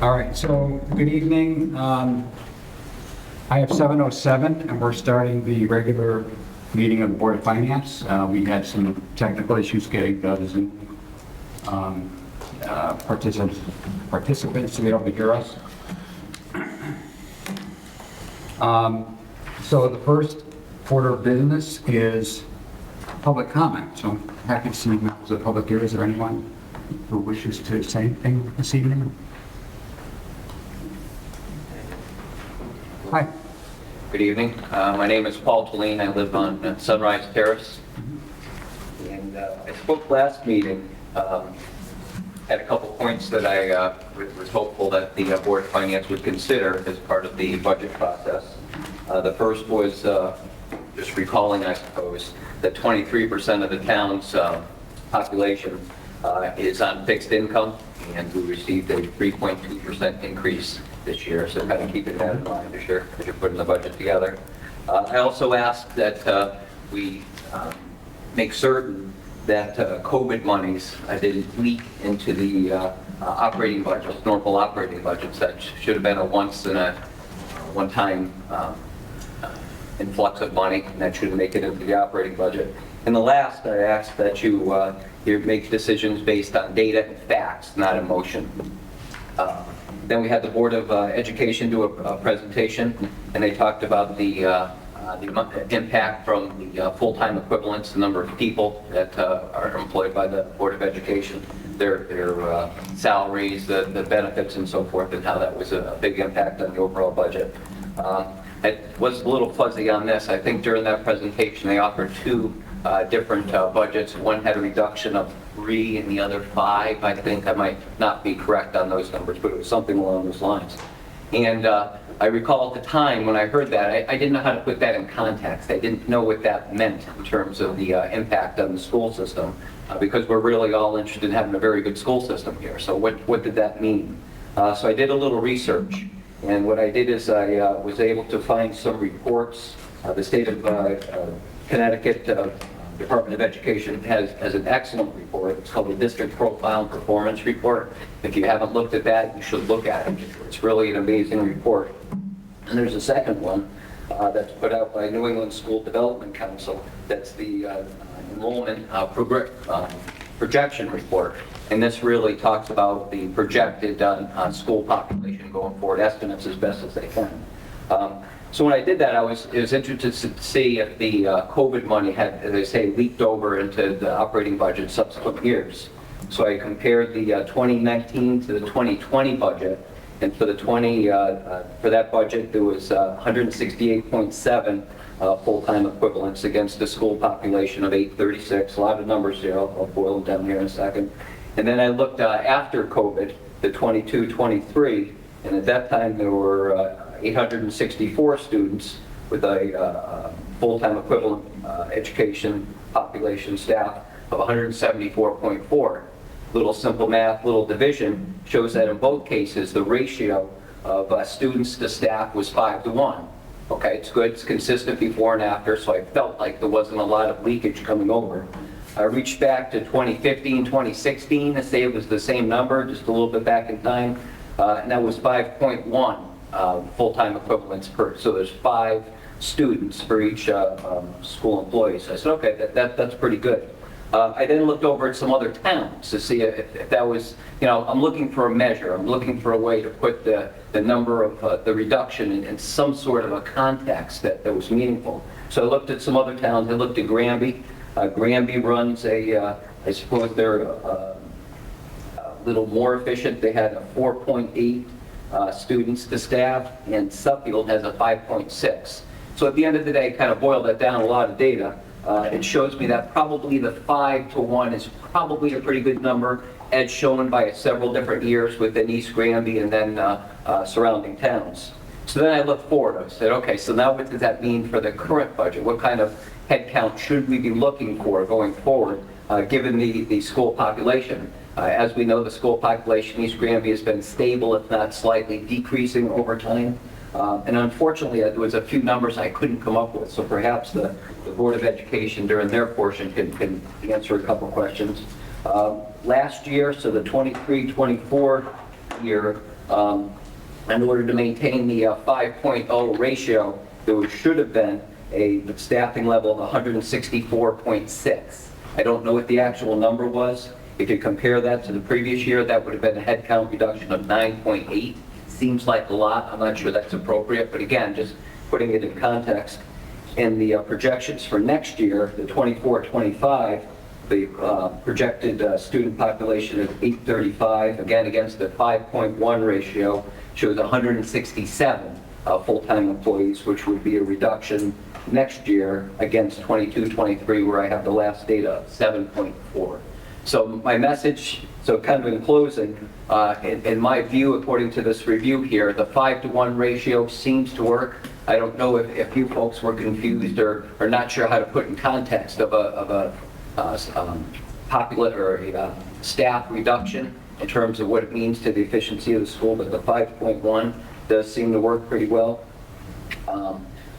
All right, so good evening. I have 7:07 and we're starting the regular meeting of the Board of Finance. We had some technical issues getting the Zoom participants to be able to hear us. So the first order of business is public comment. So I'm happy to see members of the public here. Is there anyone who wishes to say anything this evening? Hi. Good evening. My name is Paul Tulane. I live on Sunrise Terrace. And I spoke last meeting, had a couple points that I was hopeful that the Board of Finance would consider as part of the budget process. The first was just recalling, I suppose, that 23% of the town's population is on fixed income, and we received a 3.2% increase this year, so kind of keeping that in mind as you're putting the budget together. I also asked that we make certain that COVID monies didn't leak into the operating budgets, normal operating budgets. That should have been a one-time influx of money, and that shouldn't make it into the operating budget. And the last, I asked that you make decisions based on data and facts, not emotion. Then we had the Board of Education do a presentation, and they talked about the impact from the full-time equivalents, the number of people that are employed by the Board of Education, their salaries, the benefits, and so forth, and how that was a big impact on the overall budget. I was a little fuzzy on this. I think during that presentation they offered two different budgets. One had a reduction of 3 and the other 5. I think I might not be correct on those numbers, but it was something along those lines. And I recall at the time when I heard that, I didn't know how to put that in context. I didn't know what that meant in terms of the impact on the school system, because we're really all interested in having a very good school system here. So what did that mean? So I did a little research, and what I did is I was able to find some reports. The state of Connecticut Department of Education has an excellent report. It's called the District Profile and Performance Report. If you haven't looked at that, you should look at it. It's really an amazing report. And there's a second one that's put out by New England School Development Council. That's the enrollment projection report. And this really talks about the projected school population going forward, estimates as best as they can. So when I did that, I was interested to see if the COVID money had, as they say, leaked over into the operating budget subsequent years. So I compared the 2019 to the 2020 budget, and for the for that budget there was 168.7 full-time equivalents against the school population of 836. A lot of numbers here. I'll boil them down here in a second. And then I looked after COVID, the 22-23, and at that time there were 864 students with a full-time equivalent education population staff of 174.4. Little simple math, little division shows that in both cases the ratio of students to staff was 5-to-1. Okay, it's good, it's consistent before and after, so I felt like there wasn't a lot of leakage coming over. I reached back to 2015, 2016 to say it was the same number, just a little bit back in time, and that was 5.1. Full-time equivalents per, so there's 5 students for each school employee. So I said, okay, that's pretty good. I then looked over at some other towns to see if that was, I'm looking for a measure. I'm looking for a way to put the number of the reduction in some sort of a context that was meaningful. So I looked at some other towns. I looked at Granby. Granby runs I suppose they're a little more efficient. They had a 4.8 students to staff, and Suffield has a 5.6. So at the end of the day, kind of boiled that down, a lot of data. It shows me that probably the 5-to-1 is probably a pretty good number, as shown by several different years within East Granby and then surrounding towns. So then I looked forward. I said, okay, so now what does that mean for the current budget? What kind of head count should we be looking for going forward, given the school population? As we know, the school population in East Granby has been stable, if not slightly decreasing over time. And unfortunately, there was a few numbers I couldn't come up with, so perhaps the Board of Education during their portion can answer a couple questions. Last year, so the 23-24 year, in order to maintain the 5.0 ratio, there should have been a staffing level of 164.6. I don't know what the actual number was. If you compare that to the previous year, that would have been a headcount reduction of 9.8. Seems like a lot. I'm not sure that's appropriate, but again, just putting it in context. And the projections for next year, the 24-25, the projected student population of 835, again against the 5.1 ratio, shows 167 full-time employees, which would be a reduction next year against 22-23, where I have the last data of 7.4. So my message, so kind of in closing, in my view, according to this review here, the 5-to-1 ratio seems to work. I don't know if you folks were confused or not sure how to put in context of a staff reduction in terms of what it means to the efficiency of the school, but the 5.1 does seem to work pretty well.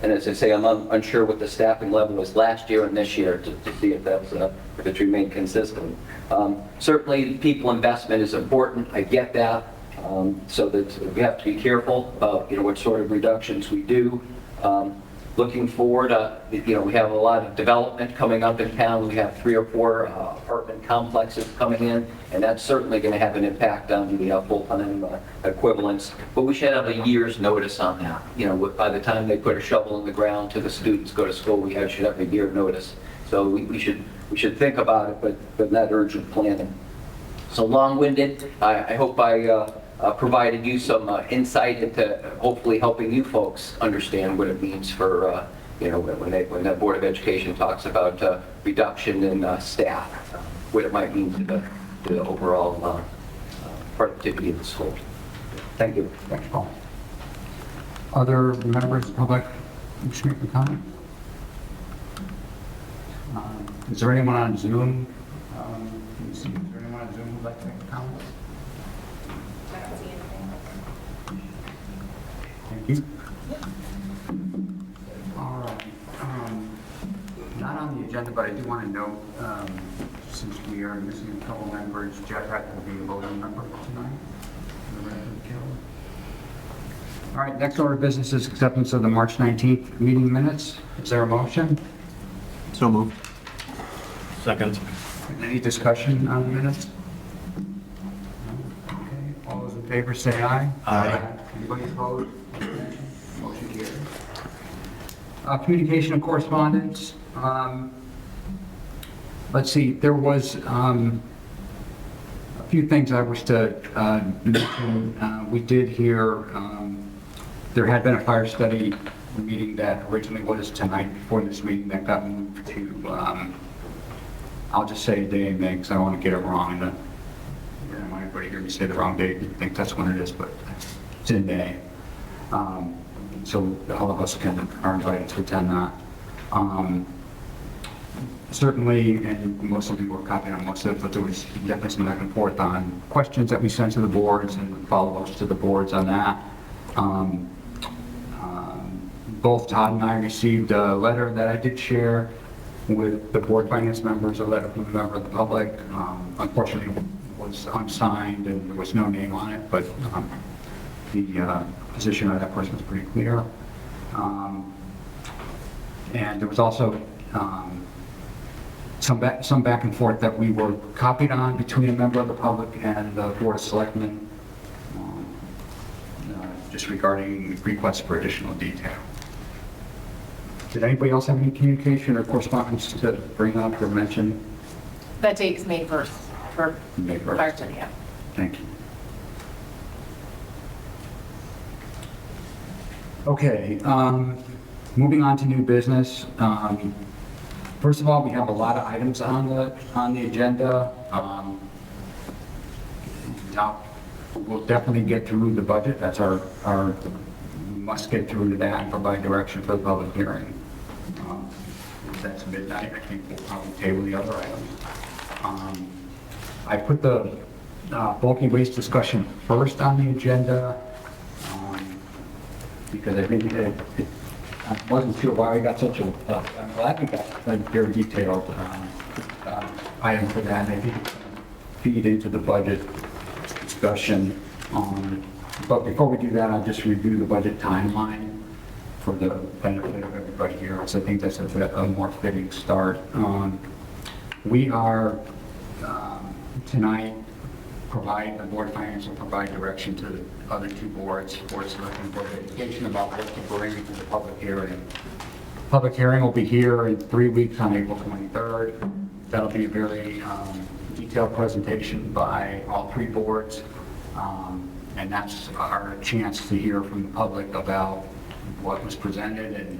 And as I say, I'm unsure what the staffing level was last year and this year to see if that's if it's remained consistent. Certainly, people investment is important. I get that. So that we have to be careful about what sort of reductions we do. Looking forward, we have a lot of development coming up in town. We have 3 or 4 apartment complexes coming in, and that's certainly going to have an impact on the full-time equivalents. But we should have a year's notice on that. By the time they put a shovel in the ground to the students go to school, we should have a year notice. So we should think about it, but not urgent planning. So long-winded. I hope I provided you some insight into hopefully helping you folks understand what it means for, when the Board of Education talks about reduction in staff, what it might mean to the overall productivity of the school. Thank you. Thanks, Paul. Other members of the public wish to make a comment? Is there anyone on Zoom? Can you see, is there anyone on Zoom who'd like to make a comment? Thank you. All right. Not on the agenda, but I do want to note, since we are missing a couple members, Jeff Rath will be a voting member tonight. All right, next order of business is acceptance of the March 19th meeting minutes. Is there a motion? So moved. Second. Any discussion on the minutes? Okay, all those in favor say aye. Aye. Anybody opposed? Motion carries. Communication and correspondence. Let's see, there was a few things I wish to mention. We did hear there had been a fire study meeting that originally was tonight before this meeting that got moved to, I'll just say day and day because I don't want to get it wrong. I don't want anybody to hear me say the wrong date. I think that's when it is, but it's in May. So all of us are invited to attend that. Certainly, and most of you were copied on most of it, but there was definitely some back and forth on questions that we sent to the boards and follow-ups to the boards on that. Both Todd and I received a letter that I did share with the board finance members, a letter from a member of the public. Unfortunately, it was unsigned and there was no name on it, but the position of that person was pretty clear. And there was also some back and forth that we were copied on between a member of the public and the Board of Selectmen, just regarding requests for additional detail. Did anybody else have any communication or correspondence to bring up or mention? That date is May 1st for May 1st. fire study, yeah. Thank you. Okay, moving on to new business. First of all, we have a lot of items on the agenda. Now, we'll definitely get through the budget. That's our we must get through to that and provide direction for the public hearing. That's midnight. I think we'll probably table the other items. I put the bulky waste discussion first on the agenda because I think I wasn't sure why we got such a, I'm glad we got a very detailed item for that. I think it feed into the budget discussion. But before we do that, I'll just review the budget timeline for the benefit of everybody here, because I think that's a more fitting start. We are, tonight, the Board of Finance will provide direction to the other two boards, Board of Selectmen and Board of Education, about what to bring to the public hearing. Public hearing will be here in 3 weeks on April 23rd. That'll be a very detailed presentation by all three boards. And that's our chance to hear from the public about what was presented and,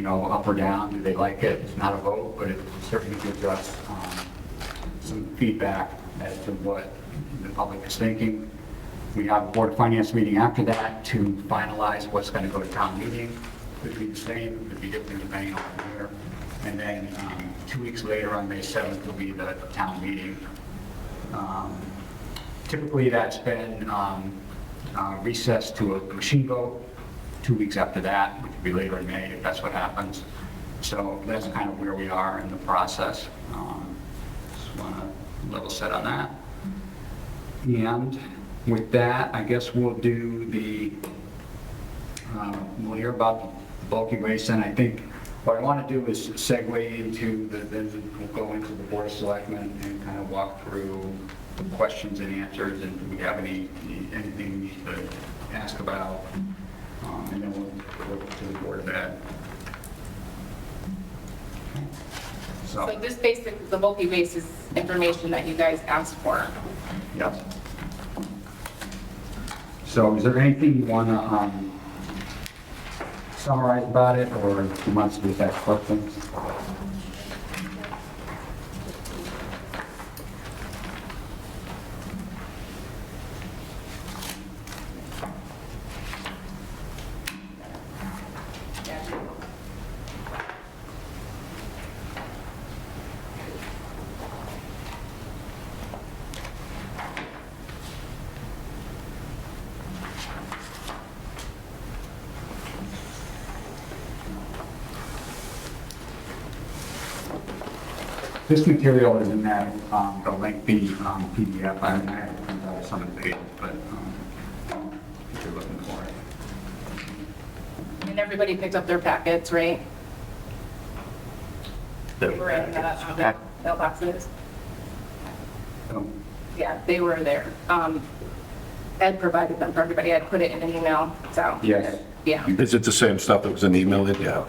up or down, do they like it? It's not a vote, but it certainly gives us some feedback as to what the public is thinking. We have a Board of Finance meeting after that to finalize what's going to go to town meeting. Could be the same, could be different depending on the year. And then 2 weeks later on May 7th will be the town meeting. Typically that's been recessed to a machine vote. 2 weeks after that, which would be later in May if that's what happens. So that's kind of where we are in the process. Just want to level set on that. And with that, I guess we'll do we'll hear about bulky waste, and I think what I want to do is segue into then we'll go into the Board of Selectmen and kind of walk through questions and answers, and do we have anything we need to ask about, and then we'll go to the Board of Ed. So this basic, the bulky waste is information that you guys asked for. Yes. So is there anything you want to summarize about it, or do you want to just ask questions? This material is in that, the lengthy PDF. I have printed out some of the pages, but if you're looking for it. And everybody picked up their packets, right? They were in the mailboxes. So, Yeah, they were there. Ed provided them for everybody. Ed put it in an email, so. yes. Yeah. Is it the same stuff that was in the email? Yeah.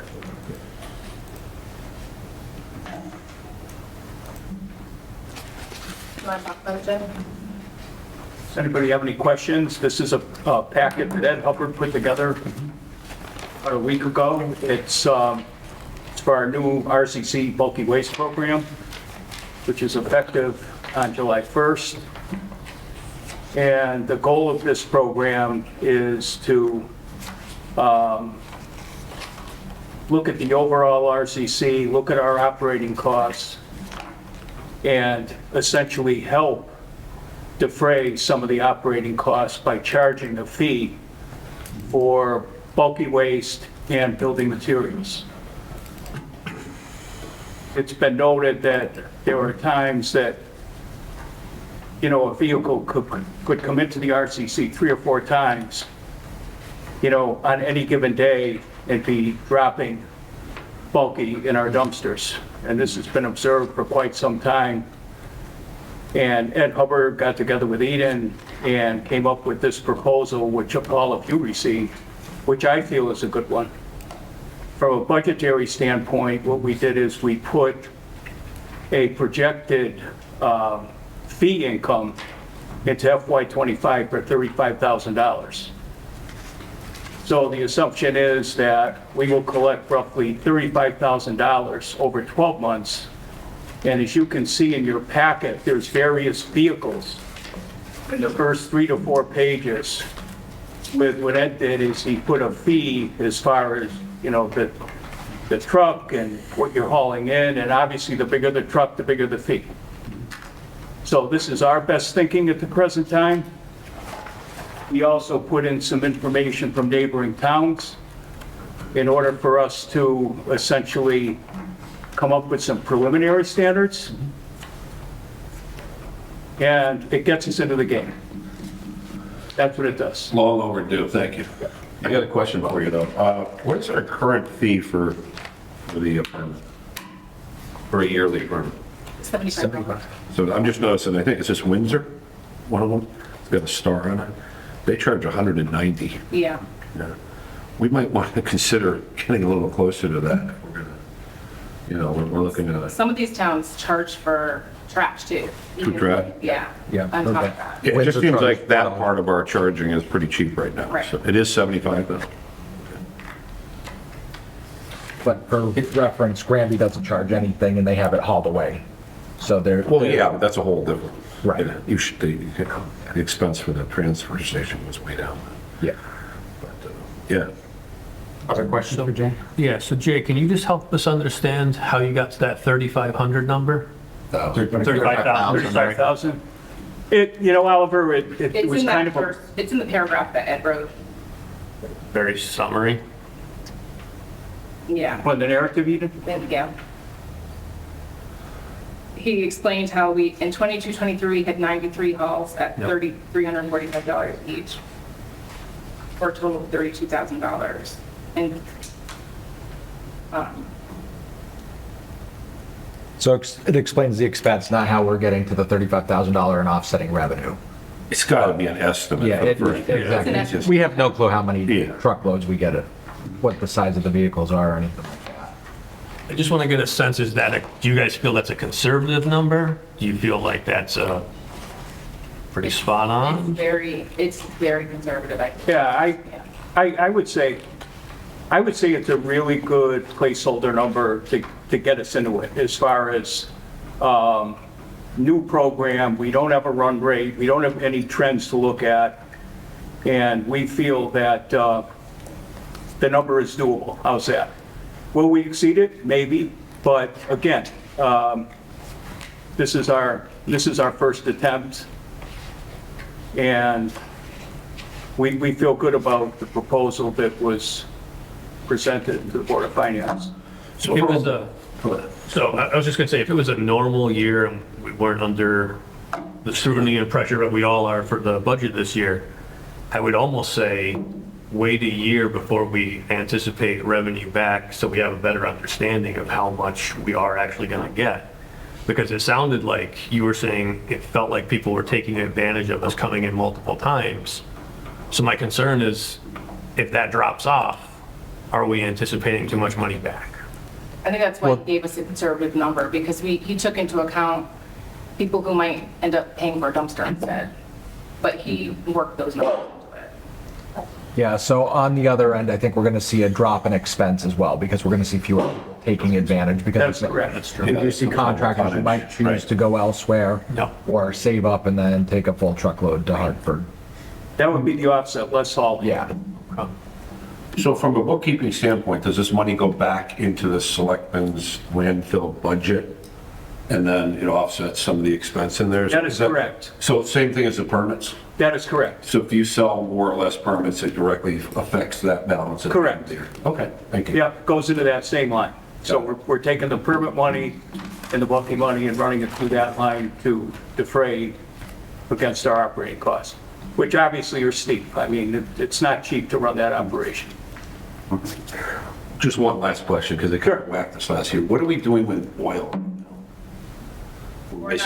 You want to talk about it, Jen? Does anybody have any questions? This is a packet that Ed Hubbard put together about a week ago. It's for our new RCC bulky waste program, which is effective on July 1st. And the goal of this program is to look at the overall RCC, look at our operating costs, and essentially help defray some of the operating costs by charging a fee for bulky waste and building materials. It's been noted that there are times that, a vehicle could come into the RCC 3 or 4 times, on any given day and be dropping bulky in our dumpsters. And this has been observed for quite some time. And Ed Hubbard got together with Eden and came up with this proposal, which all of you received, which I feel is a good one. From a budgetary standpoint, what we did is we put a projected fee income into FY25 for $35,000. So the assumption is that we will collect roughly $35,000 over 12 months. And as you can see in your packet, there's various vehicles in the first 3 to 4 pages. With what Ed did is he put a fee as far as, the truck and what you're hauling in, and obviously the bigger the truck, the bigger the fee. So this is our best thinking at the present time. We also put in some information from neighboring towns in order for us to essentially come up with some preliminary standards. And it gets us into the game. That's what it does. Long overdue, thank you. I got a question for you though. What's our current fee for the permit? For a yearly permit? 75. So I'm just noticing, I think it's just Windsor, one of them, it's got a star on it. They charge 190. Yeah. Yeah. We might want to consider getting a little closer to that. If we're gonna, we're looking at it. Some of these towns charge for trash too. For trash? Yeah. Yeah, On top okay. of that. Yeah, it just Windsor seems charge like that $12. part of our charging is pretty cheap right now. Right. So it is 75 though. But for reference, Granby doesn't charge anything and they have it hauled away. So they're. Well, yeah, but that's a whole different. Right. The expense for the transfer station was way down. Yeah. But, yeah. Other questions for Jay? Yeah, so Jay, can you just help us understand how you got to that 3,500 number? 35,000. 35,000. Oliver, it It's was in kind that of a, first, it's in the paragraph that Ed wrote. Very summary. Yeah. what, the narrative even? There we go. He explained how we, in 22-23, we had 93 hauls at Yep. $345 each, for a total of $32,000. And, So it explains the expense, not how we're getting to the $35,000 in offsetting revenue. It's got to be an estimate. Yeah, for the first- exactly. It's just- We have no clue how many Yeah. truckloads we get, what the size of the vehicles are or anything like that. I just want to get a sense, do you guys feel that's a conservative number? Do you feel like that's pretty spot on? it's very conservative, I think. Yeah, Yeah. I would say it's a really good placeholder number to get us into it. As far as new program, we don't have a run rate, we don't have any trends to look at, and we feel that the number is doable. How's that? Will we exceed it? Maybe, but again, this is our first attempt, and we feel good about the proposal that was presented to the Board of Finance. So if it was I was just going to say, if it was a normal year and we weren't under the scrutiny and pressure that we all are for the budget this year, I would almost say wait a year before we anticipate revenue back so we have a better understanding of how much we are actually going to get. Because it sounded like you were saying it felt like people were taking advantage of us coming in multiple times. So my concern is if that drops off, are we anticipating too much money back? I think that's why he gave us a conservative number, because he took into account people who might end up paying for a dumpster instead. But he worked those numbers into it. Yeah, so on the other end, I think we're going to see a drop in expense as well, because we're going to see fewer people taking advantage, because That's correct. That's true. you do see contractors who might choose to go elsewhere No. or save up and then take a full truckload to Hartford. That would be the offset, less hauling. Yeah. So from a bookkeeping standpoint, does this money go back into the selectmen's landfill budget? And then it offsets some of the expense in there? That is correct. So same thing as the permits? That is correct. So if you sell more or less permits, it directly affects that balance? at the end of the year? Okay, thank you. Yeah, goes into that same line. So we're taking the permit money and the booking money and running it through that line to defray against our operating costs, which obviously are steep. I mean, it's not cheap to run that operation. Just one last question, because they Sure. kind of whacked us last year. What are we doing with oil? We're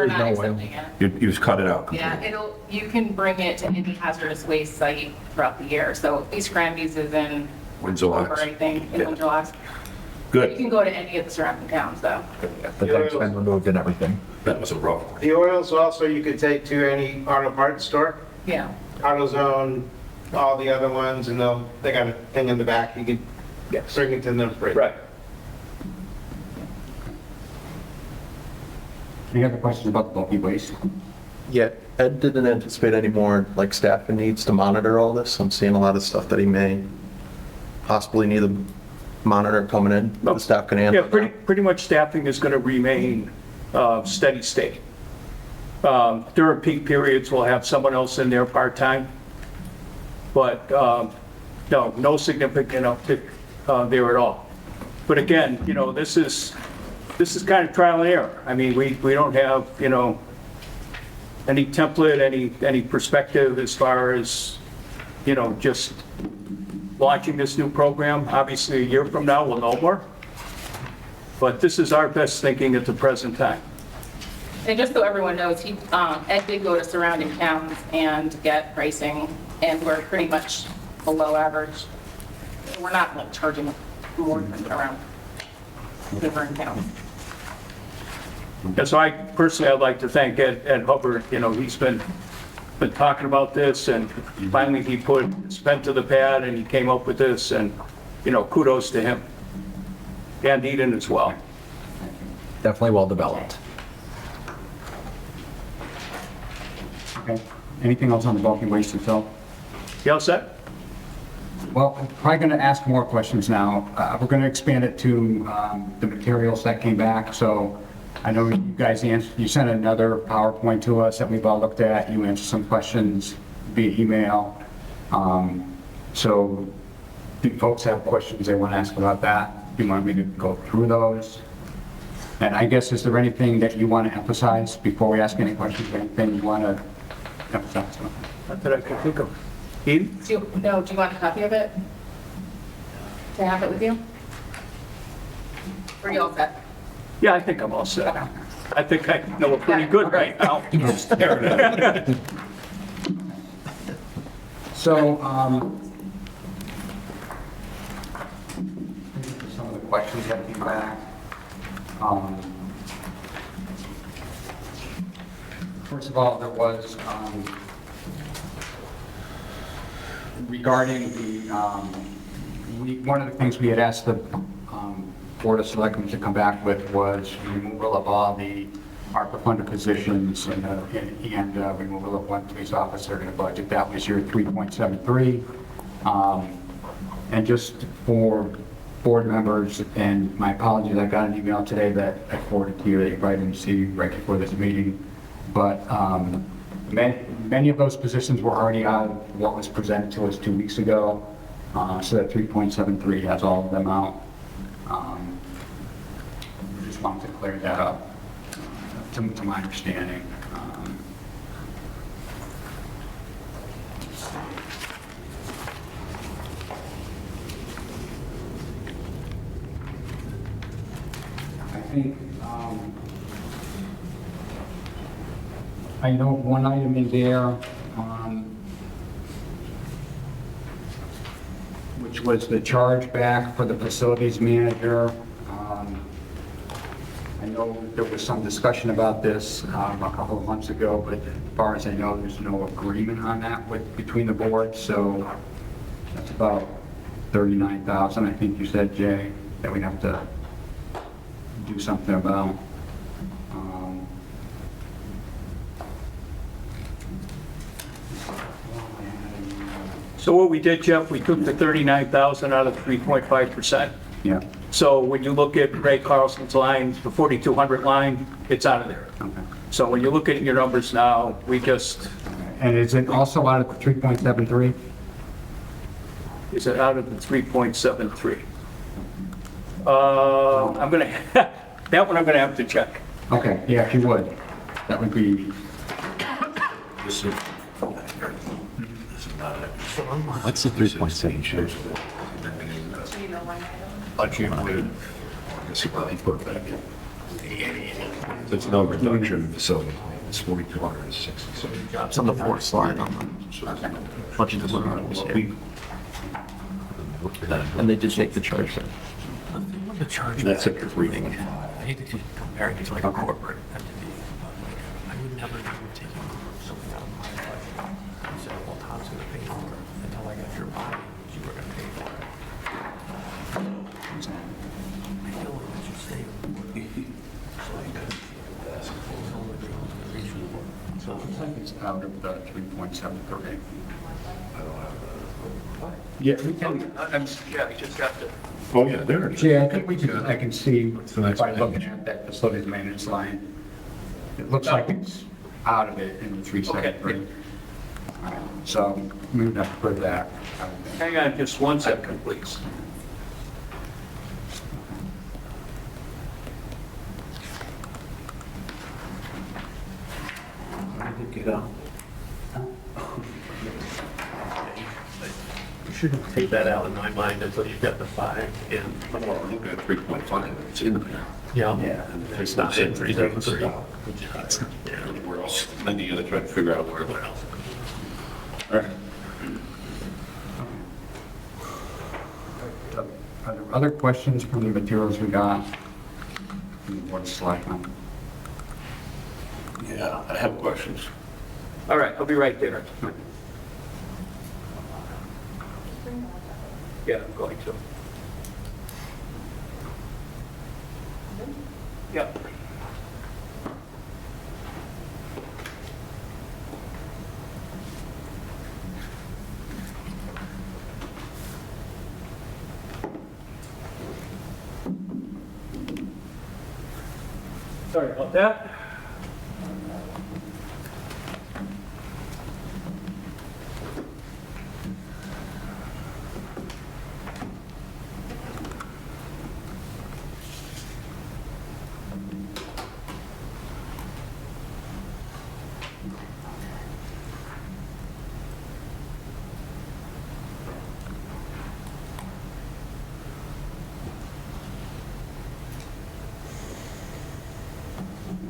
not accepting it. You just cut it out Yeah, completely? you can bring it to any hazardous waste site throughout the year. So East Granby's is in Windsor October, Locks? I think, in Yeah. Windsor Locks. You Good. can go to any of the surrounding towns, though. The tank's been removed and everything. That was a rough one. The oils also you could take to any auto parts store, Yeah. AutoZone, all the other ones, and they got a thing in the back, you could bring it to them free. Right. Any other questions about the bulky waste? Yeah, Ed didn't anticipate any more, like, staffing needs to monitor all this. I'm seeing a lot of stuff that he may possibly need to monitor coming in, but the staff can handle Yeah, it. pretty much staffing is going to remain steady state. During peak periods, we'll have someone else in there part-time. But no significant uptick there at all. But again, this is kind of trial and error. I mean, we don't have, any template, any perspective as far as, just launching this new program? Obviously, a year from now, we'll know more. But this is our best thinking at the present time. And just so everyone knows, Ed did go to surrounding towns and get pricing, and we're pretty much below average. We're not like charging more than around different towns. Yeah, so I'd like to thank Ed Hubbard. He's been talking about this, and finally he put his pen to the pad and he came up with this, and, kudos to him. And Eden as well. Definitely well developed. Okay. Anything else on the bulky waste itself? You all set? Well, I'm probably going to ask more questions now. We're going to expand it to the materials that came back. So I know you guys you sent another PowerPoint to us that we've all looked at. You answered some questions via email. So do folks have questions they want to ask about that? Do you want me to go through those? And I guess, is there anything that you want to emphasize before we ask any questions? Anything you want to emphasize? Not that I can think of. Eden? Do you want a copy of it? To have it with you? Or you all set? Yeah, I think I'm all set. I think I know it pretty good right now. So, some of the questions that came back. First of all, there was, regarding the, one of the things we had asked the Board of Selectmen to come back with was removal of all the ARPA funded positions and removal of one police officer in the budget. That was your 3.73. And just for board members, and my apologies, I got an email today that I forwarded to you that you probably didn't see right before this meeting. But many of those positions were already out of what was presented to us 2 weeks ago. So that 3.73 has all of them out. We just wanted to clear that up, to my understanding. I think, I know one item in there, which was the charge back for the facilities manager. I know there was some discussion about this a couple of months ago, but as far as I know, there's no agreement on that between the boards. So that's about $39,000, I think you said, Jay, that we have to do something about. So what we did, Jeff, we took the 39,000 out of 3.5%. Yeah. So when you look at Ray Carlson's line, the 4,200 line, it's out of there. Okay. So when you look at your numbers now, we just, And is it also out of the 3.73? is it out of the 3.73? I'm gonna, that one I'm gonna have to check. Okay, yeah, if you would, that would be, What's the 3.7? There's no reduction in facility. It's 4,260. It's on the fourth slide on the budget deliverables. And they did take the charge there. The charge. That's at 3.5. I hate to compare it to like a corporate entity, but like, I would never do taking something out of my budget and say, well, Tom's gonna pay for it until I got your body, you were gonna pay for it. I feel like that should stay. so it looks like it's out of the 3.73. Yeah, we can, Yeah, we just have to. Oh, yeah, there it is. yeah, I think I can see the next by page? looking at that facilities maintenance line. It looks like it's out of it in the 373. All right, so we would have to put that. Hang on just 1 second, please. I think you go. You shouldn't take that out in my mind until you've got the 5 in. Well, look at 3.5, it's in there. Yeah. It's not in 373. Yeah. Where else, then you gotta try to figure out where else. All right. Are there other questions from the materials we got? From the Board of Selectmen? Yeah, I have questions. All right, I'll be right there. Yeah, I'm going to. Yep. Sorry about that.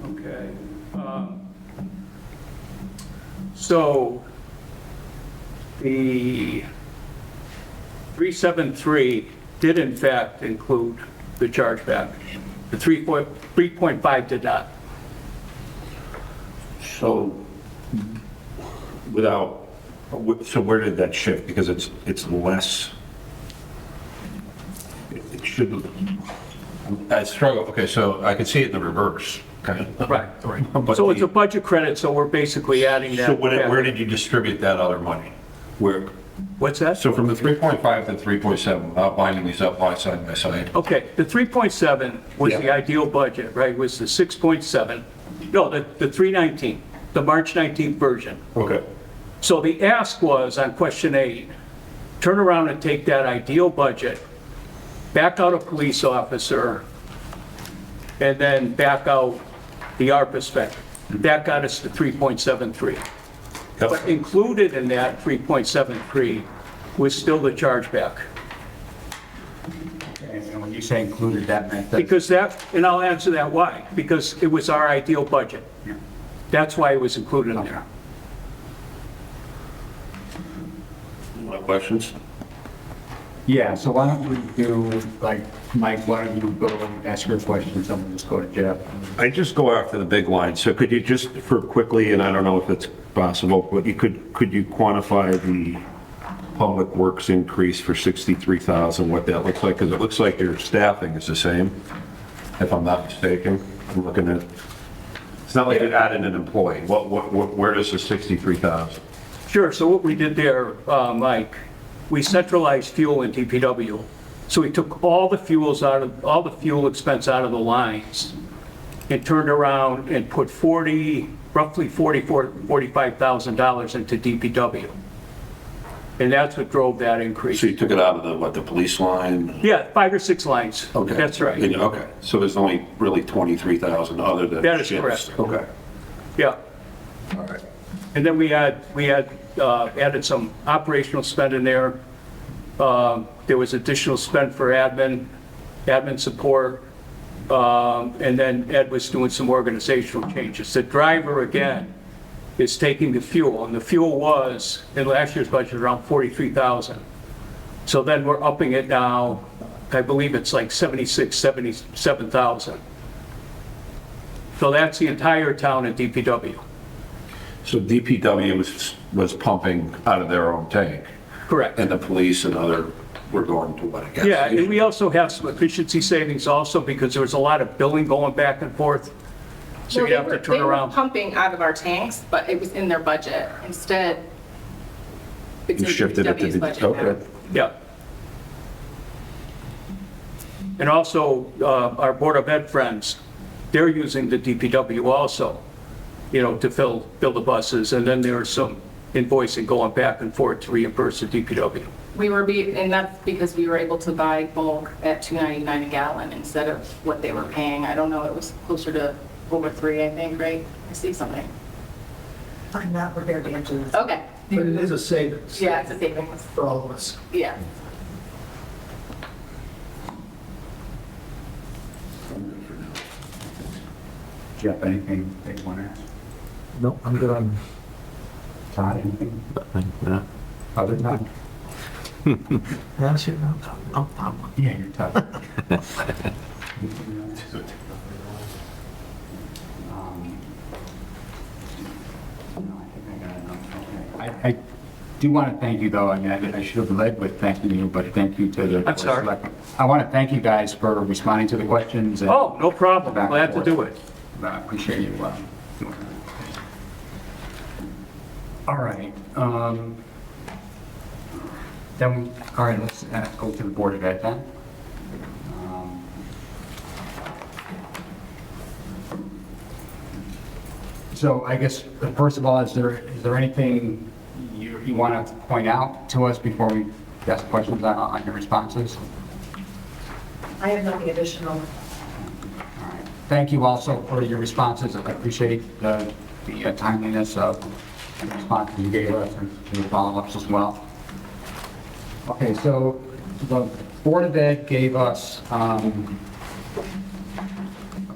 Okay. So the 373 did in fact include the chargeback. The 3.5 did not. So, so where did that shift? Because it's less, it should, I struggle, okay, so I can see it in the reverse, okay? Right. But So it's a budget credit, so we're basically adding that. So where back. did you distribute that other money? Where, What's that? so from the 3.5 to 3.7, without binding these up side by side? Okay, the 3.7 was Yeah. the ideal budget, right, was the 6.7, no, the 319, the March 19th version. Okay. So the ask was on question 8, turn around and take that ideal budget, back out a police officer, and then back out the ARPA spec. That got us to 3.73. But Yep. included in that 3.73 was still the chargeback. And when you say included, that meant that... Because that, and I'll answer that why, because it was our ideal budget. Yeah. That's why it was included in there. More questions? Yeah, so why don't we do, like, Mike, why don't you go ask your questions, and we'll just go to Jeff. I just go after the big line. So could you just, for quickly, and I don't know if it's possible, but could you quantify the public works increase for 63,000, what that looks like? Because it looks like your staffing is the same, if I'm not mistaken. I'm looking at, it's not like you added an employee. Where does the 63,000? Sure, so what we did there, Mike, we centralized fuel in DPW. So we took all the fuel expense out of the lines and turned around and put roughly $45,000 into DPW. And that's what drove that increase. So you took it out of the police line? Yeah, 5 or 6 lines. Okay. That's right. Okay, so there's only really 23,000 other than That is shifts. correct. Okay, Yeah. all right. And then we added some operational spend in there. There was additional spend for admin support. And then Ed was doing some organizational changes. The driver, again, is taking the fuel, and the fuel was, in last year's budget, around 43,000. So then we're upping it now, I believe it's like 77,000. So that's the entire town at DPW. So DPW was pumping out of their own tank, Correct. and the police and other were going to what, I guess? Yeah, and we also have some efficiency savings also because there was a lot of billing going back and forth. So Well, you have to turn They were around. pumping out of our tanks, but it was in their budget. Instead, it's You in shifted it to DPW's the, budget now. okay. Yeah. And also, our Board of Ed friends, they're using the DPW also, to fill the buses. And then there's some invoicing going back and forth to reimburse the DPW. And that's because we were able to buy bulk at $2.99 a gallon instead of what they were paying. I don't know, it was closer to over 3, I think, right? I see something. I'm not prepared to answer this. Okay, But it is a savings yeah, it's a savings, for all of us. yeah. Jeff, anything that you want to ask? No, I'm good on. Todd, anything? Yeah. Other Todd? Yeah, sure, no. Yeah, you're Todd. Um, no, I think I got enough. Okay. I do want to thank you, though. I mean, I should have led with thanking you, but thank you to the. I'm sorry. I want to thank you guys for responding to the questions. and- Oh, no problem. Back and Glad to forth. do it. I appreciate you doing that. All right. Then, all right, let's go to the Board of Ed then. So I guess, first of all, is there anything you want to point out to us before we ask questions on your responses? I have nothing additional. All right. Thank you also for your responses. I appreciate the timeliness of the responses you gave us and the follow-ups as well. Okay, so the Board of Ed gave us a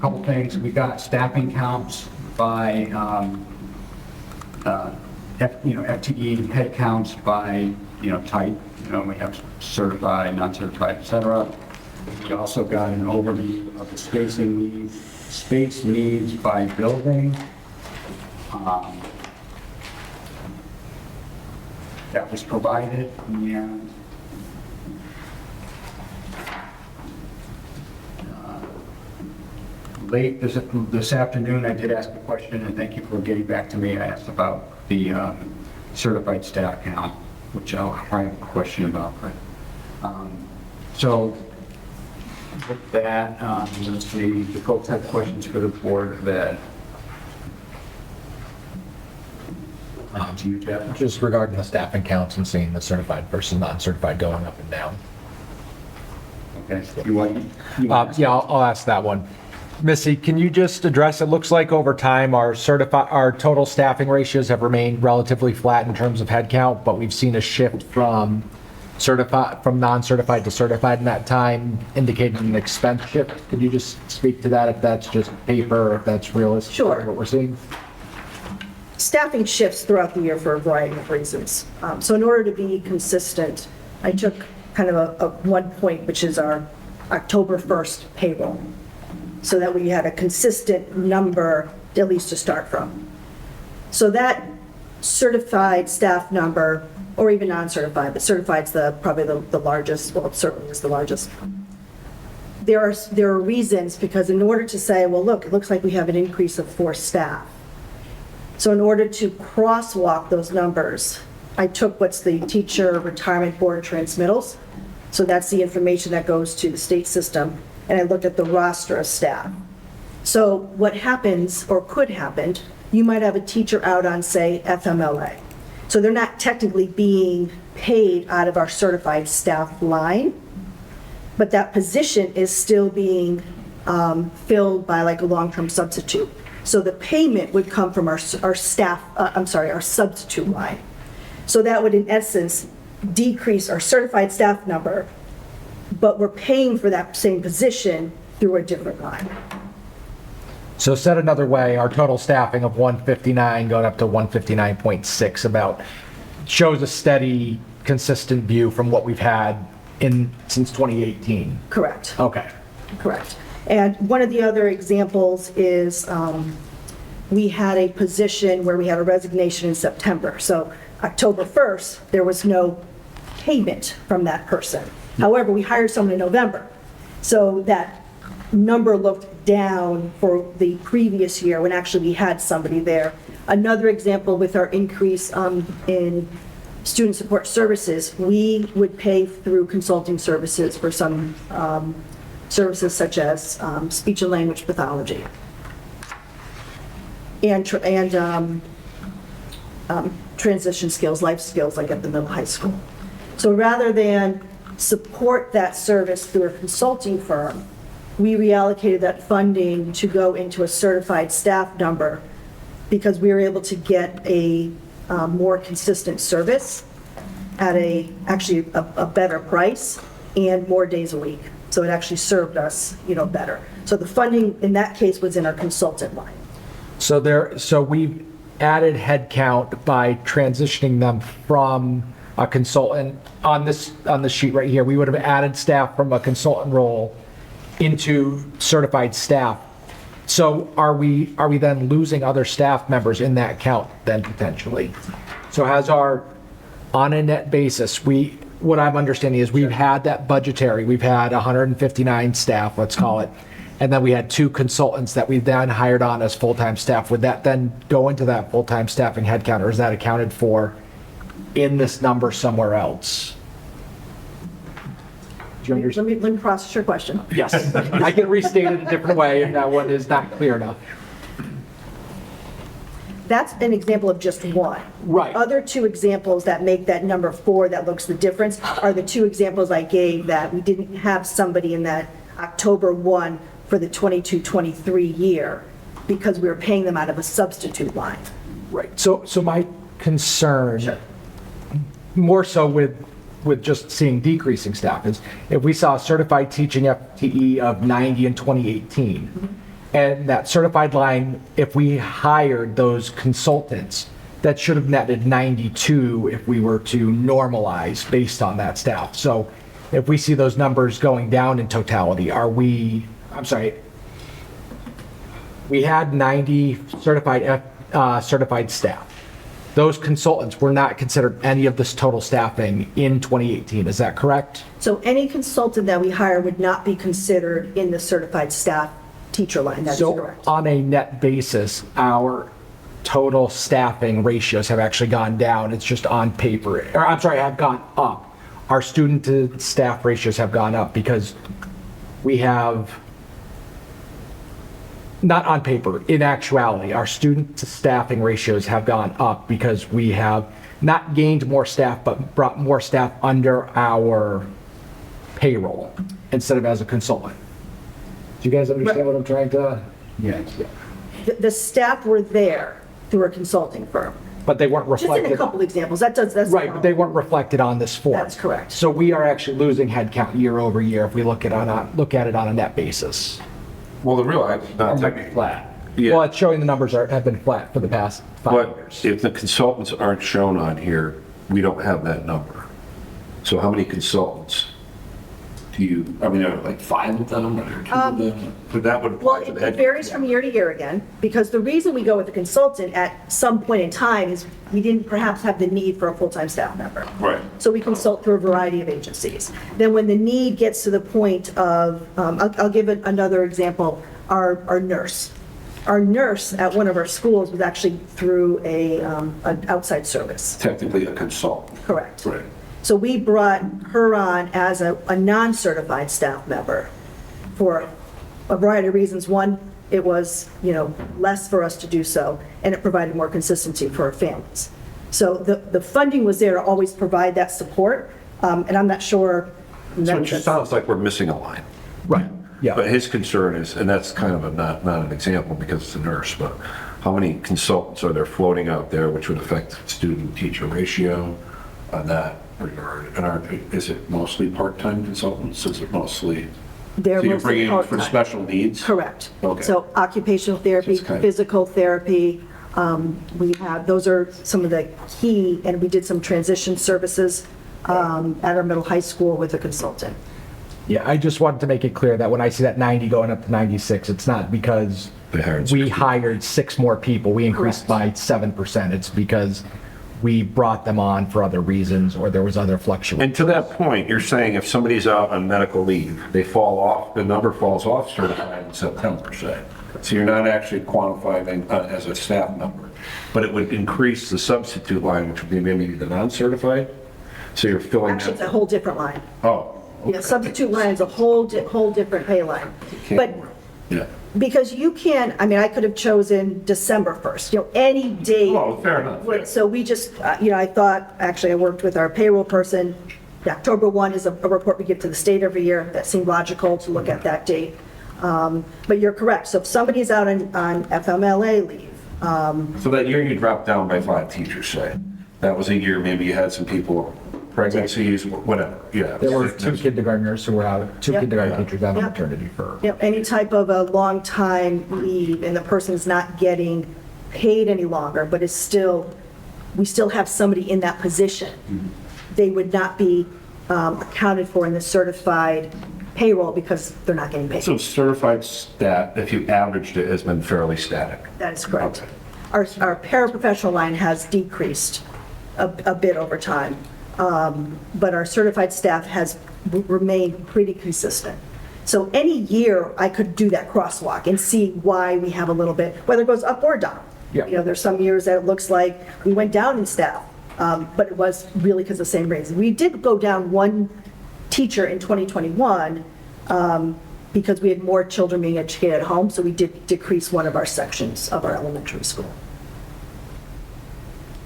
couple things. We got staffing counts by, FTE head counts by, type. We have certified, non-certified, et cetera. We also got an overview of the space needs by building. That was provided, and late this afternoon, I did ask a question, and thank you for getting back to me. I asked about the certified staff count, which I'll probably have a question about. But so with that, let's see, the folks have questions for the Board of Ed. To you, Jeff. Just regarding the staffing counts and seeing the certified versus non-certified going up and down. Okay. You want? Yeah, I'll ask that one. Missy, can you just address, it looks like over time, our total staffing ratios have remained relatively flat in terms of headcount, but we've seen a shift from non-certified to certified in that time, indicating an expense shift. Could you just speak to that, if that's just paper, or if that's realistic? Sure. What we're seeing? Staffing shifts throughout the year for a variety of reasons. So in order to be consistent, I took kind of a 1 point, which is our October 1st payroll, so that we had a consistent number at least to start from. So that certified staff number, or even non-certified, but certified's probably the largest, well, it certainly is the largest. There are reasons, because in order to say, well, look, it looks like we have an increase of 4 staff. So in order to crosswalk those numbers, I took what's the Teacher Retirement Board transmittals. So that's the information that goes to the state system. And I looked at the roster of staff. So what happens, or could happen, you might have a teacher out on, say, FMLA. So they're not technically being paid out of our certified staff line, but that position is still being filled by like a long-term substitute. So the payment would come from our substitute line. So that would, in essence, decrease our certified staff number, but we're paying for that same position through a different line. So said another way, our total staffing of 159 going up to 159.6 about shows a steady, consistent view from what we've had since 2018. Correct. Okay. Correct. And one of the other examples is we had a position where we had a resignation in September. So October 1st, there was no payment from that person. However, we hired someone in November. So that number looked down for the previous year when actually we had somebody there. Another example with our increase in student support services, we would pay through consulting services for some services such as speech and language pathology and transition skills, life skills, like at the middle high school. So rather than support that service through a consulting firm, we reallocated that funding to go into a certified staff number because we were able to get a more consistent service at actually a better price and more days a week. So it actually served us, better. So the funding in that case was in our consultant line. So we've added headcount by transitioning them from a consultant. On this sheet right here, we would have added staff from a consultant role into certified staff. So are we then losing other staff members in that count then potentially? So on a net basis, what I'm understanding is we've had that budgetary, we've had 159 staff, let's call it, and then we had 2 consultants that we then hired on as full-time staff. Would that then go into that full-time staffing headcount, or is that accounted for in this number somewhere else? Do you understand? Let me process your question. Yes, I can restate it a different way if that one is not clear enough. That's an example of just one. Right. Other 2 examples that make that number 4 that looks the difference are the 2 examples I gave that we didn't have somebody in that October 1 for the 22-23 year because we were paying them out of a substitute line. Right. So my concern, more so with just seeing decreasing staff, is if we saw a certified teaching FTE of 90 in 2018, and that certified line, if we hired those consultants, that should have netted 92 if we were to normalize based on that staff. So if we see those numbers going down in totality, we had 90 certified staff. Those consultants were not considered any of this total staffing in 2018, is that correct? So any consultant that we hire would not be considered in the certified staff teacher line, that's correct. So on a net basis, our total staffing ratios have actually gone down. It's just on paper, have gone up. Our student to staff ratios have gone up because we have, not on paper, in actuality, our student to staffing ratios have gone up because we have not gained more staff, but brought more staff under our payroll instead of as a consultant. Do you guys understand what I'm trying to? Yeah. The staff were there through a consulting firm. But they weren't Just reflected. in a couple examples, that's. Right, but they weren't reflected on this form. That's correct. So we are actually losing headcount year over year if we look at it on a net basis. Well, the real, Or not might be flat. Yeah. Well, it's showing the numbers have been flat for the past 5 But years. if the consultants aren't shown on here, we don't have that number. So how many consultants do you, are there like 5 of them or 2 of them? But that would Well, apply to the it head. varies from year to year again, because the reason we go with the consultant at some point in time is we didn't perhaps have the need for a full-time staff member. Right. So we consult through a variety of agencies. Then when the need gets to the point of, I'll give another example, our nurse. Our nurse at one of our schools was actually through an outside service. Technically a consultant. Correct. Right. So we brought her on as a non-certified staff member for a variety of reasons. One, it was, less for us to do so, and it provided more consistency for our families. So the funding was there to always provide that support, and I'm not sure. So it just sounds like we're missing a line. Right, yeah. But his concern is, and that's kind of not an example because it's a nurse, but how many consultants are there floating out there which would affect student-teacher ratio on that regard? And is it mostly part-time consultants? Is it mostly? They're So you're mostly bringing in for part-time. special needs? Correct. Okay. So occupational therapy, Just kind of- physical therapy, those are some of the key, and we did some transition services at our middle high school with a consultant. Yeah, I just wanted to make it clear that when I see that 90 going up to 96, it's not because They hired we 60. hired 6 more people. We increased by 7%. It's because we brought them on for other reasons or there was other fluctuations. And to that point, you're saying if somebody's out on medical leave, they fall off, the number falls off certified in September, say. So you're not actually quantifying as a staff member, but it would increase the substitute line, which would be maybe the non-certified? So you're filling Actually, it's a that? whole different line. Oh. Yeah, substitute line is a whole different pay line. But Yeah. because you can, I could have chosen December 1st, any day. Well, fair enough. Yeah. So we just, I thought, actually, I worked with our payroll person. October 1 is a report we give to the state every year. That seemed logical to look at that date. But you're correct. So if somebody's out on FMLA leave, So that year you dropped down by 5 teachers, say? That was a year maybe you had some people, pregnancies, whatever, yeah. There were 2 kindergartners who were out, 2 Yep. kindergarten teachers out on Yep. maternity for. Yep, any type of a long time leave and the person's not getting paid any longer, but is still, we still have somebody in that position. They would not be accounted for in the certified payroll because they're not getting paid. So certified stat, if you averaged it, has been fairly static. That is correct. Our paraprofessional line has decreased a bit over time, but our certified staff has remained pretty consistent. So any year, I could do that crosswalk and see why we have a little bit, whether it goes up or down. Yeah. You know, there's some years that it looks like we went down in staff, but it was really because of the same reason. We did go down 1 teacher in 2021 because we had more children being educated at home, so we did decrease one of our sections of our elementary school.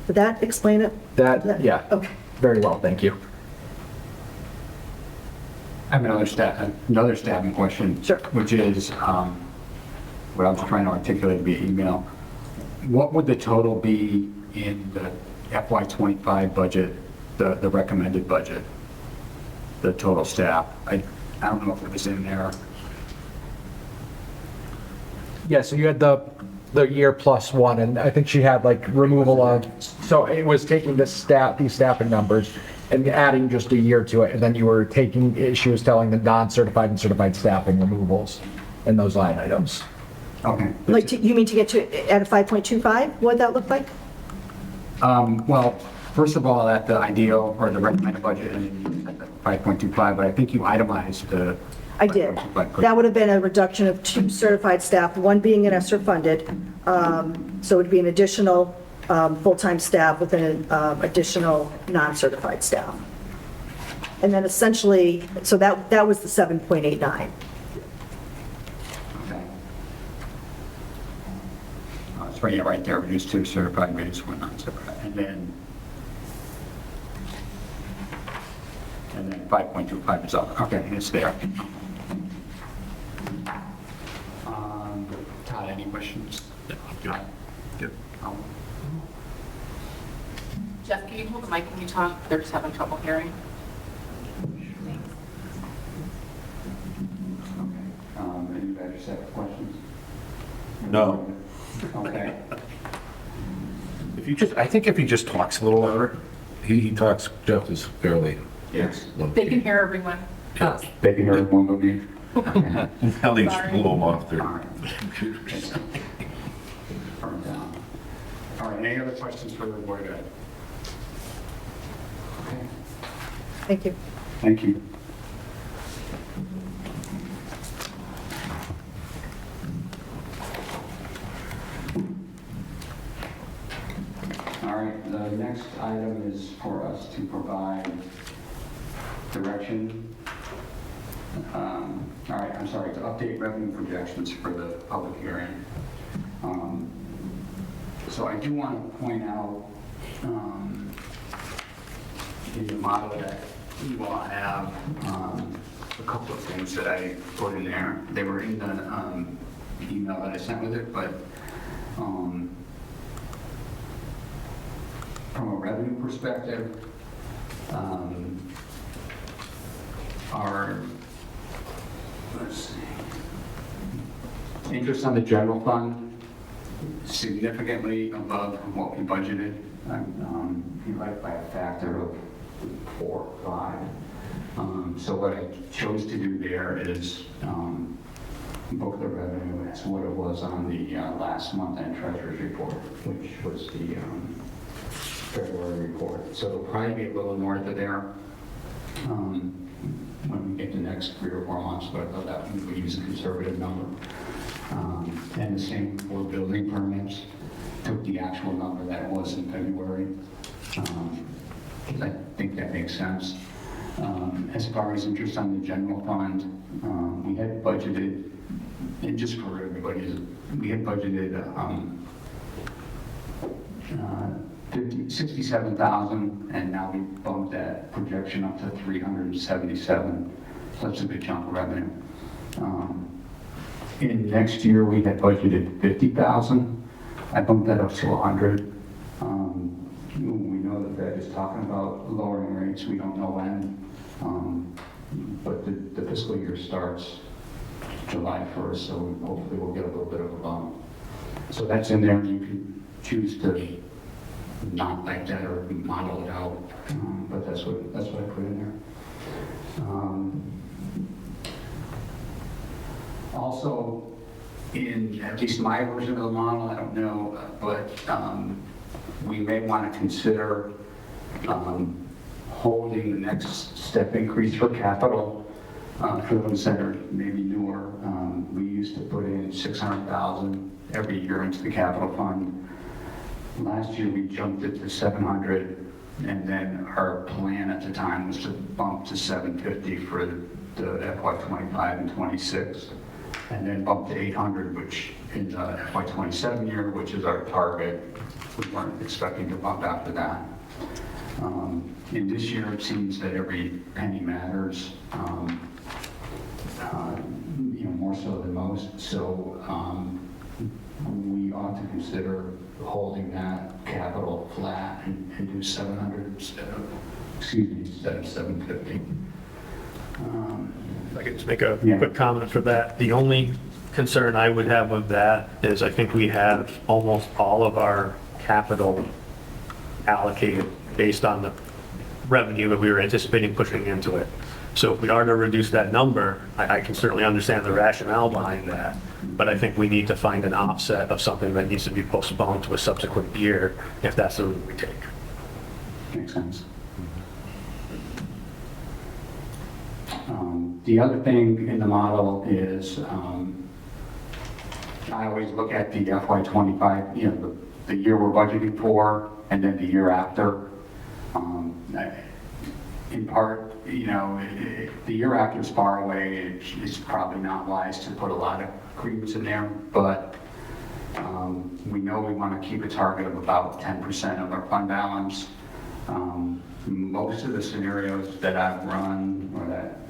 Did that explain it? That, yeah. Okay. Very well, thank you. I have another staffing question. Sure. Which is, what I was trying to articulate via email. What would the total be in the FY25 budget, the recommended budget? The total staff? I don't know if it was in there. Yeah, so you had the year +1, and I think she had like removal of, so it was taking these staffing numbers and adding just a year to it, and then you were taking, she was telling the non-certified and certified staffing removals in those line items. Okay. Like, you mean to get to, at a 5.25, what'd that look like? Well, first of all, at the ideal or the recommended budget, and then you said 5.25, but I think you itemized the. I did. That would have been a reduction of 2 certified staff, 1 being an ESSER funded. So it would be an additional full-time staff with an additional non-certified staff. And then essentially, so that was the 7.89. Okay. That's right, yeah, right there, reduced 2 certified, reduced 1 non-certified, and then 5.25 is up. Okay, it's there. Todd, any questions? Good. Jeff, can you hold the mic when you talk? They're just having trouble hearing. Okay. Anybody just have questions? No. Okay. I think if he just talks a little louder, he talks, Jeff is fairly. Yes. They can hear everyone. Yeah. They can hear one of you. Now they just Sorry. blew him off All their right. computers. Turn it down. All right, any other questions for the board? Okay, Thank you. thank you. All right, the next item is for us to provide direction. All right, I'm sorry, to update revenue projections for the public hearing. So I do want to point out in the model that you all have a couple of things that I put in there. They were in the email that I sent with it, but from a revenue perspective, our, let's see, interest on the general fund significantly above what we budgeted, like by a factor of 4 or 5. So what I chose to do there is book the revenue as what it was on the last month-end treasurer's report, which was the February report. So it'll probably be a little north of there when we get the next 3 or 4 months, but I thought that we would use a conservative number. And the same for building permits, took the actual number that it was in February. I think that makes sense. As far as interest on the general fund, we had budgeted, and just for everybody, we had budgeted 67,000, and now we bumped that projection up to 377. So that's a good chunk of revenue. In next year, we had budgeted 50,000, I bumped that up to 100. We know the Fed is talking about lowering rates, we don't know when. But the fiscal year starts July 1st, so hopefully we'll get a little bit of a bump. So that's in there, you can choose to not like that or model it out, but that's what I put in there. Also, in at least my version of the model, I don't know, but we may want to consider holding the next step increase for capital for those that are maybe newer. We used to put in 600,000 every year into the capital fund. Last year we jumped it to 700, and then our plan at the time was to bump to 750 for the FY25 and 26, and then bump to 800, which in the FY27 year, which is our target. We weren't expecting to bump after that. In this year, it seems that every penny matters, more so than most. So we ought to consider holding that capital flat and do 700 instead of 750. If I could just make a Yeah. quick comment for that. The only concern I would have with that is I think we have almost all of our capital allocated based on the revenue that we were anticipating pushing into it. So if we are to reduce that number, I can certainly understand the rationale behind that, but I think we need to find an offset of something that needs to be postponed to a subsequent year if that's the route we take. Makes sense. The other thing in the model is I always look at the FY25, the year we're budgeting for, and then the year after. In part, the year after is far away. It's probably not wise to put a lot of credence in there, but we know we want to keep a target of about 10% of our fund balance. Most of the scenarios that I've run or that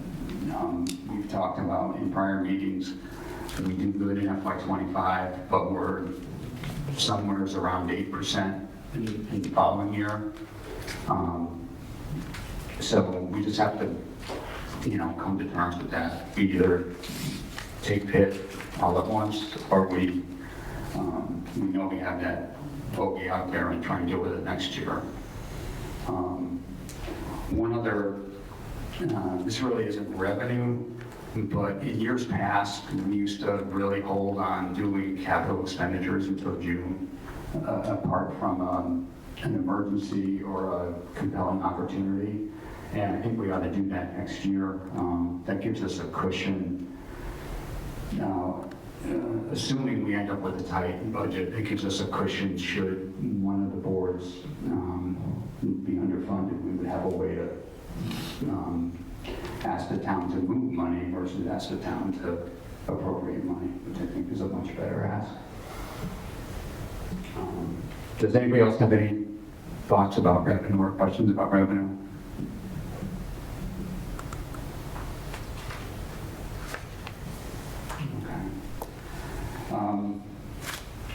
we've talked about in prior meetings, we do good in FY25, but we're somewhere around 8% in the following year. So we just have to, come to terms with that. We either take PIT all at once, or we know we have that bogey out there and try and deal with it next year. One other, this really isn't revenue, but in years past, we used to really hold on doing capital expenditures until June, apart from an emergency or a compelling opportunity. And I think we ought to do that next year. That gives us a cushion. Assuming we end up with a tight budget, it gives us a cushion should one of the boards be underfunded. We would have a way to ask the town to move money versus ask the town to appropriate money, which I think is a much better ask. Does anybody else have any thoughts about revenue or questions about revenue?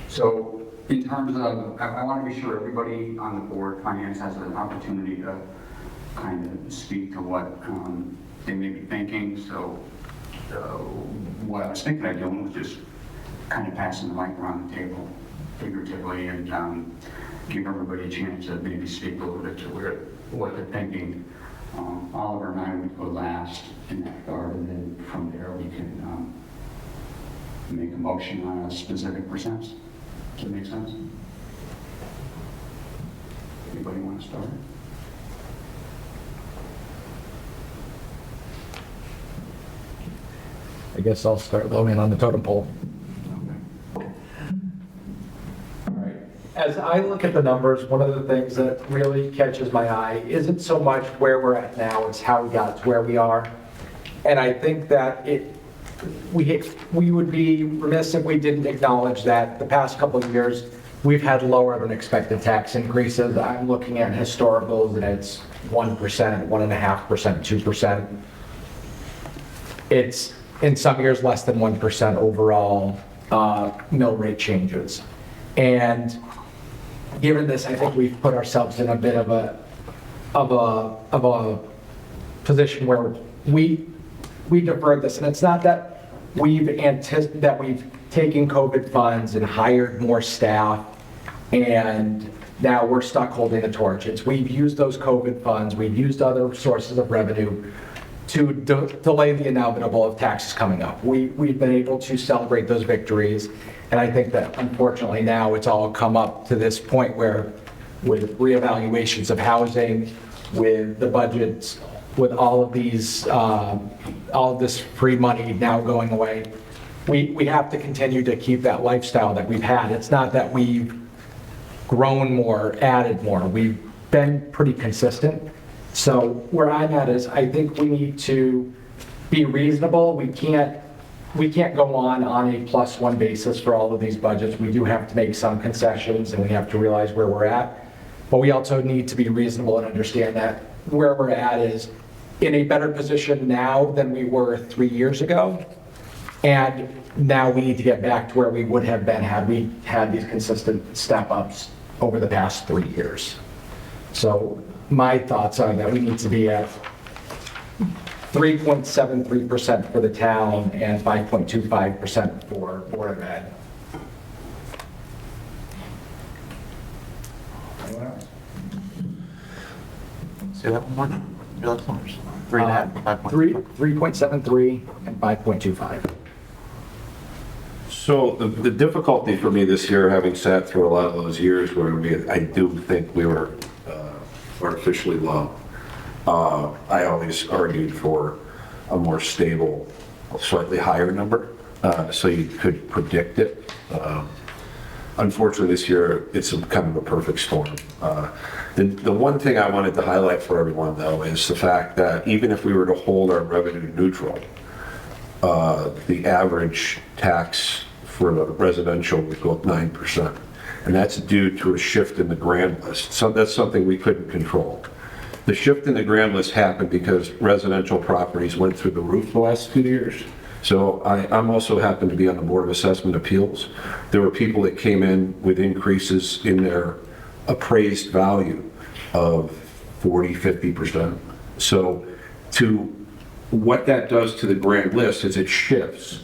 So in terms of, I want to be sure everybody on the board, finance, has an opportunity to kind of speak to what they may be thinking. So what I was thinking of doing was just kind of passing the mic around the table figuratively and give everybody a chance to maybe speak a little bit to what they're thinking. Oliver and I would go last in that regard, and then from there we can make a motion on a specific percent. Does that make sense? Anybody want to start? I guess I'll start low man on the totem pole. Okay. All right. As I look at the numbers, one of the things that really catches my eye isn't so much where we're at now, it's how we got to where we are. And I think that we would be remiss if we didn't acknowledge that the past couple of years, we've had lower than expected tax increases. I'm looking at historicals and it's 1%, 1.5%, 2%. It's in some years less than 1% overall mill rate changes. And given this, I think we've put ourselves in a bit of a position where we deferred this. And it's not that we've taken COVID funds and hired more staff and now we're stuck holding the torch. We've used those COVID funds, we've used other sources of revenue to delay the inevitable of taxes coming up. We've been able to celebrate those victories, and I think that unfortunately now it's all come up to this point where with reevaluations of housing, with the budgets, with all of these, all of this free money now going away, we have to continue to keep that lifestyle that we've had. It's not that we've grown more, added more. We've been pretty consistent. So where I'm at is I think we need to be reasonable. We can't go on a +1 basis for all of these budgets. We do have to make some concessions and we have to realize where we're at. But we also need to be reasonable and understand that where we're at is in a better position now than we were 3 years ago. And now we need to get back to where we would have been had we had these consistent step-ups over the past 3 years. So my thoughts are that we need to be at 3.73% for the town and 5.25% for Board of Ed. Anyone else? Say that one more. Your last numbers. 3.5, 5.5. 3.73 and 5.25. So the difficulty for me this year, having sat through a lot of those years where I do think we were artificially low. I always argued for a more stable, slightly higher number, so you could predict it. Unfortunately, this year, it's kind of a perfect storm. The one thing I wanted to highlight for everyone, though, is the fact that even if we were to hold our revenue neutral, the average tax for the residential would go up 9%. And that's due to a shift in the grand list. So that's something we couldn't control. The shift in the grand list happened because residential properties went through the roof the last few years. So I'm also happened to be on the Board of Assessment Appeals. There were people that came in with increases in their appraised value of 40, 50%. So what that does to the grand list is it shifts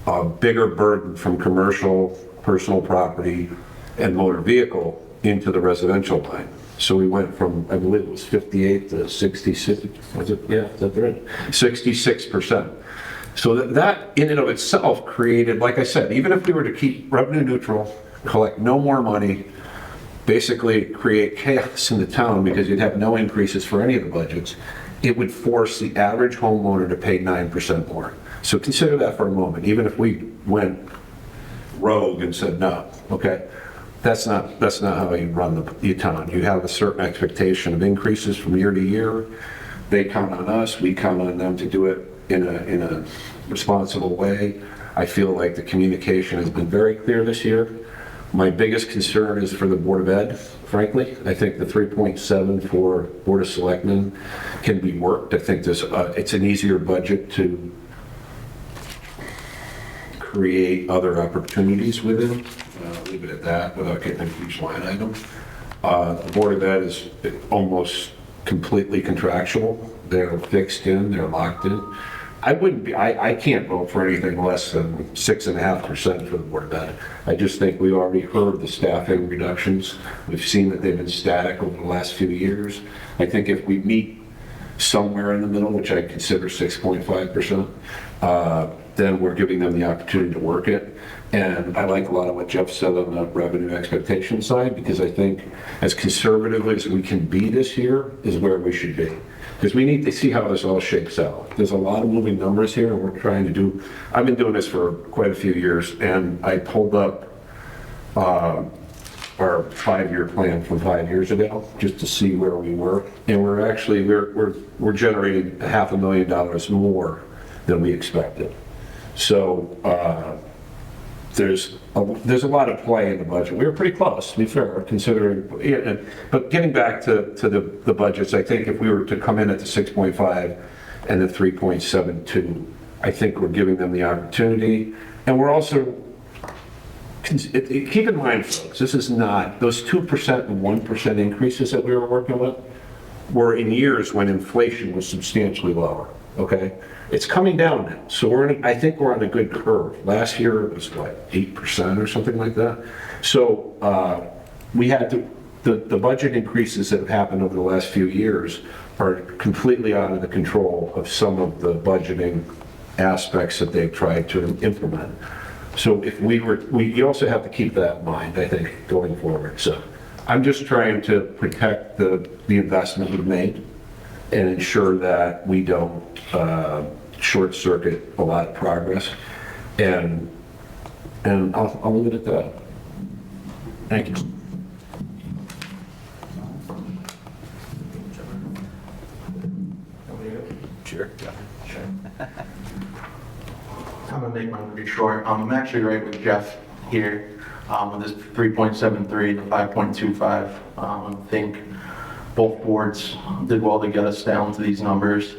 a bigger burden from commercial, personal property, and motor vehicle into the residential line. So we went from, I believe it was 58 to 66, was it? Yeah, is that right? 66%. So that in and of itself created, like I said, even if we were to keep revenue neutral, collect no more money, basically create chaos in the town because you'd have no increases for any of the budgets, it would force the average homeowner to pay 9% more. So consider that for a moment. Even if we went rogue and said no, okay? That's not how you run the town. You have a certain expectation of increases from year to year. They count on us, we count on them to do it in a responsible way. I feel like the communication has been very clear this year. My biggest concern is for the Board of Ed, frankly. I think the 3.7 for Board of Selectmen can be worked. I think it's an easier budget to create other opportunities within. Leave it at that without getting into each line item. The Board of Ed is almost completely contractual. They're fixed in, they're locked in. I can't vote for anything less than 6.5% for the Board of Ed. I just think we already heard the staffing reductions. We've seen that they've been static over the last few years. I think if we meet somewhere in the middle, which I consider 6.5%, then we're giving them the opportunity to work it. And I like a lot of what Jeff said on the revenue expectation side, because I think as conservative as we can be this year is where we should be. Because we need to see how this all shakes out. There's a lot of moving numbers here, and we're trying to do, I've been doing this for quite a few years, and I pulled up our 5-year plan from 5 years ago, just to see where we were. And we're generating $500,000 more than we expected. So there's a lot of play in the budget. We were pretty close, to be fair, considering, but getting back to the budgets, I think if we were to come in at the 6.5 and the 3.72, I think we're giving them the opportunity. And we're also keep in mind, folks, this is not, those 2% and 1% increases that we were working with were in years when inflation was substantially lower, okay? It's coming down now, so I think we're on a good curve. Last year it was what, 8% or something like that? So we had the budget increases that have happened over the last few years are completely out of the control of some of the budgeting aspects that they've tried to implement. So if you also have to keep that in mind, I think, going forward. So I'm just trying to protect the investment we've made and ensure that we don't short circuit a lot of progress. And I'll leave it at that. Thank you. Sure. I'm gonna make mine pretty short. I'm actually right with Jeff here, with this 3.73 to 5.25. I think both boards did well to get us down to these numbers.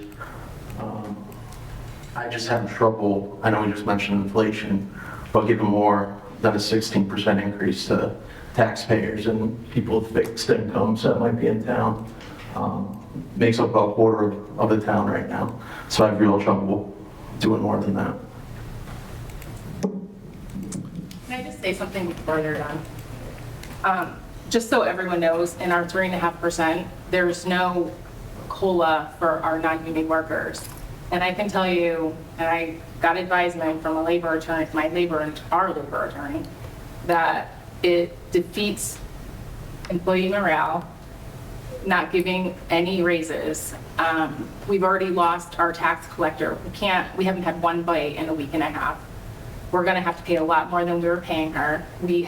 I just have trouble, I know we just mentioned inflation, but giving more than a 16% increase to taxpayers and people with fixed incomes that might be in town. Makes up about a quarter of the town right now. So I have real trouble doing more than that. Can I just say something before they're done? Just so everyone knows, in our 3.5%, there's no COLA for our non-union workers. And I can tell you, and I got advisement from a labor attorney, our labor attorney, that it defeats employee morale, not giving any raises. We've already lost our tax collector. We haven't had one bite in a week and a half. We're gonna have to pay a lot more than we were paying her. We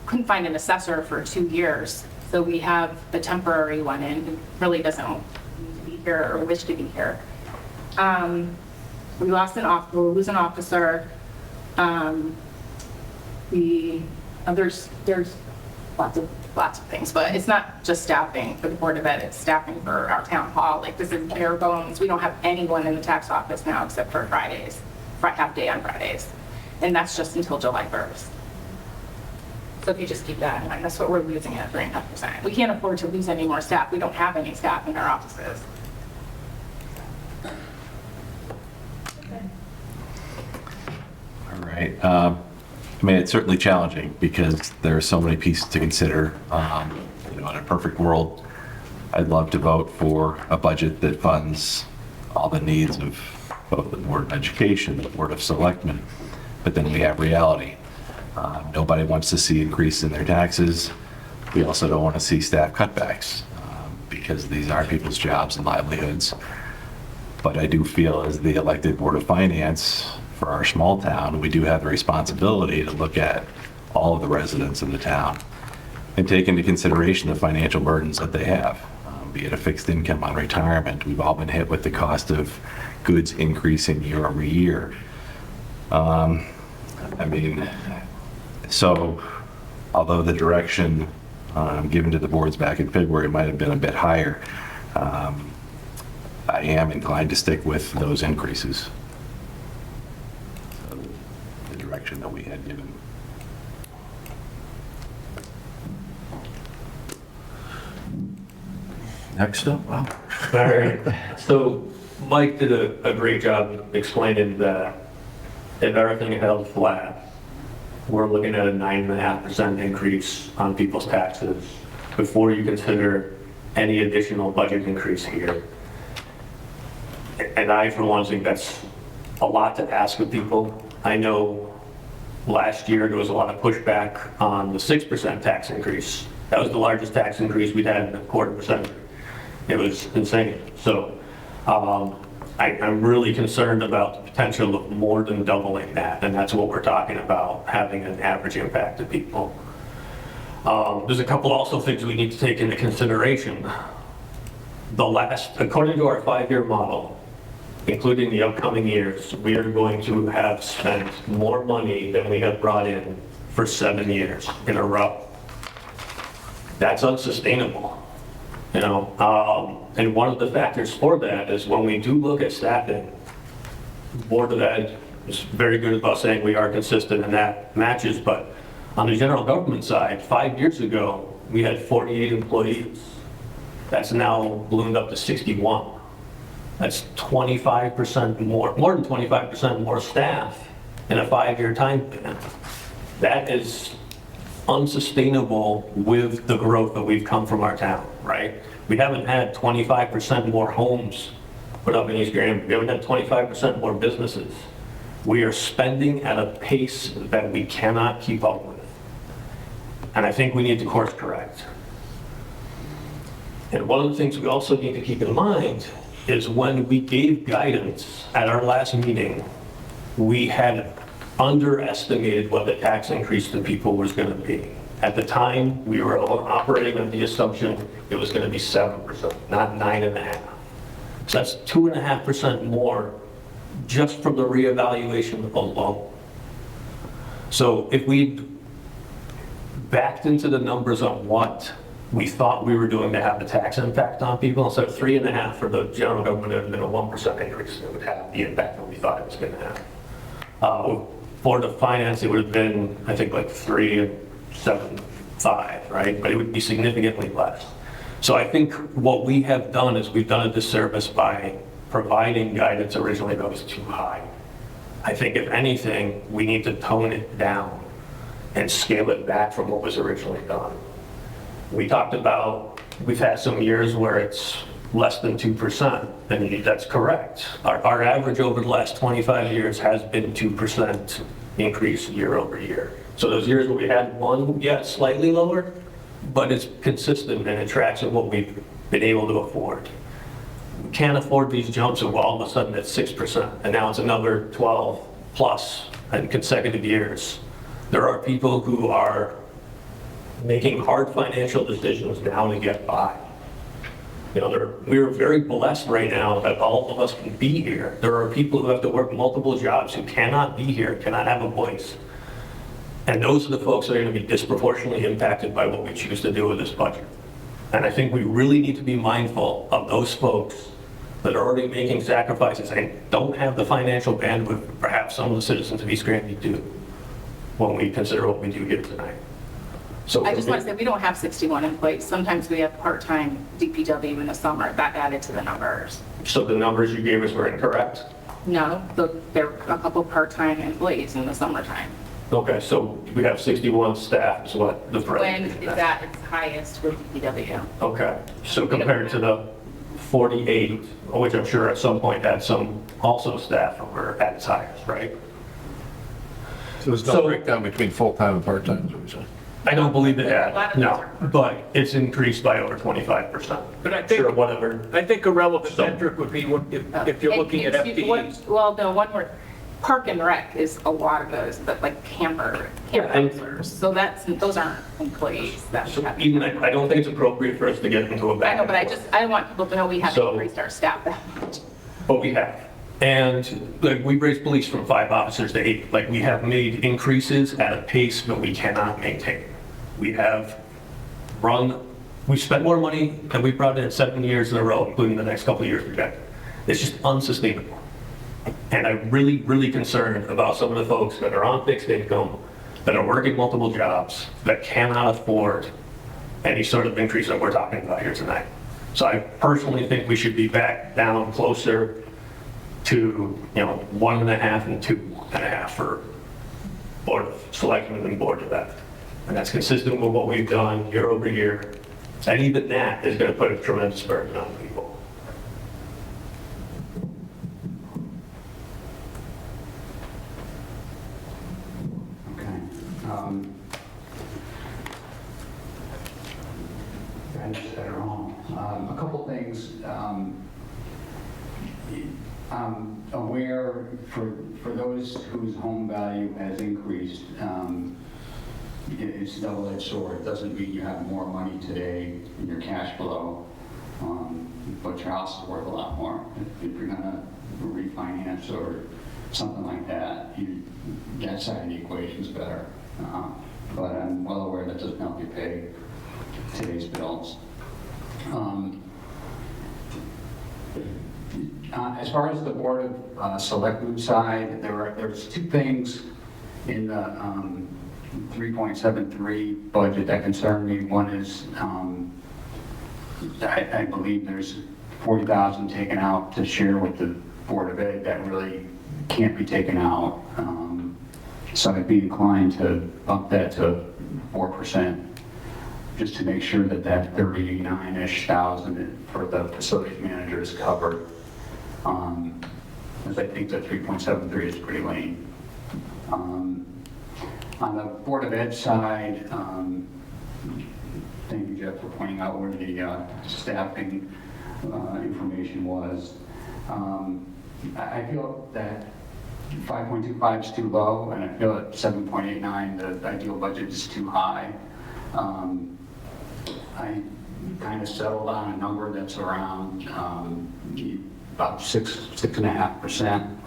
couldn't find an assessor for 2 years. So we have the temporary one in who really doesn't need to be here or wish to be here. We lost we'll lose an officer. There's lots of things, but it's not just staffing for the Board of Ed, it's staffing for our town hall. Like, this is bare bones. We don't have anyone in the tax office now except for Fridays, half day on Fridays. And that's just until July 1st. So if you just keep that in mind, that's what we're losing at 3.5%. We can't afford to lose any more staff. We don't have any staff in our offices. All right. I mean, it's certainly challenging because there are so many pieces to consider. In a perfect world, I'd love to vote for a budget that funds all the needs of both the Board of Education, the Board of Selectmen, but then we have reality. Nobody wants to see increase in their taxes. We also don't want to see staff cutbacks because these are people's jobs and livelihoods. But I do feel, as the elected Board of Finance for our small town, we do have the responsibility to look at all of the residents in the town and take into consideration the financial burdens that they have, be it a fixed income on retirement. We've all been hit with the cost of goods increasing year over year. So although the direction given to the boards back in February might have been a bit higher, I am inclined to stick with those increases. The direction that we had given. Next up, wow. All right. So Mike did a great job explaining that if everything held flat, we're looking at a 9.5% increase on people's taxes before you consider any additional budget increase here. And I, for one, think that's a lot to ask of people. I know last year there was a lot of pushback on the 6% tax increase. That was the largest tax increase we'd had in a quarter of a century. It was insane. So I'm really concerned about the potential of more than doubling that, and that's what we're talking about, having an average impact to people. There's a couple also things we need to take into consideration. According to our 5-year model, including the upcoming years, we are going to have spent more money than we have brought in for 7 years in a row. That's unsustainable. And one of the factors for that is when we do look at staffing, Board of Ed is very good about saying we are consistent and that matches, but On the general government side, 5 years ago, we had 48 employees. That's now ballooned up to 61. That's 25% more than 25% more staff in a 5-year time span. That is unsustainable with the growth that we've come from our town, right? We haven't had 25% more homes put up in East Granby. We haven't had 25% more businesses. We are spending at a pace that we cannot keep up with. And I think we need to course correct. And one of the things we also need to keep in mind is when we gave guidance at our last meeting, we had underestimated what the tax increase to people was going to be. At the time, we were operating on the assumption it was going to be 7%, not 9.5%. So that's 2.5% more just from the reevaluation alone. So if we backed into the numbers on what we thought we were doing to have the tax impact on people, instead of 3.5% for the general government, it would have been a 1% increase. It would have the impact that we thought it was going to have. For the finance, it would have been, I think, like 3.75, right? But it would be significantly less. So I think what we have done is we've done a disservice by providing guidance originally that was too high. I think if anything, we need to tone it down and scale it back from what was originally done. We talked about, we've had some years where it's less than 2%, and that's correct. Our average over the last 25 years has been 2% increase year over year. So those years where we had one, yeah, slightly lower, but it's consistent and it tracks with what we've been able to afford. We can't afford these jumps of all of a sudden it's 6%, and now it's another 12 plus in consecutive years. There are people who are making hard financial decisions now to get by. You know, we're very blessed right now that all of us can be here. There are people who have to work multiple jobs who cannot be here, cannot have a voice. And those are the folks that are going to be disproportionately impacted by what we choose to do with this budget. And I think we really need to be mindful of those folks that are already making sacrifices and don't have the financial bandwidth perhaps some of the citizens of East Granby do when we consider what we do here tonight. So I just want to say, we don't have 61 employees. Sometimes we have part-time DPW in the summer. That added to the numbers. So the numbers you gave us were incorrect? No, there are a couple part-time employees in the summertime. Okay, so we have 61 staff is what the When is at its highest with DPW. Okay, so compared to the 48, which I'm sure at some point had some also staff that were at its highest, right? So there's So- no breakdown between full-time and part-time, is what you're saying? I don't believe it A lot had, of no, those are- but it's increased by over 25%. But I think- Sure, whatever. I think a relevant So- metric would be if you're looking at FTEs. Well, no, one more. Park and rec is a lot of those, but like camper and- counselors. So those aren't employees that we So have. even, I don't think it's appropriate for us to get into a back I know, and but forth. I want people to know we haven't So- increased our staff that much. But we have. And like we raised police from 5 officers to 8. Like we have made increases at a pace that we cannot maintain. We have we spent more money than we brought in 7 years in a row, including the next couple of years projected. It's just unsustainable. And I'm really, really concerned about some of the folks that are on fixed income, that are working multiple jobs, that cannot afford any sort of increase that we're talking about here tonight. So I personally think we should be back down closer to, 1.5 and 2.5 for Board of Selectmen and Board of Ed. And that's consistent with what we've done year over year. And even that is going to put a tremendous burden on people. Okay. I just said it wrong. A couple things. I'm aware for those whose home value has increased, it's a double-edged sword. It doesn't mean you have more money today in your cash flow, but your house is worth a lot more. If you're gonna refinance or something like that, that side of the equation's better. But I'm well aware that doesn't help you pay today's bills. As far as the Board of Selectmen side, there's 2 things in the 3.73 budget that concern me. One is, I believe there's 40,000 taken out to share with the Board of Ed that really can't be taken out. So I'd be inclined to bump that to 4%, just to make sure that that 39-ish thousand for the facilities manager is covered. Because I think the 3.73 is pretty lean. On the Board of Ed side, thank you, Jeff, for pointing out where the staffing information was. I feel that 5.25 is too low, and I feel that 7.89, the ideal budget, is too high. I kind of settled on a number that's around about 6.5%.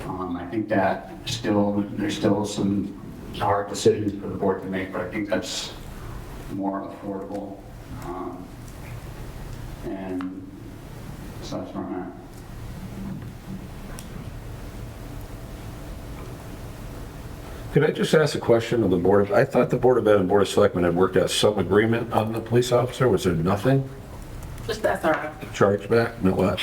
I think that there's still some hard decisions for the board to make, but I think that's more affordable. And so that's where I'm at. Could I just ask a question of the board? I thought the Board of Ed and Board of Selectmen had worked out some agreement on the police officer. Was there nothing Just the SRO. charged back? No what?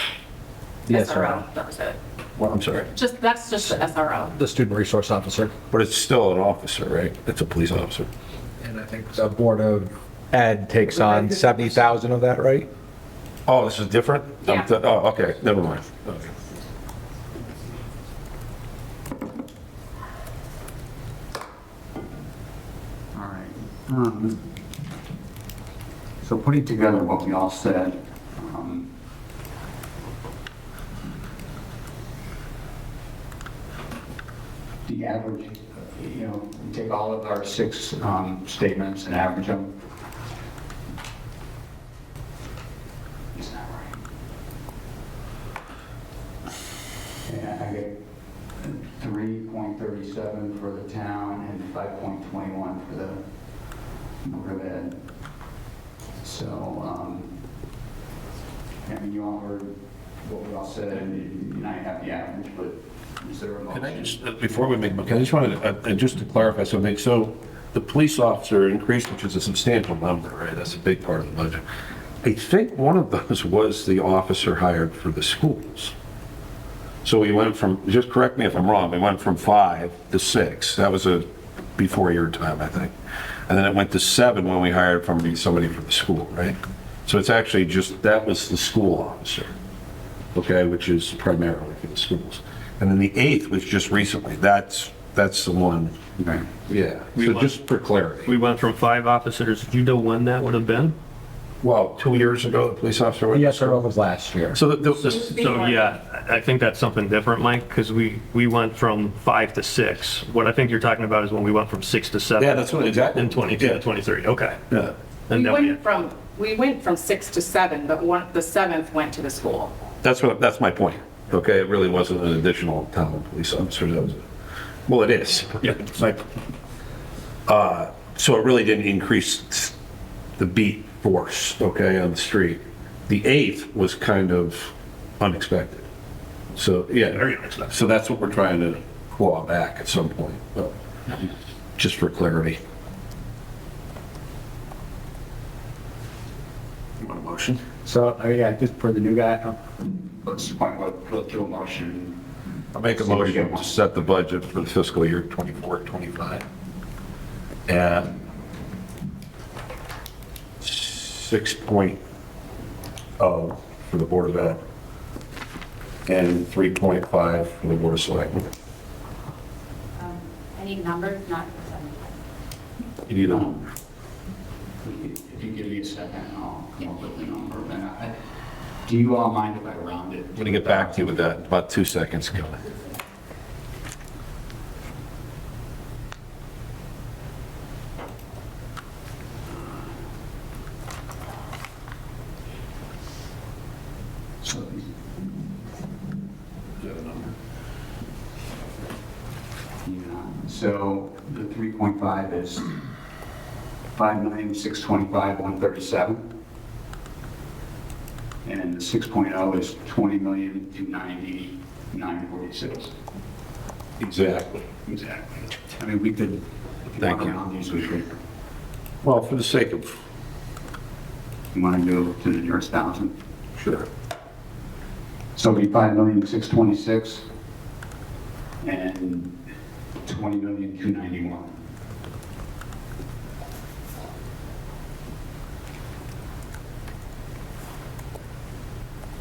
Yes, sir. SRO, that was it. Well, I'm sorry. That's just the SRO. The student resource officer. But it's still an officer, right? It's a police officer. And I think the Board of Ed takes on 70,000 of that, right? Oh, this is different? Yeah. Oh, okay, never mind. Okay. All right. So putting together what we all said, the average, you know, we take all of our 6 statements and average them. Is that right? Yeah, I get 3.37 for the town and 5.21 for the Board of Ed. So, I mean, you all heard what we all said, and I have the average, but is there a motion? Can I just, before we make, can I just want to, just to clarify something, so the police officer increase, which is a substantial number, right, that's a big part of the budget. I think one of those was the officer hired for the schools. So we went from, just correct me if I'm wrong, we went from 5 to 6, that was before your time, I think. And then it went to 7 when we hired somebody for the school, right? So it's actually just, that was the school officer, okay, which is primarily for the schools. And then the 8th was just recently. That's the one. Right. Yeah. We So went- just for clarity. We went from 5 officers. Do you know when that would have been? Well, 2 years ago, the police officer went. The SRO was last year. So So, yeah, I think that's something different, Mike, because we went from 5 to 6. What I think you're talking about is when we went from 6 to 7. Yeah, that's what, exactly. In 22 to 23, okay. Yeah. And then We went from 6 to 7, but the 7th went to the school. That's my point. Okay, it really wasn't an additional town police officer. That was, well, it is. Yeah. It's like, so it really didn't increase the beat force, okay, on the street. The 8th was kind of unexpected. So, yeah. Very unexpected. So that's what we're trying to claw back at some point, but just for clarity. You want a motion? So, yeah, just for the new guy, let's go through a motion. I'll make a motion to set the budget for the fiscal year 24-25 at 6.0 for the Board of Ed and 3.5 for the Board of Selectmen. I need numbers, not percentages. You need a number. If you give me a second, I'll come up with the number. Do you all mind if I round it? I'm going to get back to you with that in about 2 seconds. So, Is that a number? yeah, so the 3.5 is 5,625,137. And the 6.0 is 20,290,946. Exactly. Exactly. I mean, we could Thank you. Around these, we could, Well, for the sake of, you want to do to the nearest thousand? sure. So it'd be 5,626 and 20,291.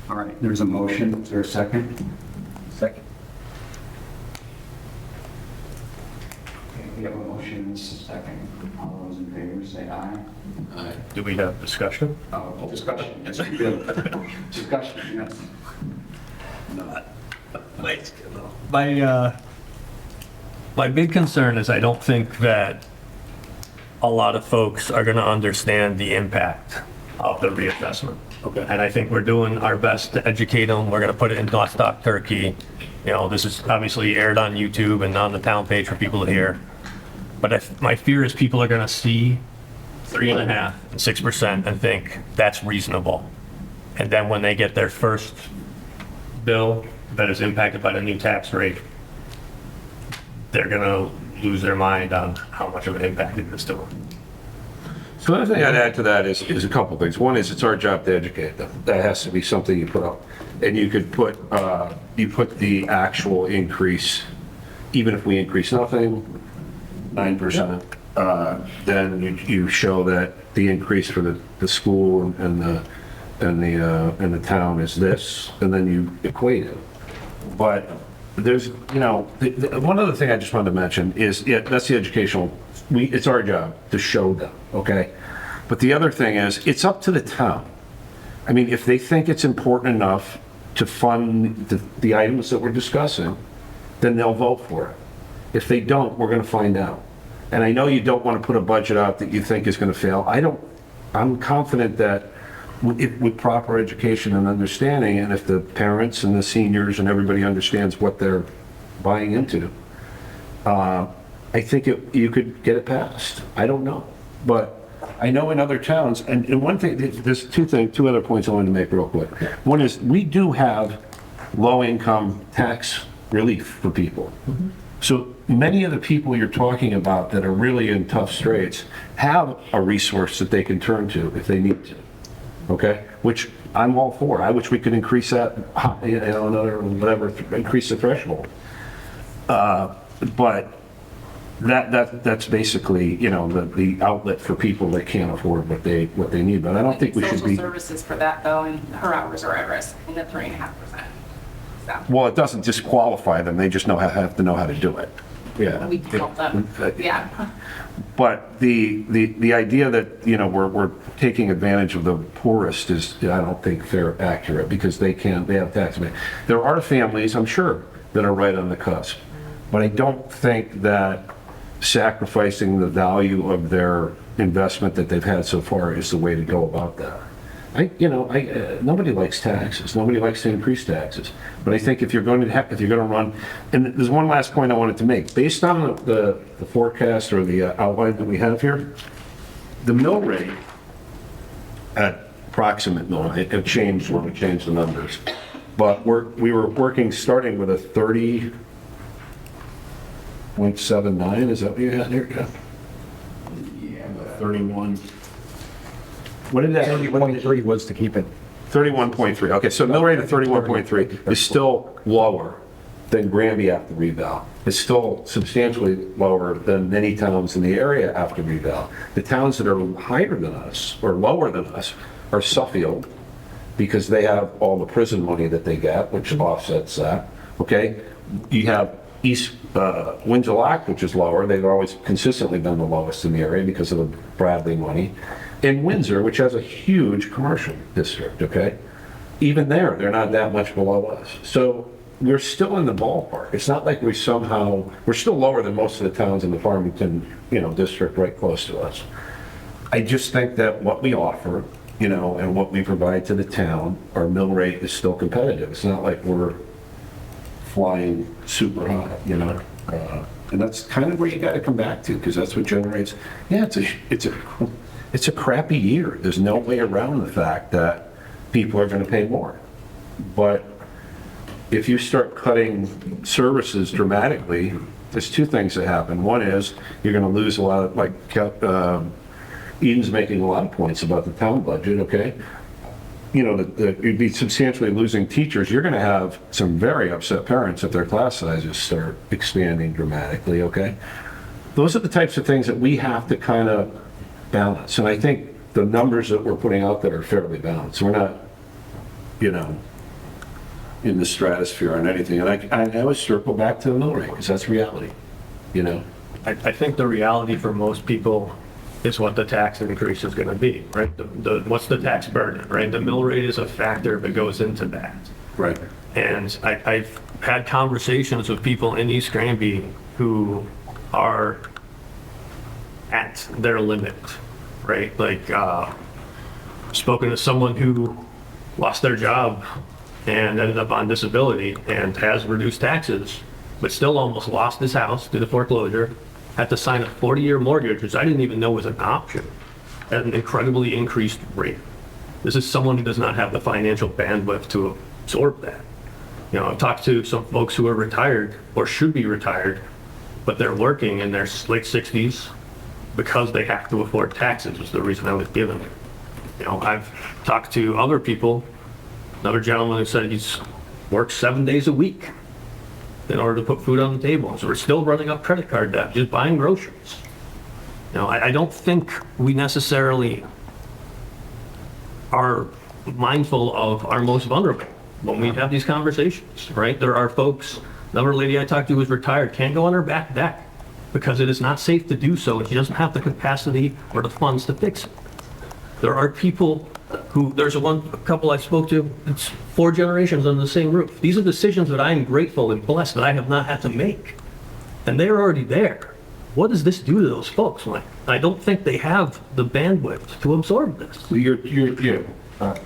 All right, there's a motion. Is there a second? Second. Okay, we have a motion, this is second. All those in favor say aye. Do we have discussion? Oh, discussion, yes, we do. Discussion, yes. My big concern is I don't think that a lot of folks are going to understand the impact of the reassessment. Okay. And I think we're doing our best to educate them. We're going to put it in Gostock, Turkey. You know, this is obviously aired on YouTube and on the town page for people to hear. But my fear is people are going to see 3.5% and 6% and think that's reasonable. And then when they get their first bill that is impacted by the new tax rate, they're going to lose their mind on how much of an impact it is to them. So the other thing I'd add to that is a couple things. One is it's our job to educate them. That has to be something you put up. And you could put, you put the actual increase, even if we increase nothing, 9%, then you show that the increase for the school and the town is this, and then you equate it. But there's, you know, one other thing I just wanted to mention is, yeah, that's the educational, it's our job to show them, okay? But the other thing is, it's up to the town. I mean, if they think it's important enough to fund the items that we're discussing, then they'll vote for it. If they don't, we're gonna find out. And I know you don't want to put a budget out that you think is gonna fail. I'm confident that with proper education and understanding, and if the parents and the seniors and everybody understands what they're buying into, I think you could get it passed. I don't know. But I know in other towns, and one thing, there's two other points I wanted to make real quick. One is we do have low-income tax relief for people. So many of the people you're talking about that are really in tough straits have a resource that they can turn to if they need to. Okay, which I'm all for. I wish we could increase that, you know, another whatever, increase the threshold. But that's basically, you know, the outlet for people that can't afford what they need. But I don't think we should be. Social services for that though, and her hours are at risk in the 3.5%. So Well, it doesn't disqualify them. They just have to know how to do it. Yeah. we can help them. Yeah. But the idea that, you know, we're taking advantage of the poorest is, I don't think fair, accurate, because they have tax. There are families, I'm sure, that are right on the cusp. But I don't think that sacrificing the value of their investment that they've had so far is the way to go about that. Nobody likes taxes. Nobody likes to increase taxes. But I think if you're going to run, and there's one last point I wanted to make. Based on the forecast or the outline that we have here, the mill rate at approximate mill rate, it changed when we changed the numbers. But we were working starting with a 30.79. Is that what you had here, Jeff? Yeah, 31. What did that? 30.3 was to keep it. 31.3. Okay, so mill rate of 31.3 is still lower than Granby after reval. It's still substantially lower than many towns in the area after reval. The towns that are higher than us or lower than us are Suffield, because they have all the prison money that they get, which offsets that. Okay, you have East Windsor, which is lower. They've always consistently been the lowest in the area because of the Bradley money. In Windsor, which has a huge commercial district, okay? Even there, they're not that much below us. So we're still in the ballpark. It's not like we're still lower than most of the towns in the Farmington, district right close to us. I just think that what we offer, and what we provide to the town, our mill rate is still competitive. It's not like we're flying super high, and that's kind of where you got to come back to, because that's what generates. Yeah, it's a crappy year. There's no way around the fact that people are going to pay more. But if you start cutting services dramatically, there's two things that happen. One is you're going to lose a lot of, like, Eden's making a lot of points about the town budget, okay? You know, you'd be substantially losing teachers. You're going to have some very upset parents if their class sizes start expanding dramatically, okay? Those are the types of things that we have to kind of balance. And I think the numbers that we're putting out there are fairly balanced. We're not, you know, in the stratosphere on anything. And I always circle back to the mill rate because that's reality, you know? I think the reality for most people is what the tax increase is going to be, right? What's the tax burden, right? The mill rate is a factor that goes into that. Right. And I've had conversations with people in East Granby who are at their limit, right? Like, spoken to someone who lost their job and ended up on disability and has reduced taxes, but still almost lost his house due to foreclosure, had to sign a 40-year mortgage, which I didn't even know was an option, at an incredibly increased rate. This is someone who does not have the financial bandwidth to absorb that. You know, I've talked to some folks who are retired or should be retired, but they're working in their late 60s because they have to afford taxes, was the reason I was given. You know, I've talked to other people, another gentleman who said he's worked 7 days a week in order to put food on the table. So we're still running up credit card debt, just buying groceries. You know, I don't think we necessarily are mindful of our most vulnerable when we have these conversations, right? There are folks, another lady I talked to who's retired, can't go on her back deck because it is not safe to do so, and she doesn't have the capacity or the funds to fix it. There are people who, there's a couple I spoke to, it's 4 generations under the same roof. These are decisions that I am grateful and blessed that I have not had to make. And they're already there. What does this do to those folks? Like, I don't think they have the bandwidth to absorb this.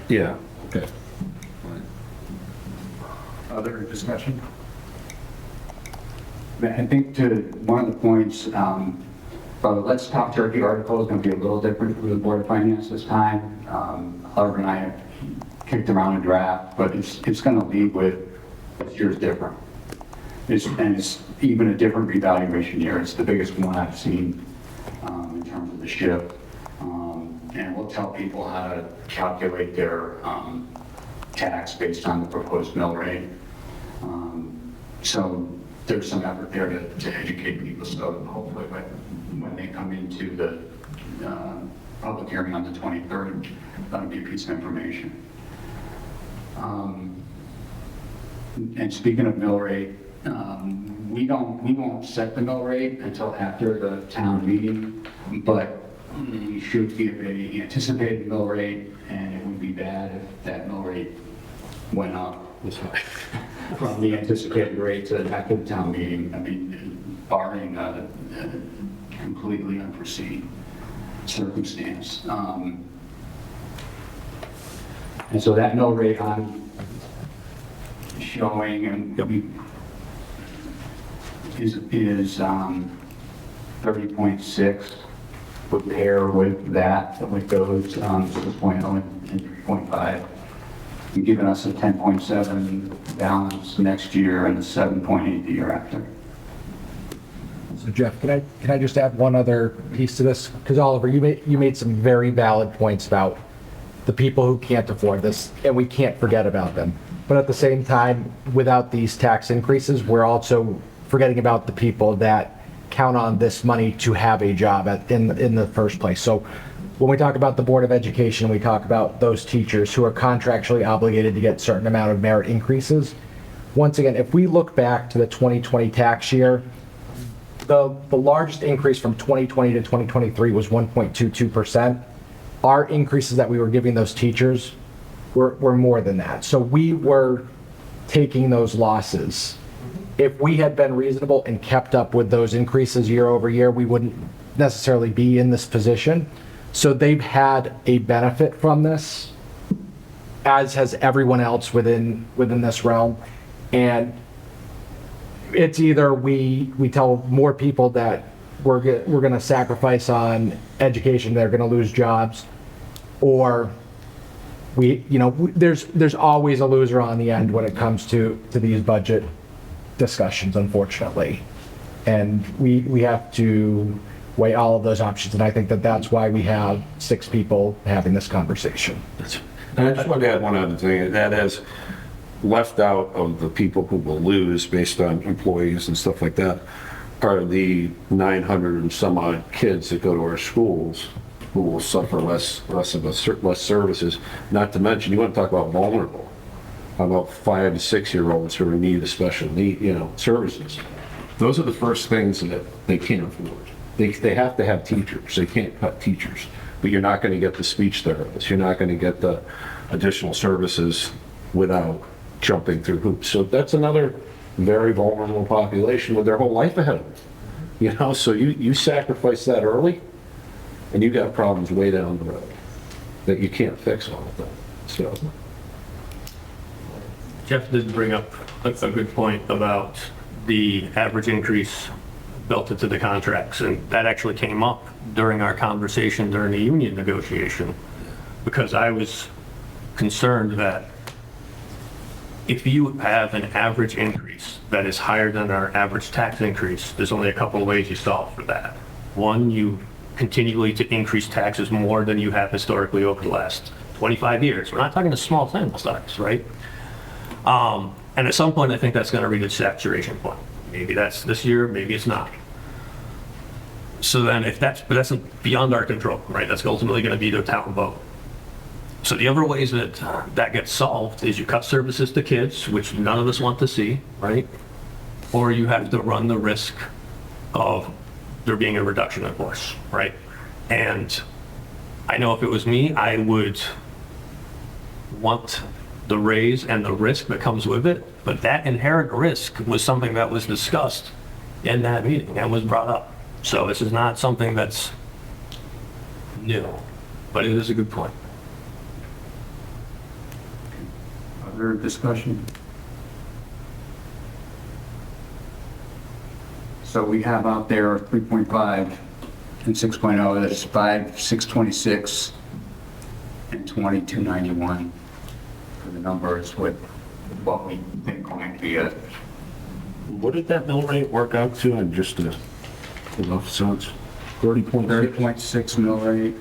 Yeah, okay. Other discussion? I think to one of the points, Let's Talk Turkey article is going to be a little different for the Board of Finance this time. Harvard and I have kicked around a draft, but it's going to lead with this year's different. It's even a different revaluation year. It's the biggest one I've seen in terms of the shift. And we'll tell people how to calculate their tax based on the proposed mill rate. So there's some effort there to educate people, so hopefully when they come into the public hearing on the 23rd, that'll be a piece of information. And speaking of mill rate, we won't set the mill rate until after the town meeting, but we should give a anticipated mill rate, and it would be bad if that mill rate went up from the anticipated rate to after the town meeting. I mean, barring a completely unforeseen circumstance. And so that mill rate I'm showing is 30.6 would pair with that, with those 6.0 and 3.5. And giving us a 10.7 balance next year and a 7.8 the year after. So Jeff, can I just add one other piece to this? Because Oliver, you made some very valid points about the people who can't afford this, and we can't forget about them. But at the same time, without these tax increases, we're also forgetting about the people that count on this money to have a job in the first place. So when we talk about the Board of Education, we talk about those teachers who are contractually obligated to get a certain amount of merit increases. Once again, if we look back to the 2020 tax year, the largest increase from 2020 to 2023 was 1.22%. Our increases that we were giving those teachers were more than that. So we were taking those losses. If we had been reasonable and kept up with those increases year over year, we wouldn't necessarily be in this position. So they've had a benefit from this, as has everyone else within this realm. And it's either we tell more people that we're going to sacrifice on education, they're going to lose jobs, or there's always a loser on the end when it comes to these budget discussions, unfortunately. And we have to weigh all of those options, and I think that that's why we have 6 people having this conversation. And I just wanted to add one other thing, that is left out of the people who will lose based on employees and stuff like that are the 900 and some odd kids that go to our schools who will suffer less services. Not to mention, you want to talk about vulnerable, about 5 to 6-year-olds who are in need of special need, services. Those are the first things that they can't afford. They have to have teachers. They can't cut teachers. But you're not going to get the speech therapists. You're not going to get the additional services without jumping through hoops. So that's another very vulnerable population with their whole life ahead of them. So you sacrifice that early, and you got problems way down the road that you can't fix all of them. So Jeff did bring up a good point about the average increase built into the contracts, and that actually came up during our conversation during the union negotiation, because I was concerned that if you have an average increase that is higher than our average tax increase, there's only a couple of ways you solve for that. One, you continually to increase taxes more than you have historically over the last 25 years. We're not talking a small sample size, right? And at some point, I think that's going to reach its saturation point. Maybe that's this year, maybe it's not. So then but that's beyond our control, right? That's ultimately going to be the town vote. So the other ways that gets solved is you cut services to kids, which none of us want to see, right? Or you have to run the risk of there being a reduction in force, right? And I know if it was me, I would want the raise and the risk that comes with it, but that inherent risk was something that was discussed in that meeting and was brought up. So this is not something that's new, but it is a good point. Other discussion? So we have out there 3.5 and 6.0, that's 5,626 and 2,291 for the numbers with what we think going to be a what did that mill rate work out to in just a rough sense? 30.6? 30.6 mill rate.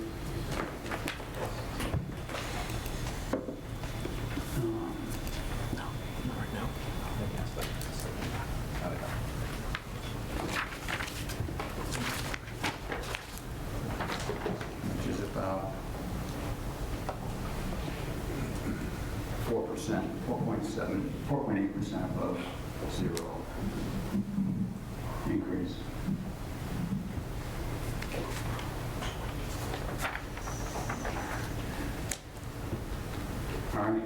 Which is about 4%, 4.7, 4.8% above zero increase. All right,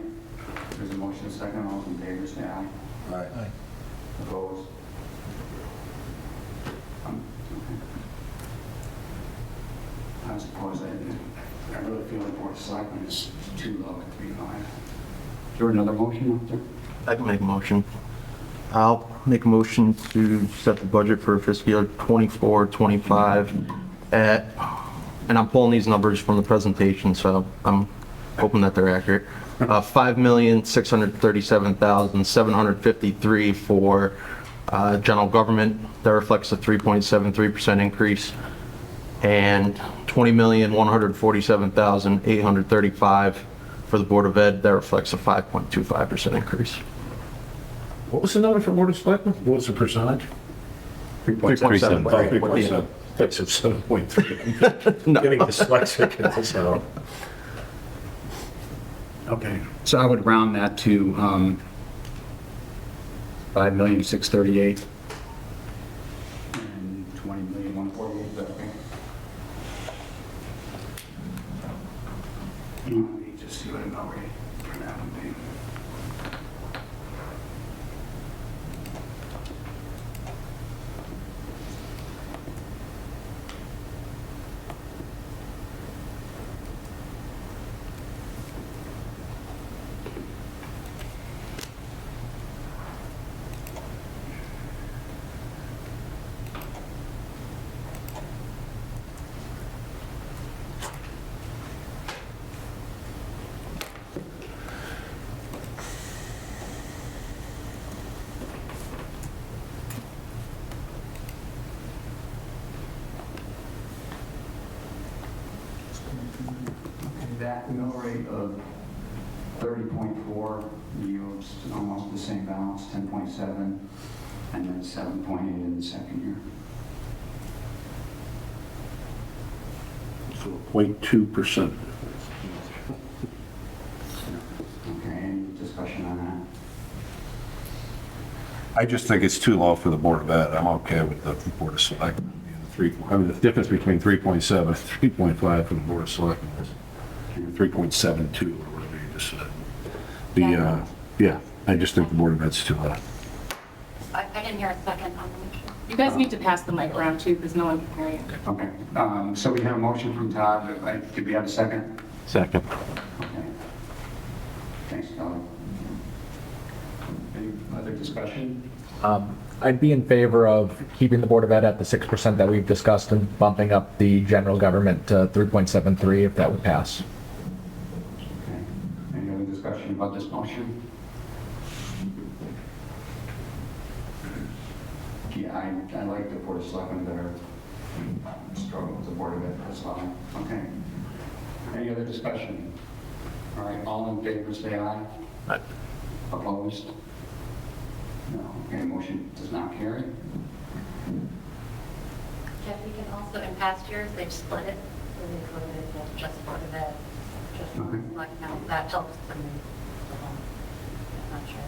there's a motion second, all those in favor say aye. Aye. Opposed? Okay. I suppose I really feel like Board of Selectmen is too low at 3.5. Is there another motion out there? I can make a motion. I'll make a motion to set the budget for fiscal year 24, 25 at, and I'm pulling these numbers from the presentation, so I'm hoping that they're accurate. 5,637,753 for general government. That reflects a 3.73% increase. And 20,147,835 for the Board of Ed. That reflects a 5.25% increase. What was the number for Board of Selectmen? What was the percentage? 3.7. 3.7. That's at 7.3. I'm getting dyslexic at this hour. Okay, so I would round that to 5,638,000 and 20,148,000. Is that okay? Let me just see what a mill rate for that would be. That mill rate of 30.4 yields almost the same balance, 10.7, and then 7.8 in the second year. So 0.2%. Okay, any discussion on that? I just think it's too low for the Board of Ed. I'm okay with the Board of Selectmen. I mean, the difference between 3.7 and 3.5 for the Board of Selectmen is 3.72 or whatever you just said. Yeah, I just think the Board of Ed's too low. I didn't hear a second on the motion. You guys need to pass the mic around too, because no one can hear you. Okay, so we have a motion from Todd. Did we have a second? Second. Okay. Thanks, Kelly. Any other discussion? I'd be in favor of keeping the Board of Ed at the 6% that we've discussed and bumping up the general government to 3.73 if that would pass. Okay. Any other discussion about this motion? Yeah, I like the Board of Selectmen better. Struggle with the Board of Ed as well. Okay. Any other discussion? All right, all in favor, say aye. Aye. Opposed? No. Okay, motion does not carry. Jeff, you can also, in past years, they've split it, so they voted it just Board of Ed, just Okay. like now, that helps them. I'm not sure.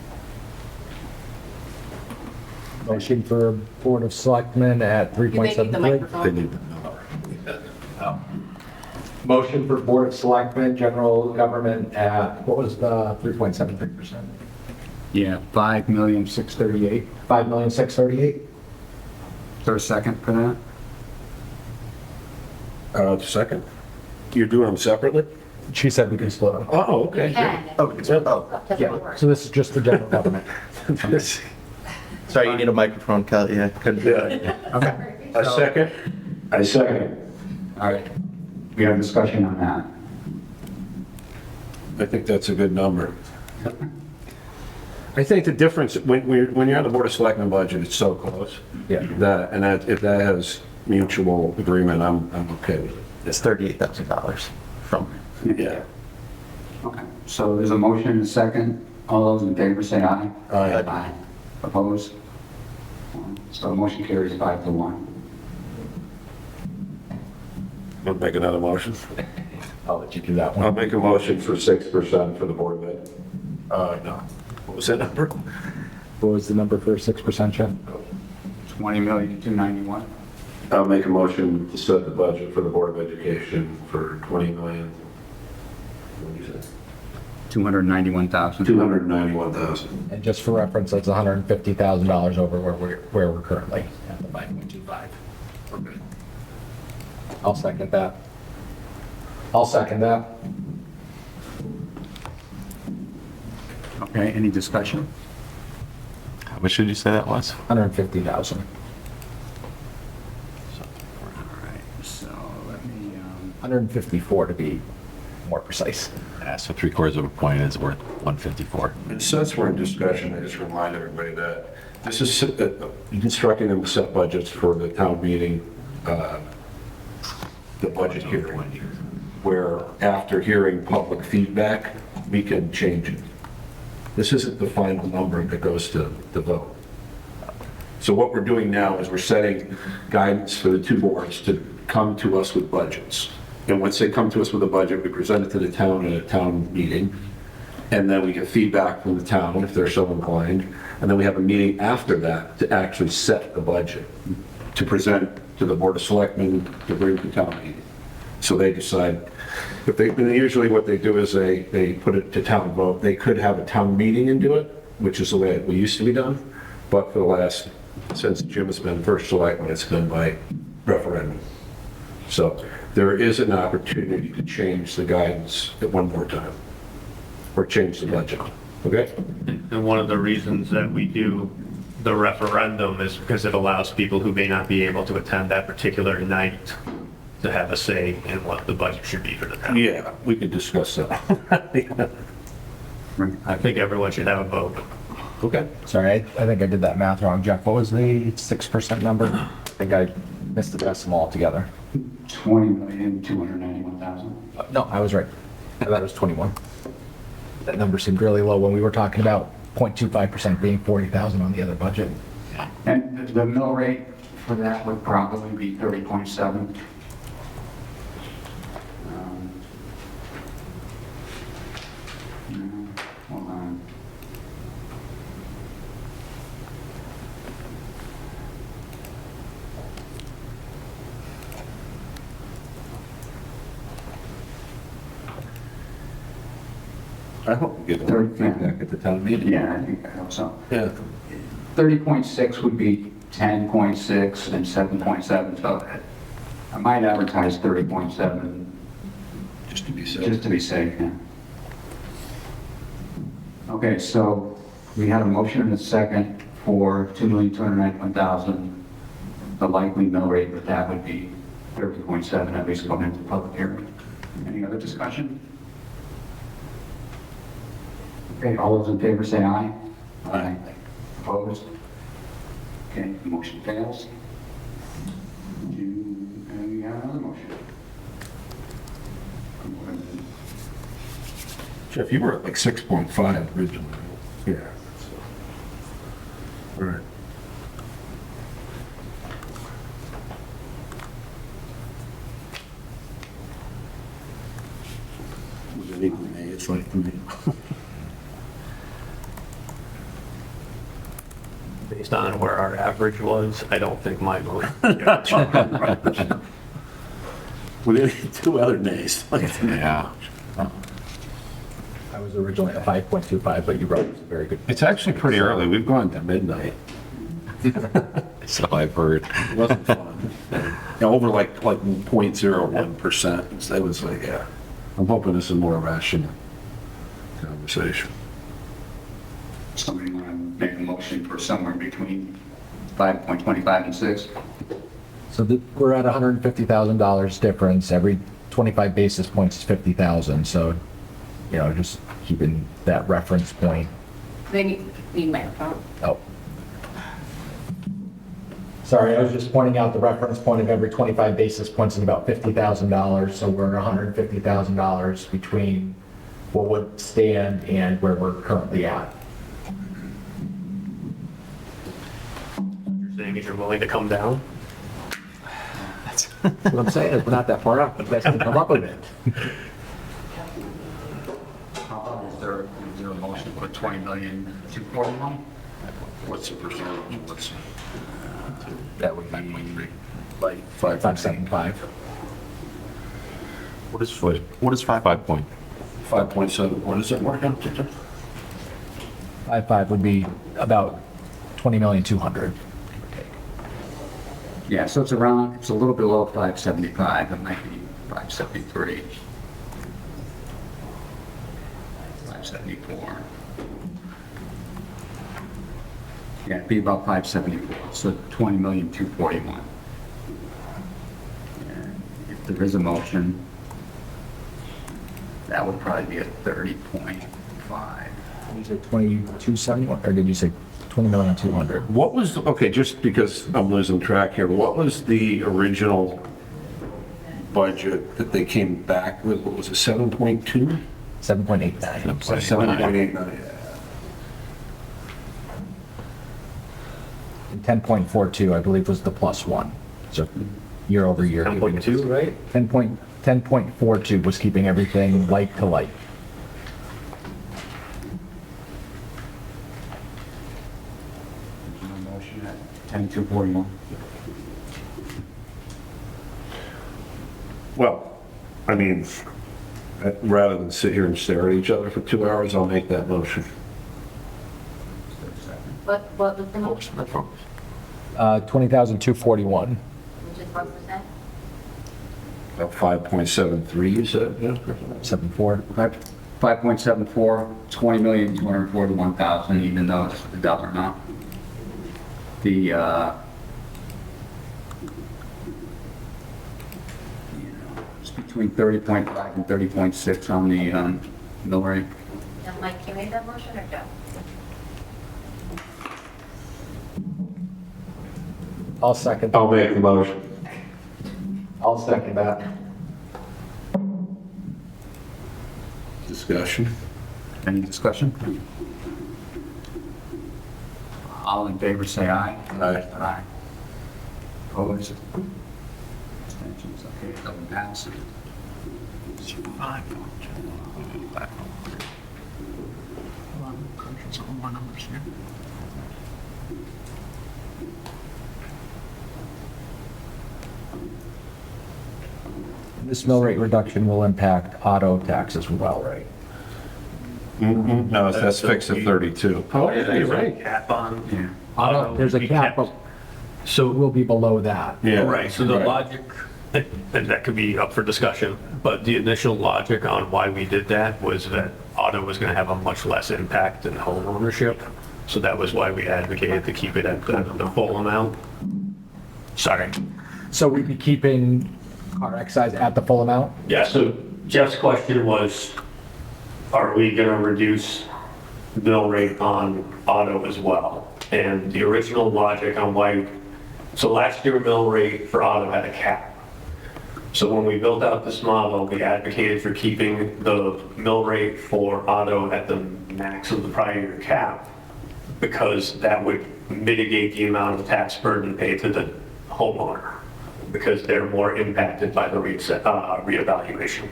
Motion for Board of Selectmen at Do they need the 3.73. They microphone? need to know. Motion for Board of Selectmen, general government at, what was the 3.73%? Yeah, 5,638,000. 5,638,000. Is there a second for that? Second? You're doing them separately? She said we can split them. Oh, okay. Can. Oh, it's, oh, Doesn't Yeah, work. so this is just the general government. sorry, you need a microphone, Kelly. Yeah, couldn't do it. Yeah. A second? I second. All right. We have discussion on that. I think that's a good number. I think the difference, when you're on the Board of Selectmen budget, it's so close. Yeah. If that has mutual agreement, I'm okay with it. It's $38,000 from. Yeah. Okay, so there's a motion and a second. All those in favor say aye. Aye. Opposed? So the motion carries 5-1. I'll make another motion. I'll let you do that I'll one. make a motion for 6% for the Board of Ed. No. What was that number? What was the number for 6%, Jeff? 20,291,000. I'll make a motion to set the budget for the Board of Education for 20 million. What did you say? 291,000. 291,000. And just for reference, that's $150,000 over where we're currently at the 5.25. Okay. I'll second that. I'll second that. Okay, any discussion? How much did you say that was? 150,000. All right, so let me, 154 to be more precise. Yeah, so 3/4 of a point is worth 154. And since we're in discussion, I just remind everybody that this is instructing them to set budgets for the town meeting, the budget hearing, where after hearing public feedback, we can change it. This isn't the final number that goes to the vote. So what we're doing now is we're setting guidance for the two boards to come to us with budgets. And once they come to us with a budget, we present it to the town at a town meeting. And then we get feedback from the town if they're so inclined. And then we have a meeting after that to actually set the budget, to present to the Board of Selectmen, to bring to town meeting. So they decide, if they, and usually what they do is they put it to town vote. They could have a town meeting and do it, which is the way it used to be done. But for the last, since Jim has been first selectman, it's been by referendum. So there is an opportunity to change the guidance at one more time, or change the budget, okay? And one of the reasons that we do the referendum is because it allows people who may not be able to attend that particular night to have a say in what the budget should be for the town. Yeah, we could discuss that. I think everyone should have a vote. Okay. Sorry, I think I did that math wrong. Jeff, what was the 6% number? I think I missed the decimal altogether. 20,291,000. No, I was right. I thought it was 21. That number seemed really low when we were talking about 0.25% being 40,000 on the other budget. And the mill rate for that would probably be 30.7. Hold on. I hope we get more feedback at the town meeting. Yeah, I hope so. Yeah. 30.6 would be 10.6 and 7.7, so I might advertise 30.7 Just to be safe. just to be safe, yeah. Okay, so we had a motion and a second for $2,291,000. The likely mill rate for that would be 30.7, at least going into public hearing. Any other discussion? Okay, all those in favor say aye. Aye. Opposed? Okay, the motion fails. And we have another motion. Jeff, you were at like 6.5 originally. Yeah. All right. Was it equal to me? It's like to me. Based on where our average was, I don't think mine will. With two other nays. Yeah. I was originally at 5.25, but you brought it very good. It's actually pretty early. We've gone to midnight. So I've heard. It wasn't fun. Over like 0.01%. It was like, yeah. I'm hoping this is more rational conversation. Somebody want to make a motion for somewhere between 5.25 and 6? So we're at $150,000 difference. Every 25 basis points is 50,000. So, you know, just keeping that reference point. They need microphone. Oh. Sorry, I was just pointing out the reference point of every 25 basis points is about $50,000. So we're $150,000 between what would stand and where we're currently at. You're saying if you're willing to come down? That's what I'm saying. We're not that far up, but let's come up with it. How about, is there a motion for 20,241,000? What's the percentage? What's That would be like 5%? 575. What is 5 point? 5.7. What does it work out to? 5.5 would be about 20,200,000. Yeah, so it's a little below 575, it might be 573. 574. Yeah, it'd be about 574, so 20,241,000. And if there is a motion, that would probably be a 30.5. Did you say 2271, or did you say 20,200,000? What was, okay, just because I'm losing track here, what was the original budget that they came back with? What was it, 7.2? 7.89. 7.89. And 10.42, I believe, was the plus one. So year over year. 10.2, right? 10.42 was keeping everything like to like. Motion at 10,241. Well, I mean, rather than sit here and stare at each other for 2 hours, I'll make that motion. What was the motion? 20,241. Which is what percent? About 5.73, you said? Yeah. 74. 5.74, 20,241,000, even though it's the dollar amount. It's between 30.5 and 30.6 on the mill rate. And Mike, you made that motion or Joe? I'll second. I'll make the motion. I'll second that. Discussion? Any discussion? All in favor, say aye. Aye. Aye. Opposed? Abstentions, okay, it doesn't pass. This mill rate reduction will impact auto tax as well, right? No, that's fixed at 32. Oh, yeah, you're right. Cap on. Yeah. Auto. There's a we cap, kept. but So it will be below that. Yeah. Right, so the Right. logic, and that could be up for discussion, but the initial logic on why we did that was that auto was gonna have a much less impact than home ownership. So that was why we advocated to keep it at the full amount. Sorry. So we'd be keeping our excise at the full amount? Yeah, so Jeff's question was, are we gonna reduce bill rate on auto as well? And the original logic on why, so last year mill rate for auto had a cap. So when we built out this model, we advocated for keeping the mill rate for auto at the max of the prior year cap, because that would mitigate the amount of tax burden paid to the homeowner, because they're more impacted by the reevaluation.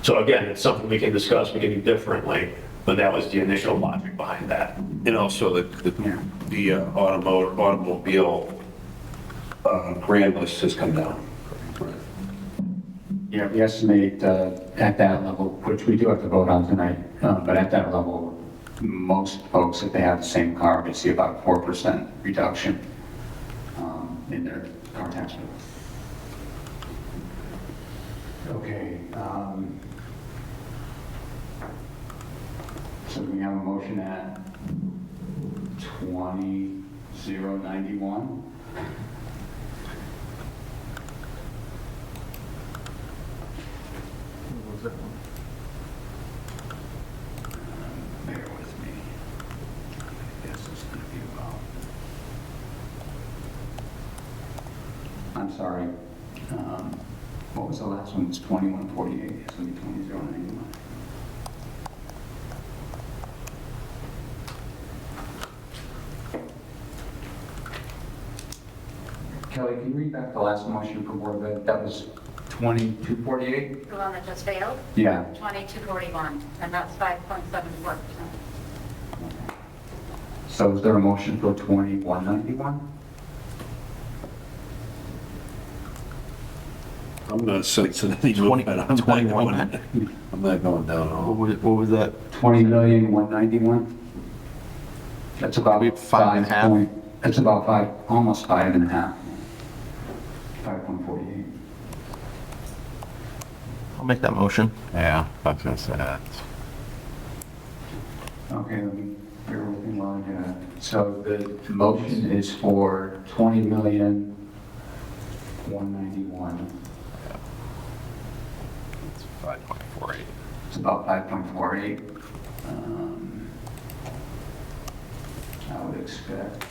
So again, it's something we can discuss, we can do differently, but that was the initial logic behind that. And also the automobile grand list has come down. Yeah, we estimate at that level, which we do have to vote on tonight, but at that level, most folks, if they have the same car, we see about 4% reduction in their car tax bill. Okay. So we have a motion at 20,091. Bear with me. I guess it's going to be about. I'm sorry. What was the last one? It's 2148. It's going to be 20,091. Kelly, can you read back the last motion for Board of Ed? That was 2248? The one that just failed, Yeah. 2241, and that's 5.74%. So is there a motion for 2191? I'm not sensing any movement. I'm not going down at all. What was that? 20,191,000? That's about Maybe 5.5. That's about five, almost 5.5. 5.48. I'll make that motion. Yeah, I was gonna say that. Okay, let me bear with me while I do that. So the motion is for 20,191,000. It's 5.48. It's about 5.48. I would expect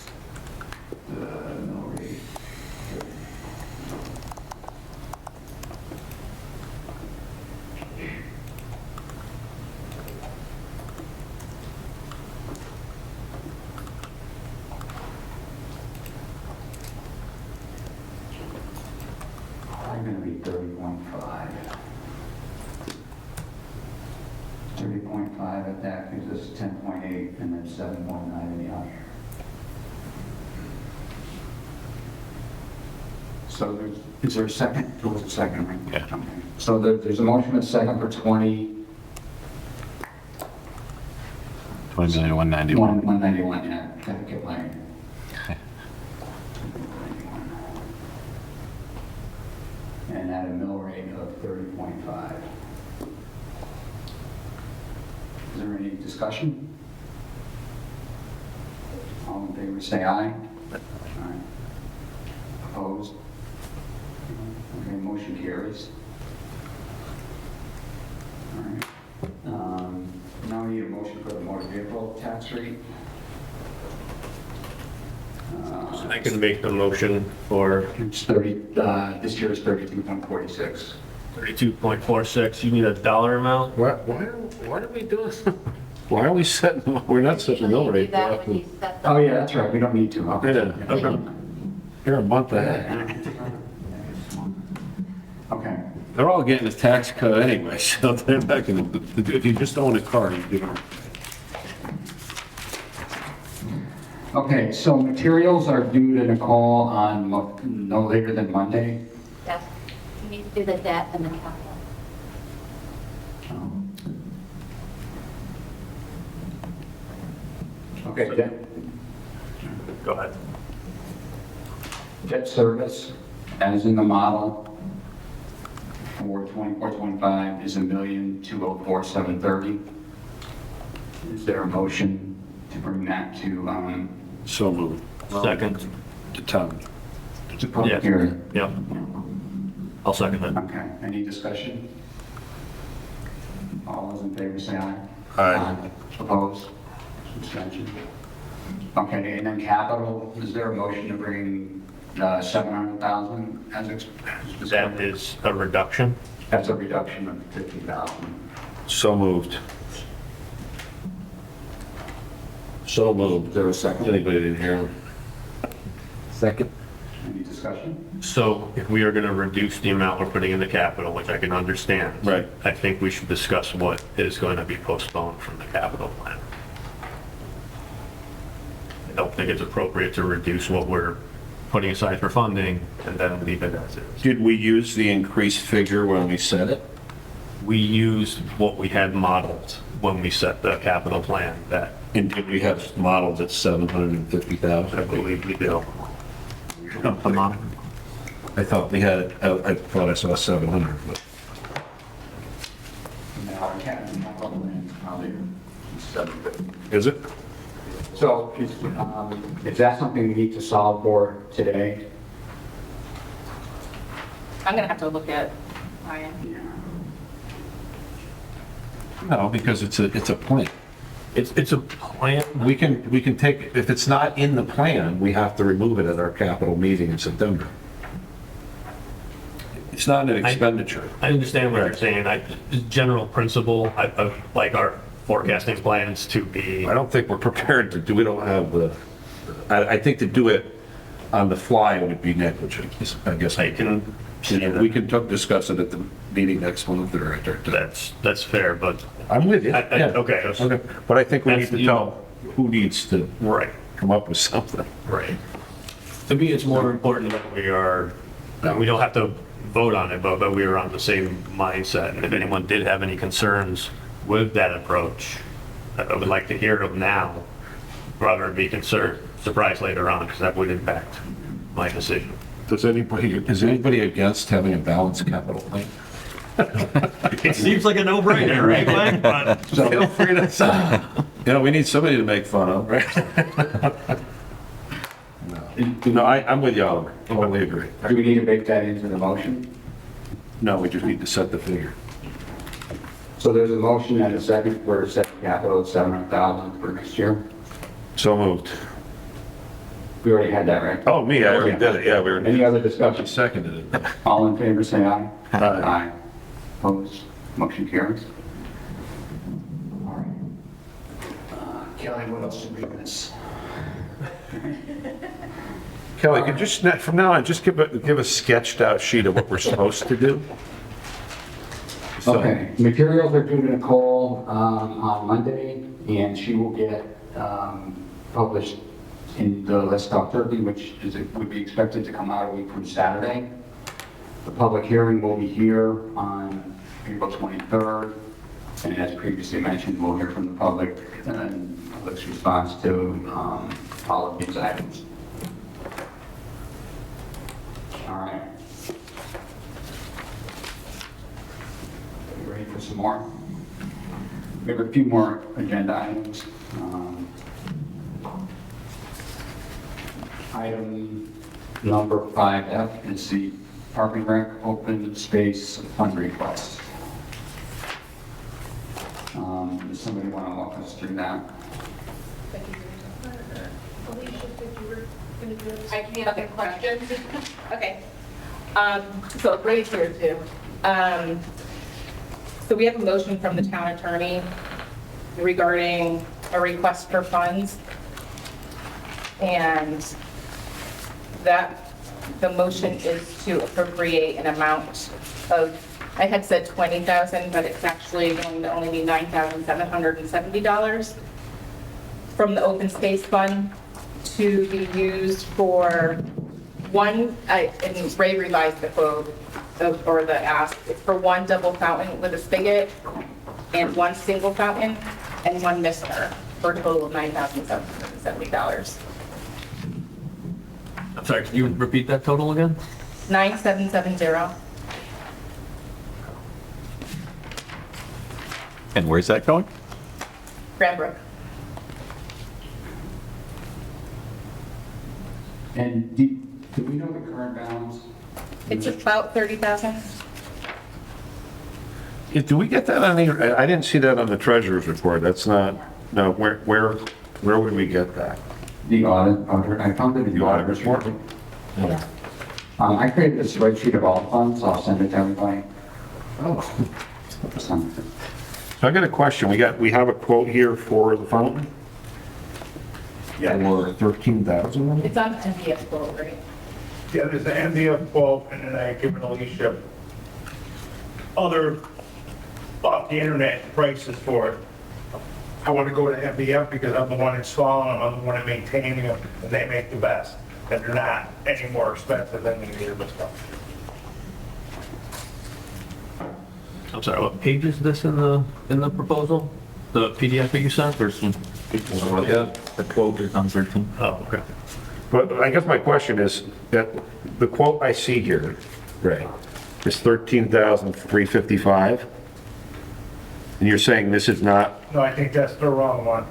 the mill rate. I'm going to be 30.5. 30.5 at that gives us 10.8 and then 7.9 in the other. So is there a second? There was a second, right? Yeah. Okay. So there's a motion and a second for 20,191. 191, yeah. Gotta get my. And at a mill rate of 30.5. Is there any discussion? All in favor, say aye. Aye. Opposed? Okay, motion carries. All right. Now we need a motion for the motor vehicle tax rate. I can make the motion for, It's 30, this year is 32.46. 32.46, you need a dollar amount? Why are we doing, why are we setting, we're not setting a mill Usually rate. do that when you set the- Oh, yeah, that's right, we don't need to. Yeah, okay. You're a month ahead. Okay. They're all getting a tax cut anyway, so they're not gonna, if you just own a car, you do. Okay, so materials are due to Nicole on no later than Monday. Yes, you need to do the debt and the capital. Okay, Go ahead. debt service, as in the model, for 24-25 is $1,204,730. Is there a motion to bring that to, So moved. Second. To town. to public Yeah. hearing? Yep. I'll second that. Okay, any discussion? All those in favor say aye. Aye. Opposed? Abstention? Okay, and then capital, is there a motion to bring 700,000 as That is a reduction. That's a reduction of 50,000. So moved. So Is moved. there a second? Anybody didn't hear him? Second. Any discussion? So if we are going to reduce the amount we're putting in the capital, which I can understand. Right. I think we should discuss what is going to be postponed from the capital plan. I don't think it's appropriate to reduce what we're putting aside for funding and then leave it as is. Did we use the increased figure when we said it? We used what we had modeled when we set the capital plan, that And did we have modeled at 750,000? I believe we do. I thought we had, I thought I saw 700, but. Now, I can't remember when, probably 750. Is it? So is that something we need to solve for today? I'm gonna have to look at my, No, because it's a plan. It's a plan. We can take, if it's not in the plan, we have to remove it at our capital meeting in September. It's not an expenditure. I understand what you're saying. General principle, I like our forecasting plans to be, I don't think we're prepared to do, we don't have the, I think to do it on the fly would be negligent, I guess. I can see that. We can discuss it at the meeting next month or at our. That's fair, but I'm with you. Yeah. okay. Okay, but I think we need That's to the- tell who needs to Right, come up with something. right. To me, it's more important that we don't have to vote on it, but we are on the same mindset. And if anyone did have any concerns with that approach, I would like to hear them now, rather than be surprised later on, because that would impact my decision. Is anybody against having a balanced capital plan? It seems like a no-brainer, right, Glenn? But Feel free to say. You know, we need somebody to make fun of, right? No, I'm with you, Oliver. Totally agree. Do we need to make that into the motion? No, we just need to set the figure. So there's a motion and a second for a set capital of 700,000 for next year. So moved. We already had that, right? Oh, me, I already did it, yeah, we Any were, other discussion? seconded it. All in favor, say aye. Aye. Aye. Opposed? Motion carries. All right. Kelly, what else did we miss? Kelly, could you just, from now on, just give a sketched out sheet of what we're supposed to do? So- Okay, materials are due to Nicole on Monday, and she will get published in the Let's Talk Turkey, which would be expected to come out a week from Saturday. The public hearing will be here on April 23rd, and as previously mentioned, we'll hear from the public and public's response to all of these items. All right. You ready for some more? We have a few more agenda items. Item number 5F is the Park and Rec open space fund request. Does somebody want to walk us through that? I can answer questions. Okay. So Ray's here too. So we have a motion from the town attorney regarding a request for funds. And that, the motion is to appropriate an amount of, I had said 20,000, but it's actually going to only be $9,770 from the open space fund to be used for one, and Ray revised the quote, or the ask, it's for one double fountain with a spigot and one single fountain and one mister for a total of $9,770. I'm sorry, can you repeat that total again? 9770. And where's that going? Granby. And do we know the current balance? It's about 30,000. Yeah, do we get that on the, I didn't see that on the treasurer's report. That's not, no, where would we get that? The audit, I found it in the auditor's report. I created a spreadsheet of all funds, I'll send it to everybody. Oh. So, So I got a question. We have a quote here for the fountain? Yeah. For 13,000? It's on the MDF quote, right? Yeah, there's the MDF quote, and then I given Alicia other off the internet prices for it. I want to go to MDF because I'm the one installing them, I'm the one maintaining them, and they make the best. And they're not any more expensive than the other stuff. I'm sorry, what page is this in the proposal? The PDF that you sent? Yeah, the quote is on 13. Oh, okay. But I guess my question is that the quote I see here, Ray, is 13,355. And you're saying this is not, No, I think that's the wrong one.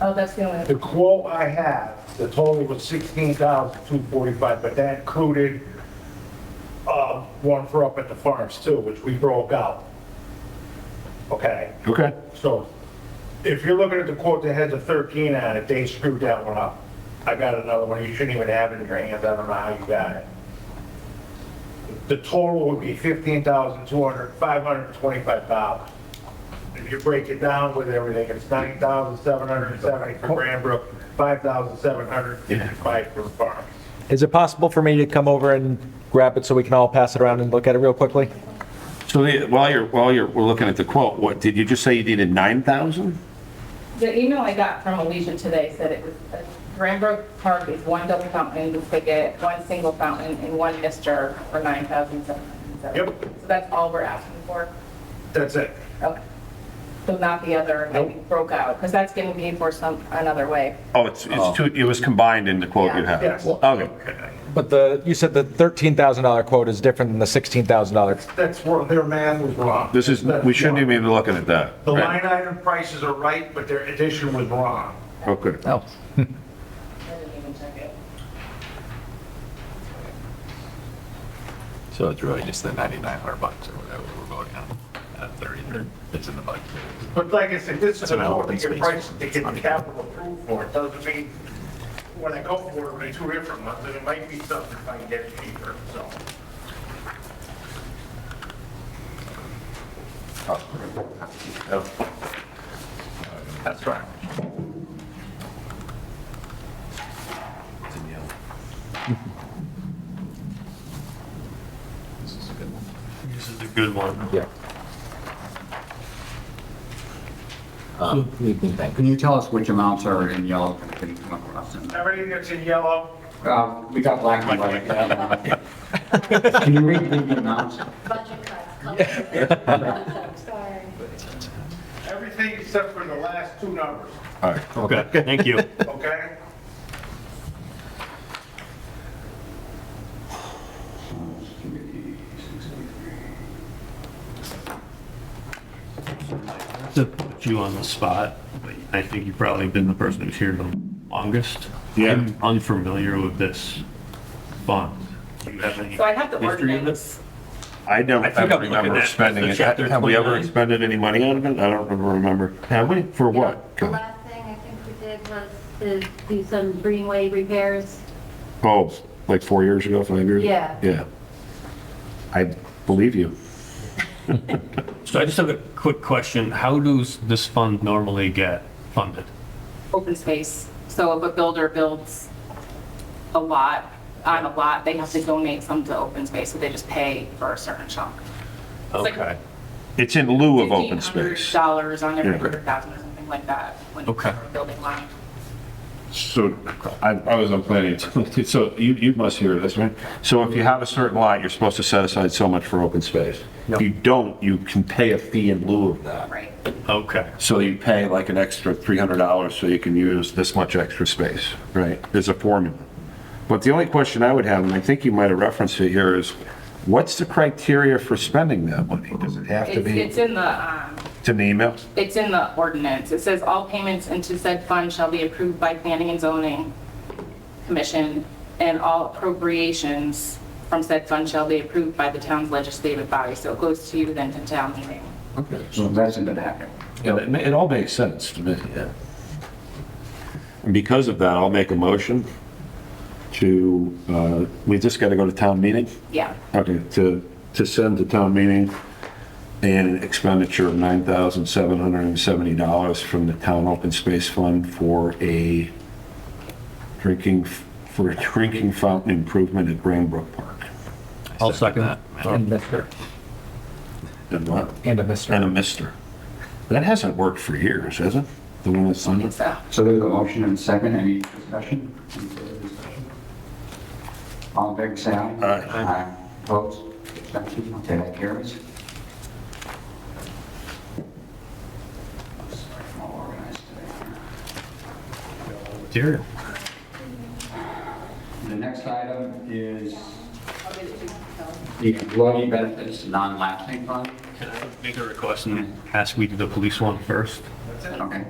Oh, that's the only The one. quote I have, the total was 16,245, but that included one for up at the farms too, which we broke out. Okay, okay. so if you're looking at the quote that has a 13 on it, they screwed that one up. I got another one, you shouldn't even have it in your hands, I don't know how you got it. The total would be $15,525. If you break it down with everything, it's $9,770 for Granbrook, $5,755 for the farm. Is it possible for me to come over and grab it so we can all pass it around and look at it real quickly? So we're looking at the quote, what, did you just say you needed 9,000? The email I got from Alicia today said it was, Granbrook Park is one double fountain with spigot, one single fountain, and one mister for $9,770. Yep. So that's all we're asking for? That's it. Okay. So not the other that we broke out, because that's getting paid for another way. Oh, it was combined in the quote you have? Yes. Okay. But you said the $13,000 quote is different than the $16,000. That's where their math was wrong. We shouldn't even be looking at that. The Right. line item prices are right, but their addition was wrong. Okay. Oh. I didn't even check it. So it's really just the 9,900 bucks or whatever we're voting on. At 30, it's in the budget. But like I said, this is So a now total open to get space. prices to get the capital approved for. It doesn't mean when I go for it, when it's two different ones, and it might be something if I can get it cheaper, so. That's right. It's in yellow. This is a good one. This is a good one. Yeah. Can you tell us which amounts are in yellow? Everything that's in yellow, We got black and white. Can you read the amounts? Budget cuts. Sorry. everything except for the last two numbers, All right. Okay, thank you. okay? To put you on the spot, I think you've probably been the person who's here the longest. Yeah. I'm unfamiliar with this fund. Do you have any So I have the history of this? ordinance. I don't I think ever I'm looking remember at spending the it. chapter Have we ever 29. expended any money out of it? I don't ever remember. Have we? For what? The last thing I think we did was to do some greenway repairs. Oh, like 4 years ago, 5 years? ago? Yeah. Yeah. I believe you. So I just have a quick question. How does this fund normally get funded? Open space. So if a builder builds a lot, on a lot, they have to donate some to open space, so they just pay for a certain chunk. It's like Okay. It's in lieu of open space. $1,500 on every Yeah. 100,000 or something like that when Okay. you're building land. So I was on planning, so you must hear this, right? So if you have a certain lot, you're supposed to set aside so much for open space. If you don't, you can pay a fee in lieu of that. Right. Okay. So you pay like an extra $300 so you can use this much extra space, right? There's a formula. But the only question I would have, and I think you might have referenced it here, is what's the criteria for spending that money? Does it have to be? It's in the, To an email? it's in the ordinance. It says all payments into said fund shall be approved by Planning and Zoning Commission, and all appropriations from said fund shall be approved by the town's legislative body. So it goes to you, then to town meeting. Okay. So that's in the packet. Yeah, it all makes sense to me, yeah. And because of that, I'll make a motion to, we just got to go to town meeting? Yeah. Okay, to send to town meeting an expenditure of $9,770 from the town open space fund for a drinking fountain improvement at Grandbrook Park. I'll second that. And Mr. And what? And a Mr. And a mister. That hasn't worked for years, has it? The one that's I on think it? so. So there's a motion and a second. Any discussion? Any further discussion? All in favor, say aye. Aye. Opposed? Abstentions? Okay, that carries. All organized today. Material. The next item is the employee benefits non-lapsing fund. Can I make a request and ask we do the police one first? Okay.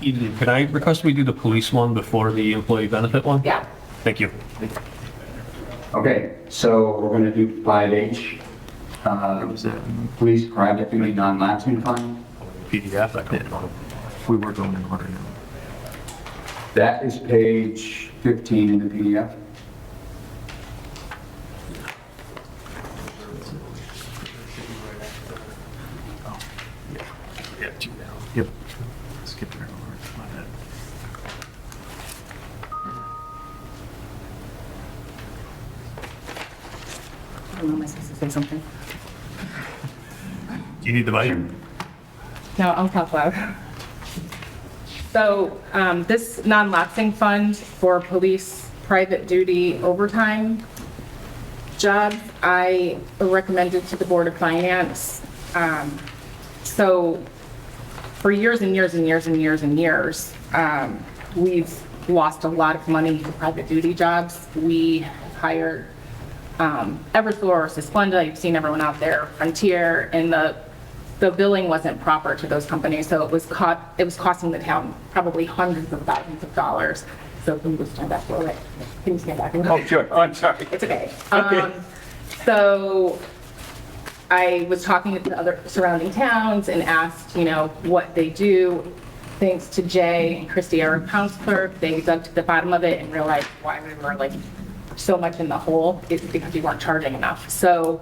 Eden, can I request we do the police one before the employee benefit one? Yeah. Thank you. Okay, so we're going to do 5H. Police private duty non-lapsing fund. PDF, I don't know. We were going in order now. That is page 15 in the PDF. Yeah, two down. Yep. Skip there. My bad. I don't know, am I supposed to say something? Do you need the mic? No, I'll talk loud. So this non-lapsing fund for police private duty overtime jobs, I recommended to the Board of Finance. So for years and years and years and years and years, we've lost a lot of money for private duty jobs. We hired Eversource, Splenda, you've seen everyone out there, Frontier, and the billing wasn't proper to those companies, so it was costing the town probably hundreds of thousands of dollars. So can you just stand back a little bit? Can you stand back? Oh, sure. Oh, I'm sorry. It's okay. Okay. So I was talking to the other surrounding towns and asked, what they do. Thanks to Jay and Christy, our accounts clerk, they dug to the bottom of it and realized why we were like so much in the hole. It's because we weren't charging enough. So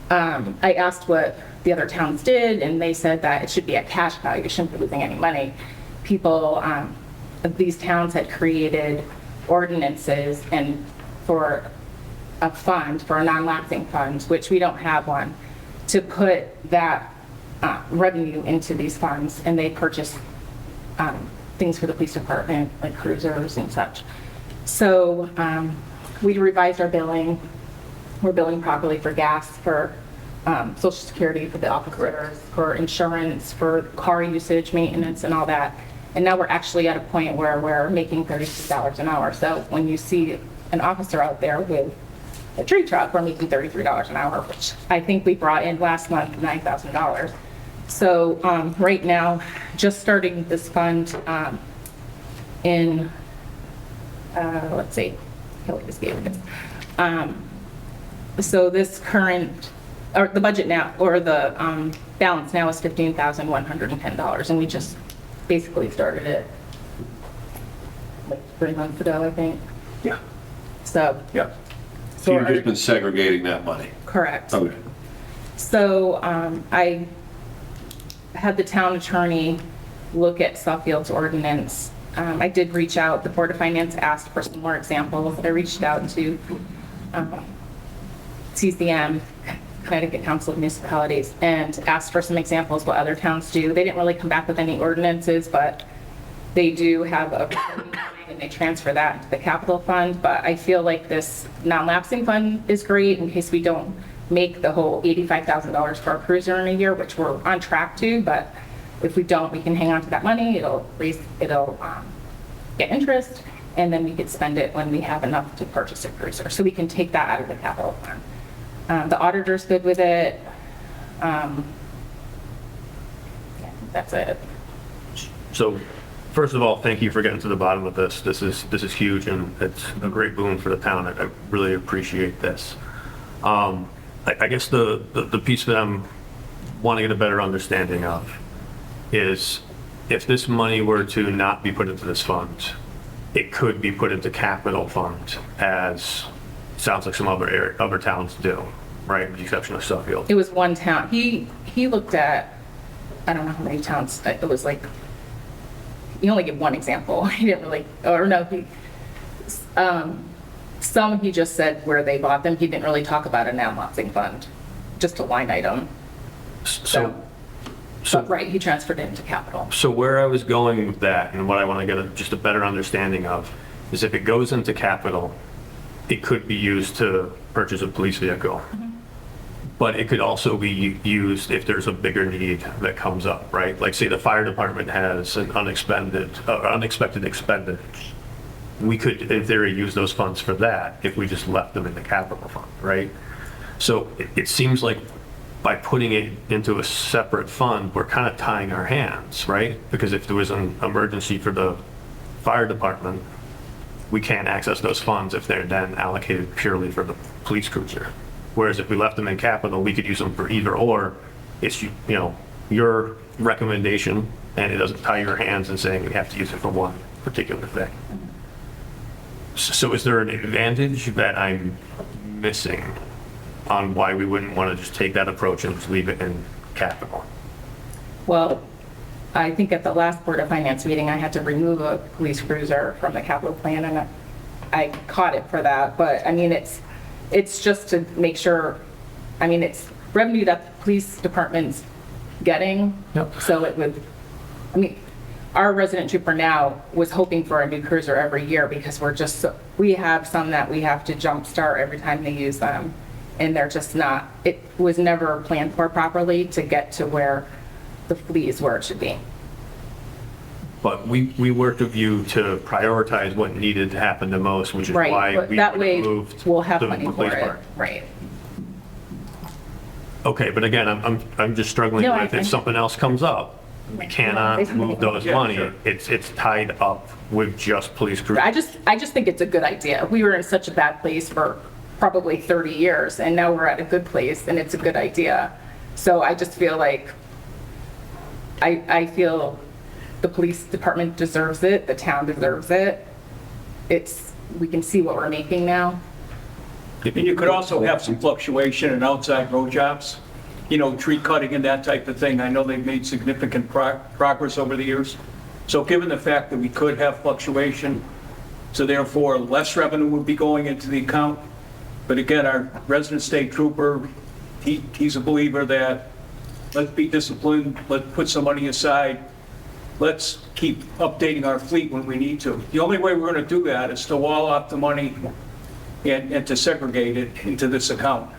I asked what the other towns did, and they said that it should be at cash value. You shouldn't be losing any money. People, these towns had created ordinances and for a fund, for a non-lapsing fund, which we don't have one, to put that revenue into these funds, and they purchase things for the police department, like cruisers and such. So we revised our billing. We're billing properly for gas, for Social Security, for the officers, for insurance, for car usage, maintenance, and all that. And now we're actually at a point where we're making $36 an hour. So when you see an officer out there with a tree truck, we're making $33 an hour, which I think we brought in last month $9,000. So right now, just starting this fund in, let's see, Kelly just gave me this. So this current, or the budget now, or the balance now is $15,110, and we just basically started it like 3 months ago, I think. Yeah. So. Yeah. So So you've just been segregating that money? Correct. Okay. So I had the town attorney look at Suffield's ordinance. I did reach out, the Board of Finance asked for some more examples. I reached out to CCM, Connecticut Council of Municipalities, and asked for some examples what other towns do. They didn't really come back with any ordinances, but they do have a and they transfer that into the capital fund. But I feel like this non-lapsing fund is great in case we don't make the whole $85,000 for our cruiser in a year, which we're on track to, but if we don't, we can hang on to that money. It'll get interest, and then we could spend it when we have enough to purchase a cruiser. So we can take that out of the capital fund. The auditor's good with it. Yeah, that's it. So, first of all, thank you for getting to the bottom of this. This is huge, and it's a great boon for the town. I really appreciate this. I guess the piece that I'm want to get a better understanding of is if this money were to not be put into this fund, it could be put into capital fund, as sounds like some other towns do, right? With the exception of Suffield. It was one town. He looked at, I don't know how many towns, it was like, he only gave one example. He didn't really, or no, some he just said where they bought them. He didn't really talk about a non-lapsing fund, just a line item. So But right, he transferred it into capital. So where I was going with that, and what I want to get just a better understanding of, is if it goes into capital, it could be used to purchase a police vehicle. But it could also be used if there's a bigger need that comes up, right? Like say the fire department has an unexpected expenditure. We could, in theory, use those funds for that if we just left them in the capital fund, right? So it seems like by putting it into a separate fund, we're kind of tying our hands, right? Because if there was an emergency for the fire department, we can't access those funds if they're then allocated purely for the police cruiser. Whereas if we left them in capital, we could use them for either or. It's, your recommendation, and it doesn't tie your hands in saying we have to use it for one particular thing. So is there an advantage that I'm missing on why we wouldn't want to just take that approach and just leave it in capital? Well, I think at the last Board of Finance meeting, I had to remove a police cruiser from the capital plan, and I caught it for that. But I mean, it's just to make sure, I mean, it's revenue that the police department's getting. Yep. So it would, I mean, our resident trooper now was hoping for a new cruiser every year because we have some that we have to jumpstart every time they use them. And they're just not, it was never planned for properly to get to where the fleet is where it should be. But we worked with you to prioritize what needed to happen the most, which is Right, why but we that way moved we'll have the money for police it, part. right? Okay, but again, I'm just struggling No, with I- if something else comes up, we cannot move those Yeah, money. sure. It's tied up with just police cruisers. I just think it's a good idea. We were in such a bad place for probably 30 years, and now we're at a good place, and it's a good idea. So I just feel like, I feel the police department deserves it, the town deserves it. We can see what we're making now. And you could also have some fluctuation in outside road jobs, tree cutting and that type of thing. I know they've made significant progress over the years. So given the fact that we could have fluctuation, so therefore less revenue would be going into the account. But again, our resident state trooper, he's a believer that let's be disciplined, let's put some money aside, let's keep updating our fleet when we need to. The only way we're going to do that is to wall off the money and to segregate it into this account.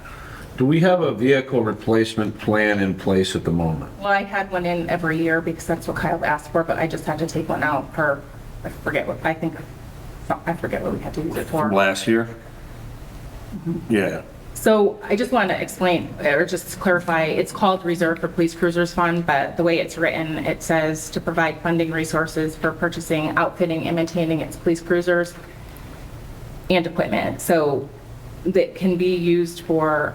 Do we have a vehicle replacement plan in place at the moment? Well, I had one in every year because that's what Kyle asked for, but I just had to take one out I forget what we had to use it for. From last year? Yeah. So I just want to explain, or just clarify, it's called Reserve for Police Cruisers Fund, but the way it's written, it says to provide funding resources for purchasing, outfitting, and maintaining its police cruisers and equipment. So that can be used for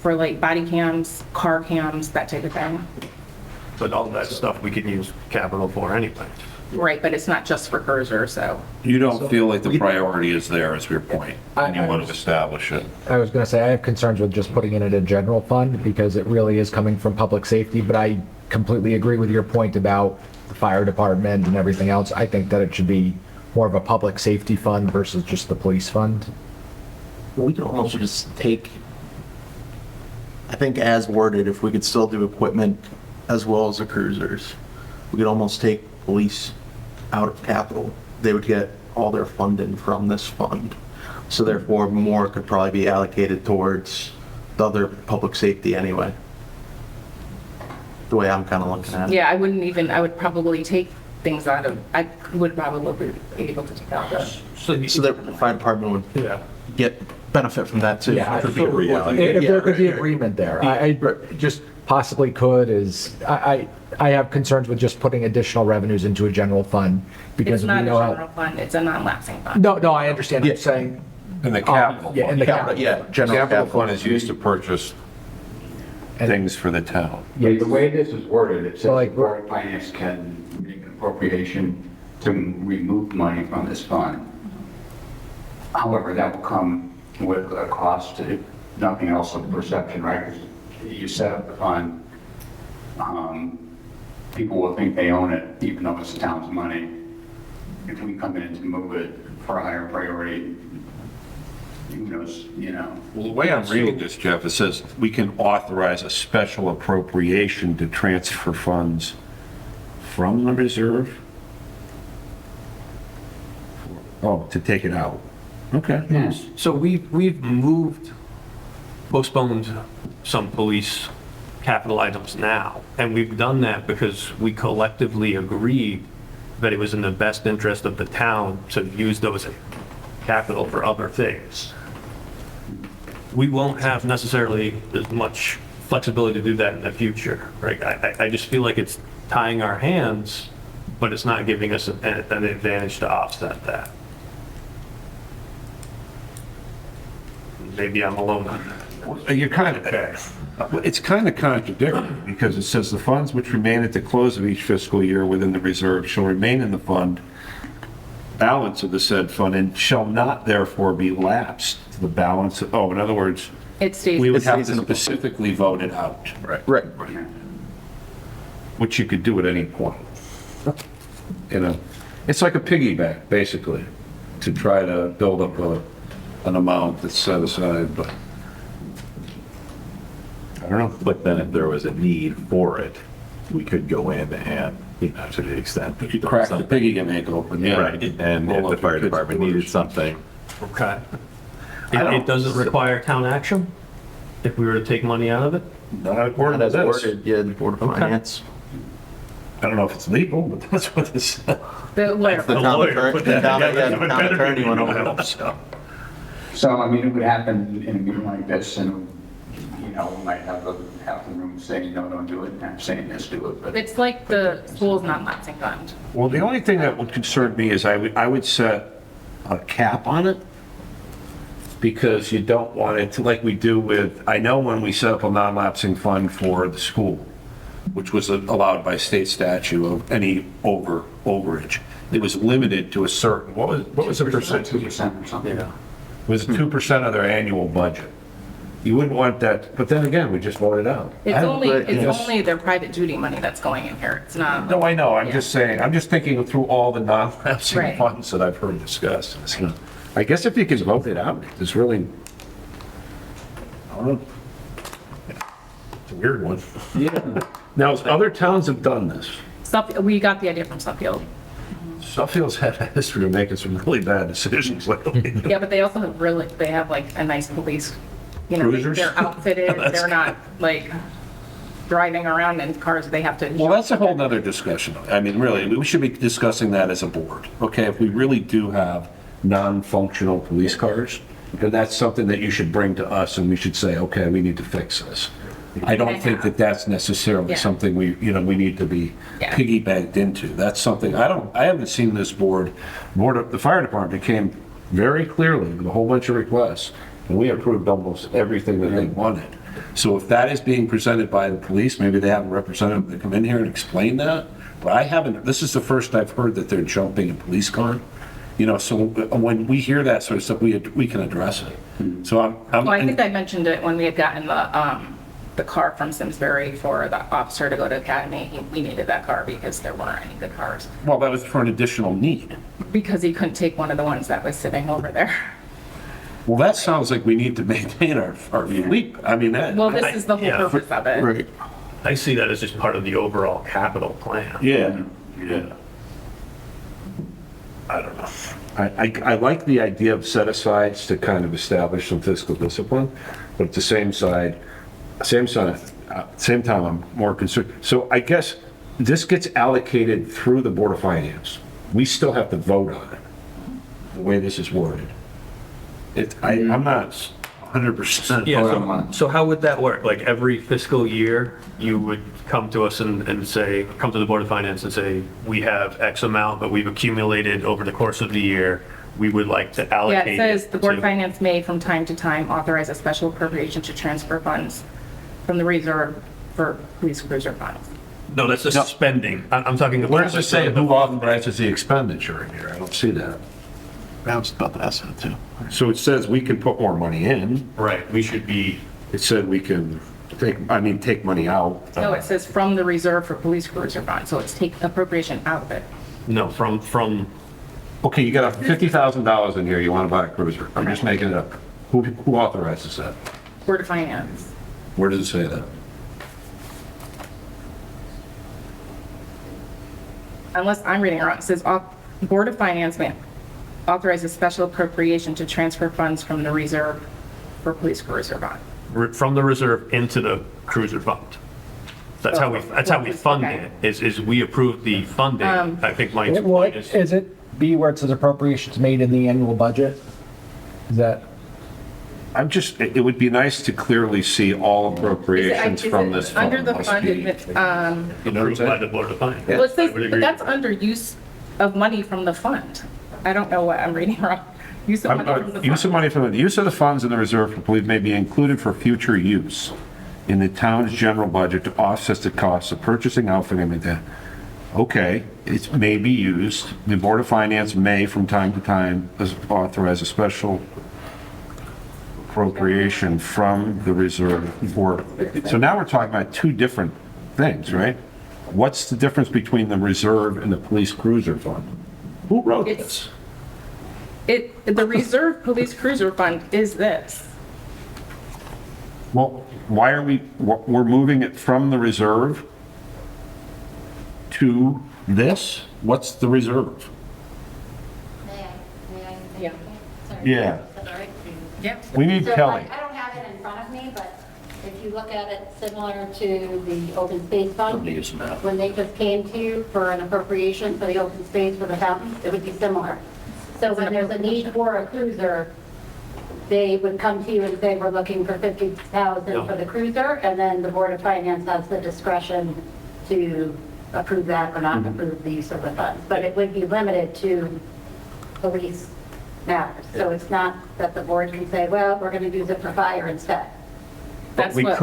like body cams, car cams, that type of thing. But all that stuff we can use capital for anyway. Right, but it's not just for cruiser, so. You don't feel like the priority is there, is your point, and you want to establish it. I was going to say, I have concerns with just putting it in a general fund because it really is coming from public safety, but I completely agree with your point about the fire department and everything else. I think that it should be more of a public safety fund versus just the police fund. We could almost just take, I think as worded, if we could still do equipment as well as the cruisers, we could almost take police out of capital. They would get all their funding from this fund. So therefore, more could probably be allocated towards the other public safety anyway. The way I'm kind of looking at it. Yeah, I would probably take things out of, I would probably be able to take out the. So that the fire department would Yeah. get benefit from that too. Yeah, Could be a reality. if there could be agreement there, I just possibly could is, I have concerns with just putting additional revenues into a general fund because It's we not a know general fund, it's a non-lapsing fund. No, I understand what you're saying. In the capital. Yeah, in the Capital, capital. yeah, general Capital capital. fund is used to purchase things for the town. Yeah, the way this is worded, it says the Like- Board of Finance can make an appropriation to remove money from this fund. However, that will come with a cost, if nothing else of perception, right? 'Cause you set up the fund, people will think they own it, even though it's the town's money. If we come in to move it for a higher priority, who knows, you know? Well, the way I'm reading this, Jeff, it says we can authorize a special appropriation to transfer funds from the reserve. Oh, to take it out. Okay. Yes. So we've moved, postponed some police capital items now, and we've done that because we collectively agreed that it was in the best interest of the town to use those capital for other things. We won't have necessarily as much flexibility to do that in the future, right? I just feel like it's tying our hands, but it's not giving us an advantage to offset that. Maybe I'm alone on that. You're kind of, it's kind of contradictory because it says the funds which remain at the close of each fiscal year within the reserve shall remain in the fund, balance of the said fund, and shall not therefore be lapsed to the balance. Oh, in other words, It stays. we would It have stays to in the fund. specifically vote it out. Right. Which you could do at any point. You know, it's like a piggyback, basically, to try to build up an amount that's set aside, but I don't know. But then if there was a need for it, we could go in and, you know, to the extent that. You crack the piggy and make it open, yeah. Right, and if the fire department needed something, Okay. It doesn't require town action if we were to take money out of it? Not according Not to as this. worded, yeah, the Board of Finance. I don't know if it's legal, but that's what it says. The lawyer. The town attorney, the town attorney went over it. So, I mean, it would happen in a meeting like this, and, you know, we might have the room saying, no, don't do it, and I'm saying, yes, do it, but. It's like the school's non-lapsing fund. Well, the only thing that would concern me is I would set a cap on it because you don't want it to, like we do with, I know when we set up a non-lapsing fund for the school, which was allowed by state statute of any overage, it was limited to a certain, what was the percent? 2% or something. Yeah. It was 2% of their annual budget. You wouldn't want that, but then again, we just voted out. It's I don't- only, but, you know, it's only their private duty money that's going in here. It's not. No, I know, I'm Yeah. just saying, I'm just thinking through all the non-lapsing Right. funds that I've heard discussed. I guess if you can vote it out, it's really, I don't know. It's a weird one. Yeah. Now, other towns have done this. We got the idea from Suffield. Suffield's had a history of making some really bad decisions lately. Yeah, but they also have they have like a nice police, you know, Cruisers? they're outfitted, That's they're not like driving around in cars they have to. Well, that's a whole nother discussion. I mean, really, we should be discussing that as a board, okay? If we really do have non-functional police cars, then that's something that you should bring to us and we should say, okay, we need to fix this. I don't think that that's necessarily Yeah. something we need to be Yeah. piggybacked into. That's something, I haven't seen this the fire department came very clearly with a whole bunch of requests, and we approved almost everything that they wanted. So if that is being presented by the police, maybe they have a representative that come in here and explain that, but I haven't, this is the first I've heard that they're jumping a police car. You know, so when we hear that sort of stuff, we can address it. So Well, I think I mentioned it when we had gotten the car from Simsbury for the officer to go to academy. We needed that car because there weren't any good cars. well, that was for an additional need. Because he couldn't take one of the ones that was sitting over there. Well, that sounds like we need to maintain our fleet. I mean, that. Well, this is the whole Yeah. purpose of it. Right. I see that as just part of the overall capital plan. Yeah, yeah. I don't know. I like the idea of set-asides to kind of establish some fiscal discipline, but at the same time, I'm more concerned. So I guess this gets allocated through the Board of Finance. We still have to vote on it, the way this is worded. I'm not 100%. Yeah, so how would that work? Like every fiscal year, you would come to us and say, come to the Board of Finance and say, we have X amount, but we've accumulated over the course of the year. We would like to Yeah, allocate. it says the Board of to-" Finance may from time to time authorize a special appropriation to transfer funds from the reserve for police cruiser funds. No, that's just spending. I'm talking about. Where does it say who authorizes the expenditure in here? I don't see that. I was about to ask that too. So it says we can put more money in. Right, we should be, It said we can take money out. No, it says from the reserve for police cruiser funds, so it's take appropriation out of it. no, from, Okay, you got $50,000 in here, you want to buy a cruiser. I'm just making it up. Who authorizes that? Board of Finance. Where does it say that? Unless I'm reading it wrong, it says Board of Finance may authorize a special appropriation to transfer funds from the reserve for police cruiser fund. from the reserve into the cruiser fund. That's how we fund Okay. it, is we approve the funding. I think Mike's What, point is. is it B where it says appropriations made in the annual budget? Is that, it would be nice to clearly see all appropriations from this fund. Under the Must fund, be- you know what I'm what I'm Approved by saying? the Board of Finance. Well, it says, I would but agree. that's under use of money from the fund. I don't know what I'm reading wrong. Use of money from the Use of fund. money from the use of the funds in the reserve for police may be included for future use in the town's general budget to offset the costs of purchasing, outfitting, and that. Okay, it may be used. The Board of Finance may, from time to time, authorize a special appropriation from the reserve for. So now we're talking about two different things, right? What's the difference between the reserve and the police cruiser fund? Who wrote this? The reserve police cruiser fund is this. Well, why are we're moving it from the reserve to this? What's the reserve? May I? Yeah. Sorry. Yeah. Is that all right? Yep. We need So Kelly. I don't have it in front of me, but if you look at it similar to the open space fund, when they just came to you for an appropriation for the open space for the fountains, it would be similar. So when there's a need for a cruiser, they would come to you and say, we're looking for 50,000 for the cruiser, and then the Board of Finance has the discretion to approve that or not approve the use of the funds. But it would be limited to police matters. So it's not that the board can say, well, we're going to use it for fire instead. But That's we what-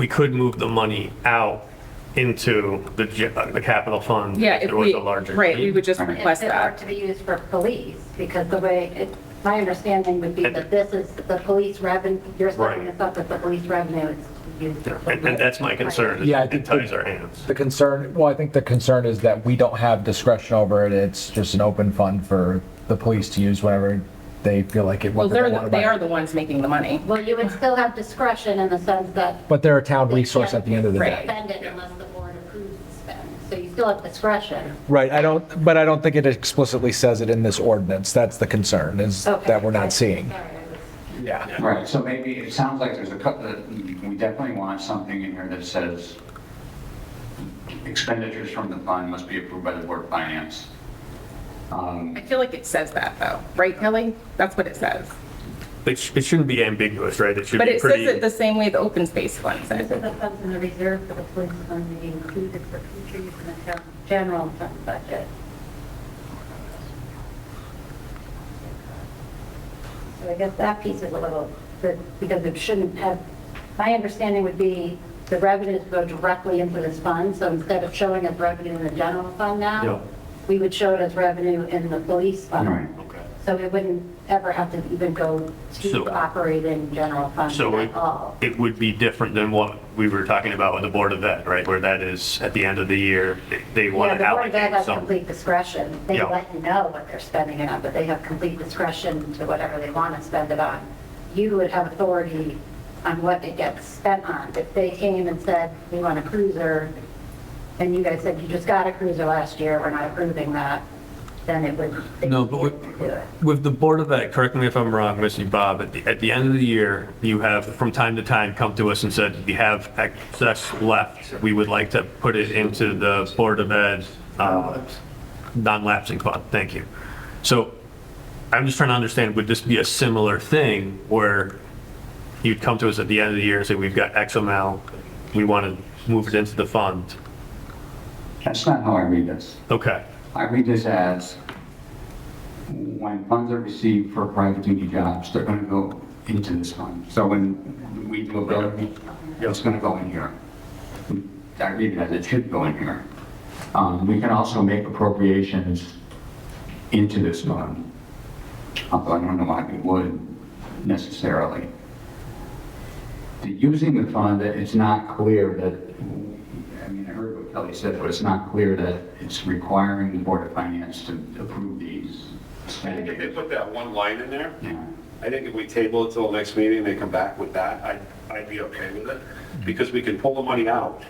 could move the money out into the capital fund. Yeah, if if there was we, a larger right, we need. would just request If it were that. to be used for police, because the way, my understanding would be that this is the police revenue, you're setting Right. this up with the police revenue is used for police. And that's my concern, is Yeah, I it think ties our hands. the concern, well, I think the concern is that we don't have discretion over it. It's just an open fund for the police to use whenever they feel like it. Well, what they wanna they buy. are the ones making the money. Well, you would still have discretion in the sense that But they're a town they resource can't at the end of the Right. day. spend it unless the board approves the spend. So you still have discretion. Right, but I don't think it explicitly says it in this ordinance. That's the concern, is Okay. that we're not seeing. Sorry, I was- Yeah. Right, so maybe, it sounds like there's a couple, we definitely want something in here that says expenditures from the fund must be approved by the Board of Finance. I feel like it says that though, right, Kelly? That's what it says. It shouldn't be ambiguous, right? It should But be it says pretty. it the same way the open space fund This says. is the funds in the reserve for the police fund to be included for future use in the town general fund budget. So I guess that piece is a little, because it shouldn't have, my understanding would be the revenues go directly into this fund. So instead of showing as revenue in the general fund Yeah. now, we would show it as revenue in the police Right. fund. So it wouldn't ever have to even go So- to operating general fund So at all. it would be different than what we were talking about with the Board of Ed, right? Where that is at the end of the year, they want Yeah, to the Board of Ed allocate has some. complete discretion. They Yeah. let you know what they're spending it on, but they have complete discretion to whatever they want to spend it on. You would have authority on what it gets spent on. If they came and said, we want a cruiser, and you guys said, you just got a cruiser last year, we're not approving that, then it would. they No, would but be able to do it. with the Board of Ed, correct me if I'm wrong, Missy Bob, at the end of the year, you have from time to time come to us and said, we have excess left. We would like to put it into the Board of Ed non-lapsing fund. Thank you. So I'm just trying to understand, would this be a similar thing where you'd come to us at the end of the year and say, we've got X amount, we want to move it into the fund? That's not how I read this. Okay. I read this as when funds are received for private duty jobs, they're going to go into this fund. So when we do a bill, it's going to go in here. I read it as it should go in here. We can also make appropriations into this fund, although I don't know why we would necessarily. Using the fund, it's not clear that, I mean, I heard what Kelly said, but it's not clear that it's requiring the Board of Finance to approve these. I think if they put that one line in there, Yeah. I think if we table it till the next meeting, they come back with that, I'd be okay with it, because we can pull the money out.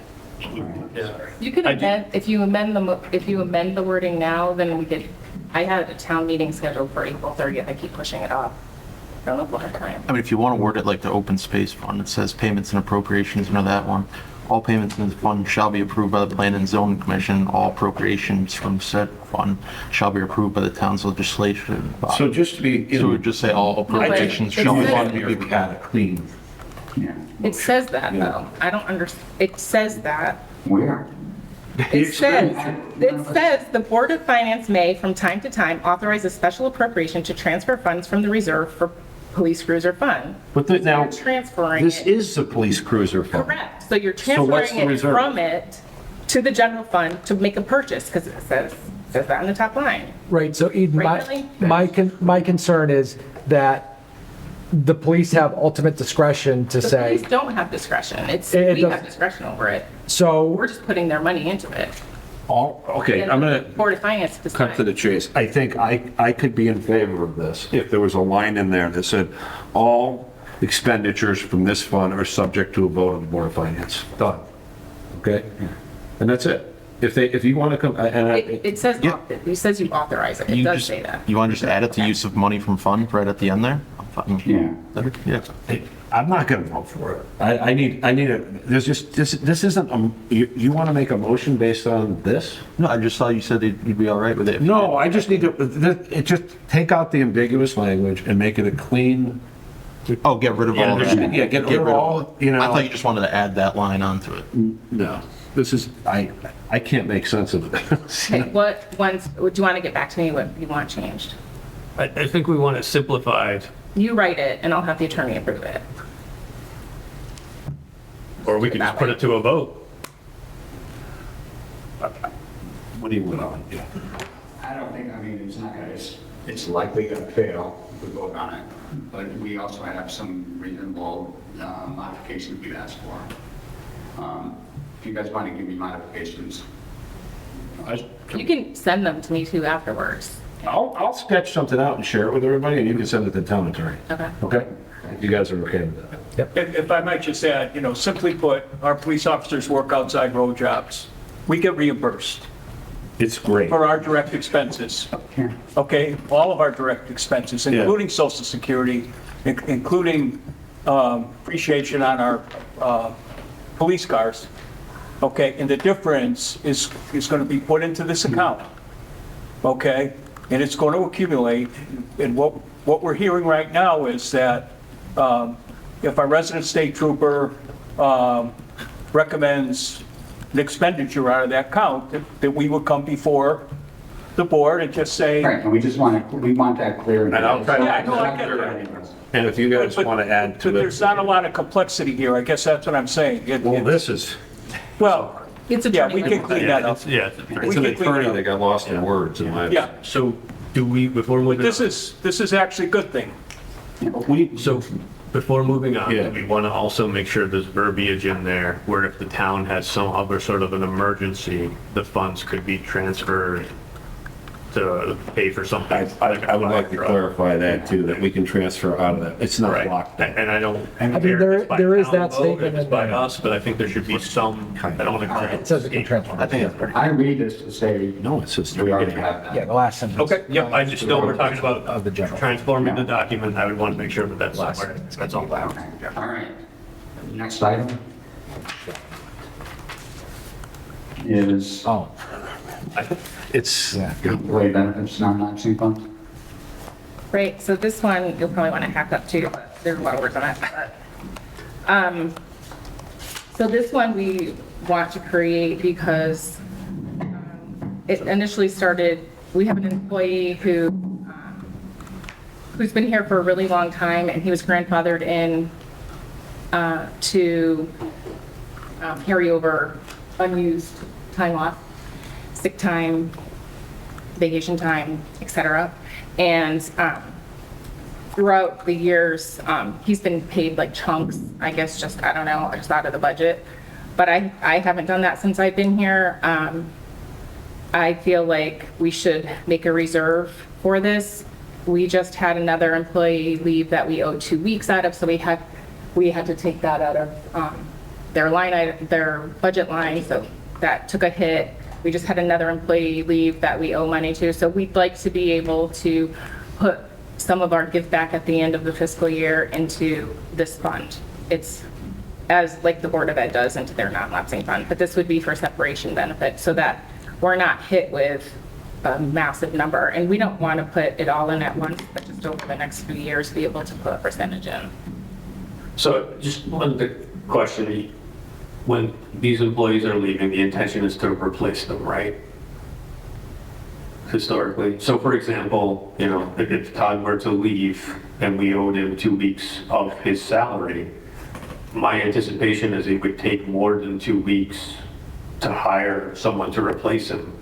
You could amend, if you amend the wording now, then we could, I had a town meeting scheduled for April 30th. I keep pushing it off. I don't know if we'll have time. I mean, if you want to word it like the open space fund, it says payments and appropriations, that one. All payments in the fund shall be approved by the Planning and Zoning Commission. All appropriations from said fund shall be approved by the town's legislation. So just to be, So we would just say all appropriations shall be says- approved. we've got it clean. Yeah. It says that though. I don't understand. It says that. Where? It says the Board of Finance may, from time to time, authorize a special appropriation to transfer funds from the reserve for police cruiser fund. But now, You're transferring this it. is the police cruiser fund. Correct. So you're So what's transferring the it reserve? from it to the general fund to make a purchase because it says that on the top line. Right, so Eden, Right, my concern is that the police have ultimate discretion to The say, police don't have discretion. It's, It we have does- discretion over it. so, We're just putting their money into it. Okay, And I'm the gonna Board of Finance cut to the decides. chase. I think I could be in favor of this if there was a line in there that said, all expenditures from this fund are subject to a vote of the Board of Finance. Done. Okay? And that's it. If you want to come, It says, Yeah. it says you authorize it. It does say that. You want to just add it to use of money from fund right at the end there? I'm fine. Yeah. Yeah. I'm not going to vote for it. I need a, there's just, this isn't, you want to make a motion based on this? No, I just saw you said you'd be all right with it. No, I just need to, just take out the ambiguous language and make it a clean. Oh, get rid of all that. Yeah, get rid of all, you know. I thought you just wanted to add that line onto it. No, this is, I can't make sense of it. Okay, what ones, do you want to get back to me what you want changed? I think we want it simplified, You write it and I'll have the attorney approve it. or we could just put it to a vote. What do you want on? Yeah. I don't think, I mean, it's not gonna, it's likely gonna fail if we vote on it. But we also have some reasonable modifications we've asked for. If you guys want to give me modifications, You can send them to me too afterwards. I'll sketch something out and share it with everybody, and you can send it to the town attorney. Okay. Okay? If you guys are okay with that. If I might just add, simply put, our police officers work outside road jobs. We get reimbursed It's great. for our direct expenses. yeah. Okay, all of our direct expenses, including social security, including appreciation on our police cars. Okay, and the difference is going to be put into this account. Okay, and it's going to accumulate. And what we're hearing right now is that if our resident state trooper recommends an expenditure out of that account, that we would come before the board and just say, Right, and we just want to, we want that clear. And I'll try to- Yeah, no, I get that. And if you guys want to add to But it. there's not a lot of complexity here, I guess that's what I'm saying. Well, this is, Well, It's yeah, attorney we can language. clean that up. Yeah. it's We an can clean it attorney up. that got lost in words in my. Yeah, So do we, before moving this is actually a good thing. So before moving on, Yeah. we want to also make sure there's verbiage in there where if the town has some other sort of an emergency, the funds could be transferred to pay for something. I would like to clarify that too, that we can transfer out of that. It's not Right, locked. and I don't I mean, care if it's by there is town that vote, statement if it's in by there. us, but I think there should be some, I don't want to. It says it can transfer. I think that's pretty. I read this to say, No, it's just. we already have that. Yeah, the last sentence. Okay, yep, I just know we're talking about Of the general. transforming the document, I would want to make sure that that's somewhere, that's all. All right. Next item is Oh, It's, yeah. employee benefits, non-lapsing funds. Right, so this one, you'll probably want to hack up too, but there's a lot of words on it. So this one we want to create because it initially started, we have an employee who's been here for a really long time, and he was grandfathered in to carry over unused time off, sick time, vacation time, et cetera. And throughout the years, he's been paid like chunks, I guess, just, I don't know, just out of the budget. But I haven't done that since I've been here. I feel like we should make a reserve for this. We just had another employee leave that we owed 2 weeks out of, so we had to take that out of their line item, their budget line, so that took a hit. We just had another employee leave that we owe money to, so we'd like to be able to put some of our give back at the end of the fiscal year into this fund. It's as like the Board of Ed does into their non-lapsing fund, but this would be for separation benefit so that we're not hit with a massive number. And we don't want to put it all in at once, but just over the next few years, be able to put a percentage in. So just one question, when these employees are leaving, the intention is to replace them, right? Historically. So for example, you know, if Todd were to leave and we owed him 2 weeks of his salary, my anticipation is it would take more than 2 weeks to hire someone to replace him.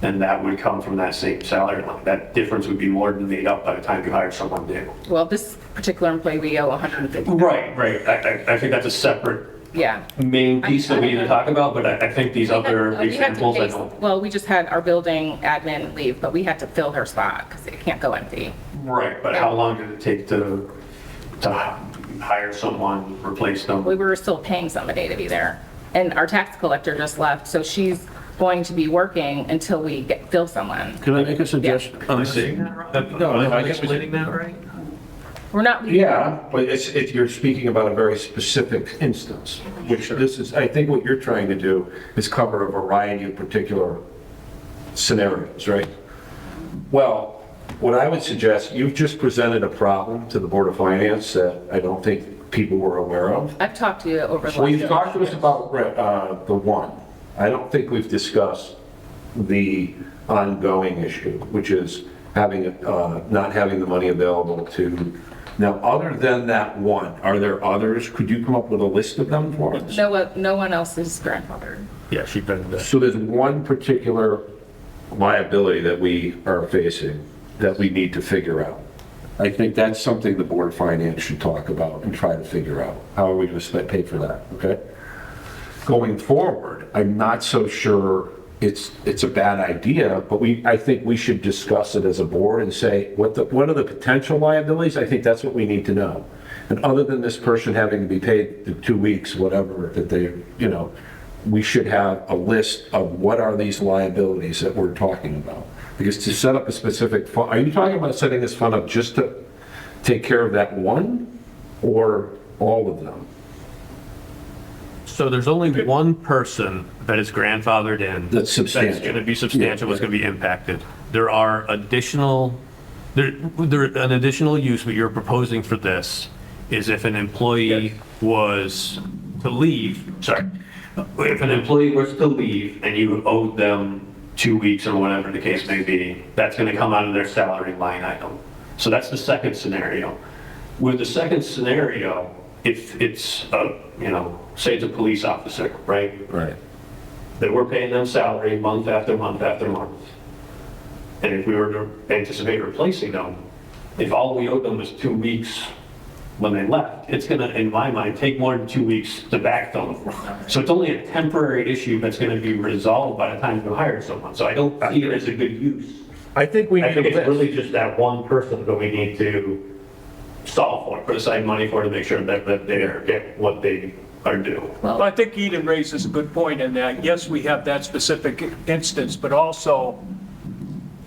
And that would come from that same salary line. That difference would be more than made up by the time you hire someone new. Well, this particular employee, we owe 150. Right. I think that's a separate Yeah. main piece that we need to talk about, but I think these other We had to examples, I pay- don't. Well, we just had our building admin leave, but we had to fill her spot because it can't go empty. Right, but how long did it take to hire someone, replace them? We were still paying somebody to be there. And our tax collector just left, so she's going to be working until we fill someone. Can I make a suggestion? Am I saying that? No, am I explaining that right? We're not leaving. Yeah, but if you're speaking about a very specific instance, which this is, I think what you're trying to do is cover a variety of particular scenarios, right? Well, what I would suggest, you've just presented a problem to the Board of Finance that I don't think people were aware of. I've talked to you over the Well, you've last. talked to us about the one. I don't think we've discussed the ongoing issue, which is having, not having the money available to. Now, other than that one, are there others? Could you come up with a list of them for us? No one else is grandfathered. Yeah, she's been, So there's one particular liability that we are facing that we need to figure out. I think that's something the Board of Finance should talk about and try to figure out. How are we going to pay for that, okay? Going forward, I'm not so sure it's a bad idea, but I think we should discuss it as a board and say, what are the potential liabilities? I think that's what we need to know. And other than this person having to be paid the 2 weeks, whatever, that they, you know, we should have a list of what are these liabilities that we're talking about. Because to set up a specific fund, are you talking about setting this fund up just to take care of that one or all of them? so there's only one person that is grandfathered in. That's substantial. That's going to be substantial, Yeah. is going to be impacted. There are additional, an additional use what you're proposing for this is if an employee was to leave, sorry, if an employee was to leave and you owed them 2 weeks or whatever the case may be, that's going to come out of their salary line item. So that's the second scenario. With the second scenario, if it's, say it's a police officer, right? Right. That we're paying them salary month after month after month. And if we were to anticipate replacing them, if all we owed them was 2 weeks when they left, it's gonna, in my mind, take more than 2 weeks to backfill them. So it's only a temporary issue that's gonna be resolved by the time you hire someone. So I don't see it as a good use. I think we I need think a it's list. really just that one person that we need to solve for, put aside money for to make sure that they get what they are due. Well, I think Eden raises a good point in that, yes, we have that specific instance, but also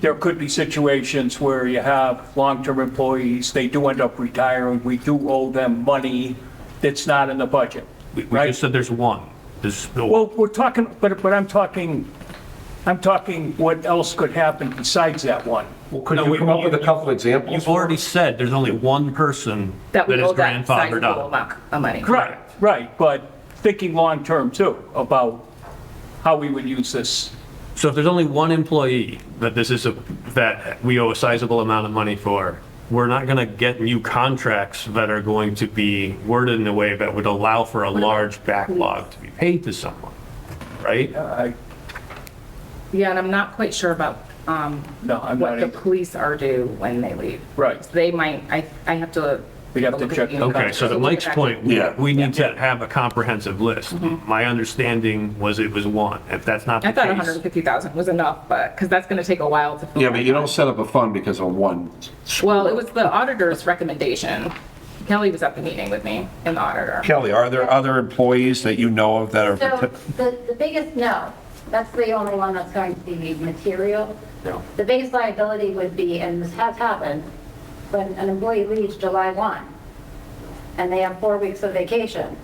there could be situations where you have long-term employees, they do end up retiring, we do owe them money that's not in the budget. We right? just said there's one. There's no. Well, we're talking, but I'm talking what else could happen besides that one. Well, could you come up with a couple examples? You've already said there's only one person That we that owe is that grandfathered sizable on. amount of money. Right, but thinking long-term too, about how we would use this. So if there's only one employee that we owe a sizable amount of money for, we're not going to get new contracts that are going to be worded in a way that would allow for a large backlog to be paid to someone, right? Yeah, and I'm not quite sure about No, I'm what not the either. police are due when they leave. Right. They might, I have to. We have to look at check the the Okay, so to Mike's point, Yeah. we need to have a comprehensive list. My understanding was it was one. If that's not the I thought case. 150,000 was enough, but, because that's going to take a while to fill. Yeah, but that you don't out. set up a fund because of one. Well, it was the auditor's recommendation. Kelly was at the meeting with me and the auditor. Kelly, are there other employees that you know of that are? So the biggest, no, that's the only one that's going to be material. No. The biggest liability would be, and this has happened, when an employee leaves July 1 and they have 4 weeks of vacation.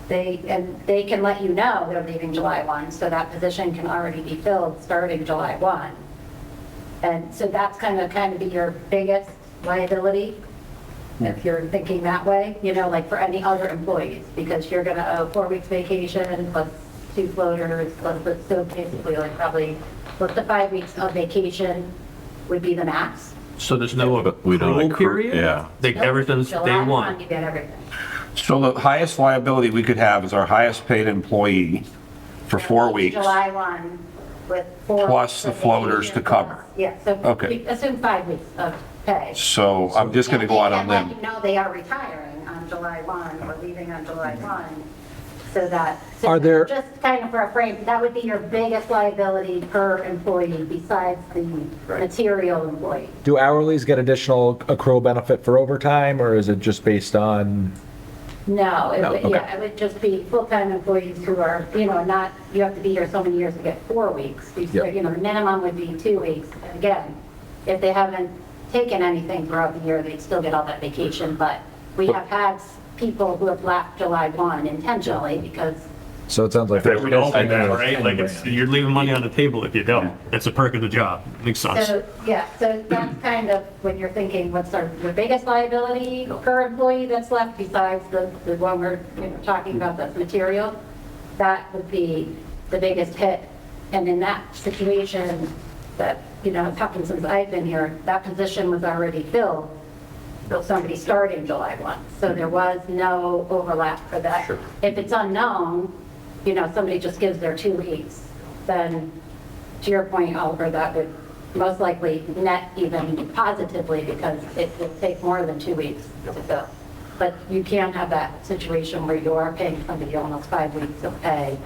They can let you know they're leaving July 1, so that position can already be filled starting July 1. And so that's kind of be your biggest liability, if you're thinking that way, like for any other employees, because you're going to owe 4 weeks vacation plus 2 floaters, so basically like probably plus the 5 weeks of vacation would be the max. So there's no But we don't accrual accrue- period? yeah. Everything's day July one. You get everything. So the highest liability we could have is our highest paid employee for 4 weeks. July 1 with 4. Plus the weeks of floaters vacation to cover. plus- Yeah, so Okay. assume 5 weeks of pay. So I'm just going to go out on And limb. let you know they are retiring on July 1 or leaving on July 1, so that. so Are there- Just for a frame, that would be your biggest liability per employee besides the material employee. Do hourlies get additional accrual benefit for overtime, or is it just based on? No, No, okay. yeah, it would just be full-time employees who are, not, you have to be here so many years to get 4 weeks. Yep. The minimum would be 2 weeks. And again, if they haven't taken anything throughout the year, they'd still get all that vacation. But we have had people who have left July 1 intentionally because So it sounds like. We don't do that, right? Like, you're leaving money on the table if you don't. It's a perk of the job. Makes sense. So, yeah, so that's kind of when you're thinking, what's your biggest liability per employee that's left besides the one we're talking about, that's material? That would be the biggest hit. And in that situation that, has happened since I've been here, that position was already filled. So somebody starting July 1. So there was no overlap for that. Sure. If it's unknown, somebody just gives their 2 weeks, then to your point, Oliver, that would most likely net even positively because it will take more than 2 weeks to fill. But you can have that situation where you are paying somebody almost 5 weeks of pay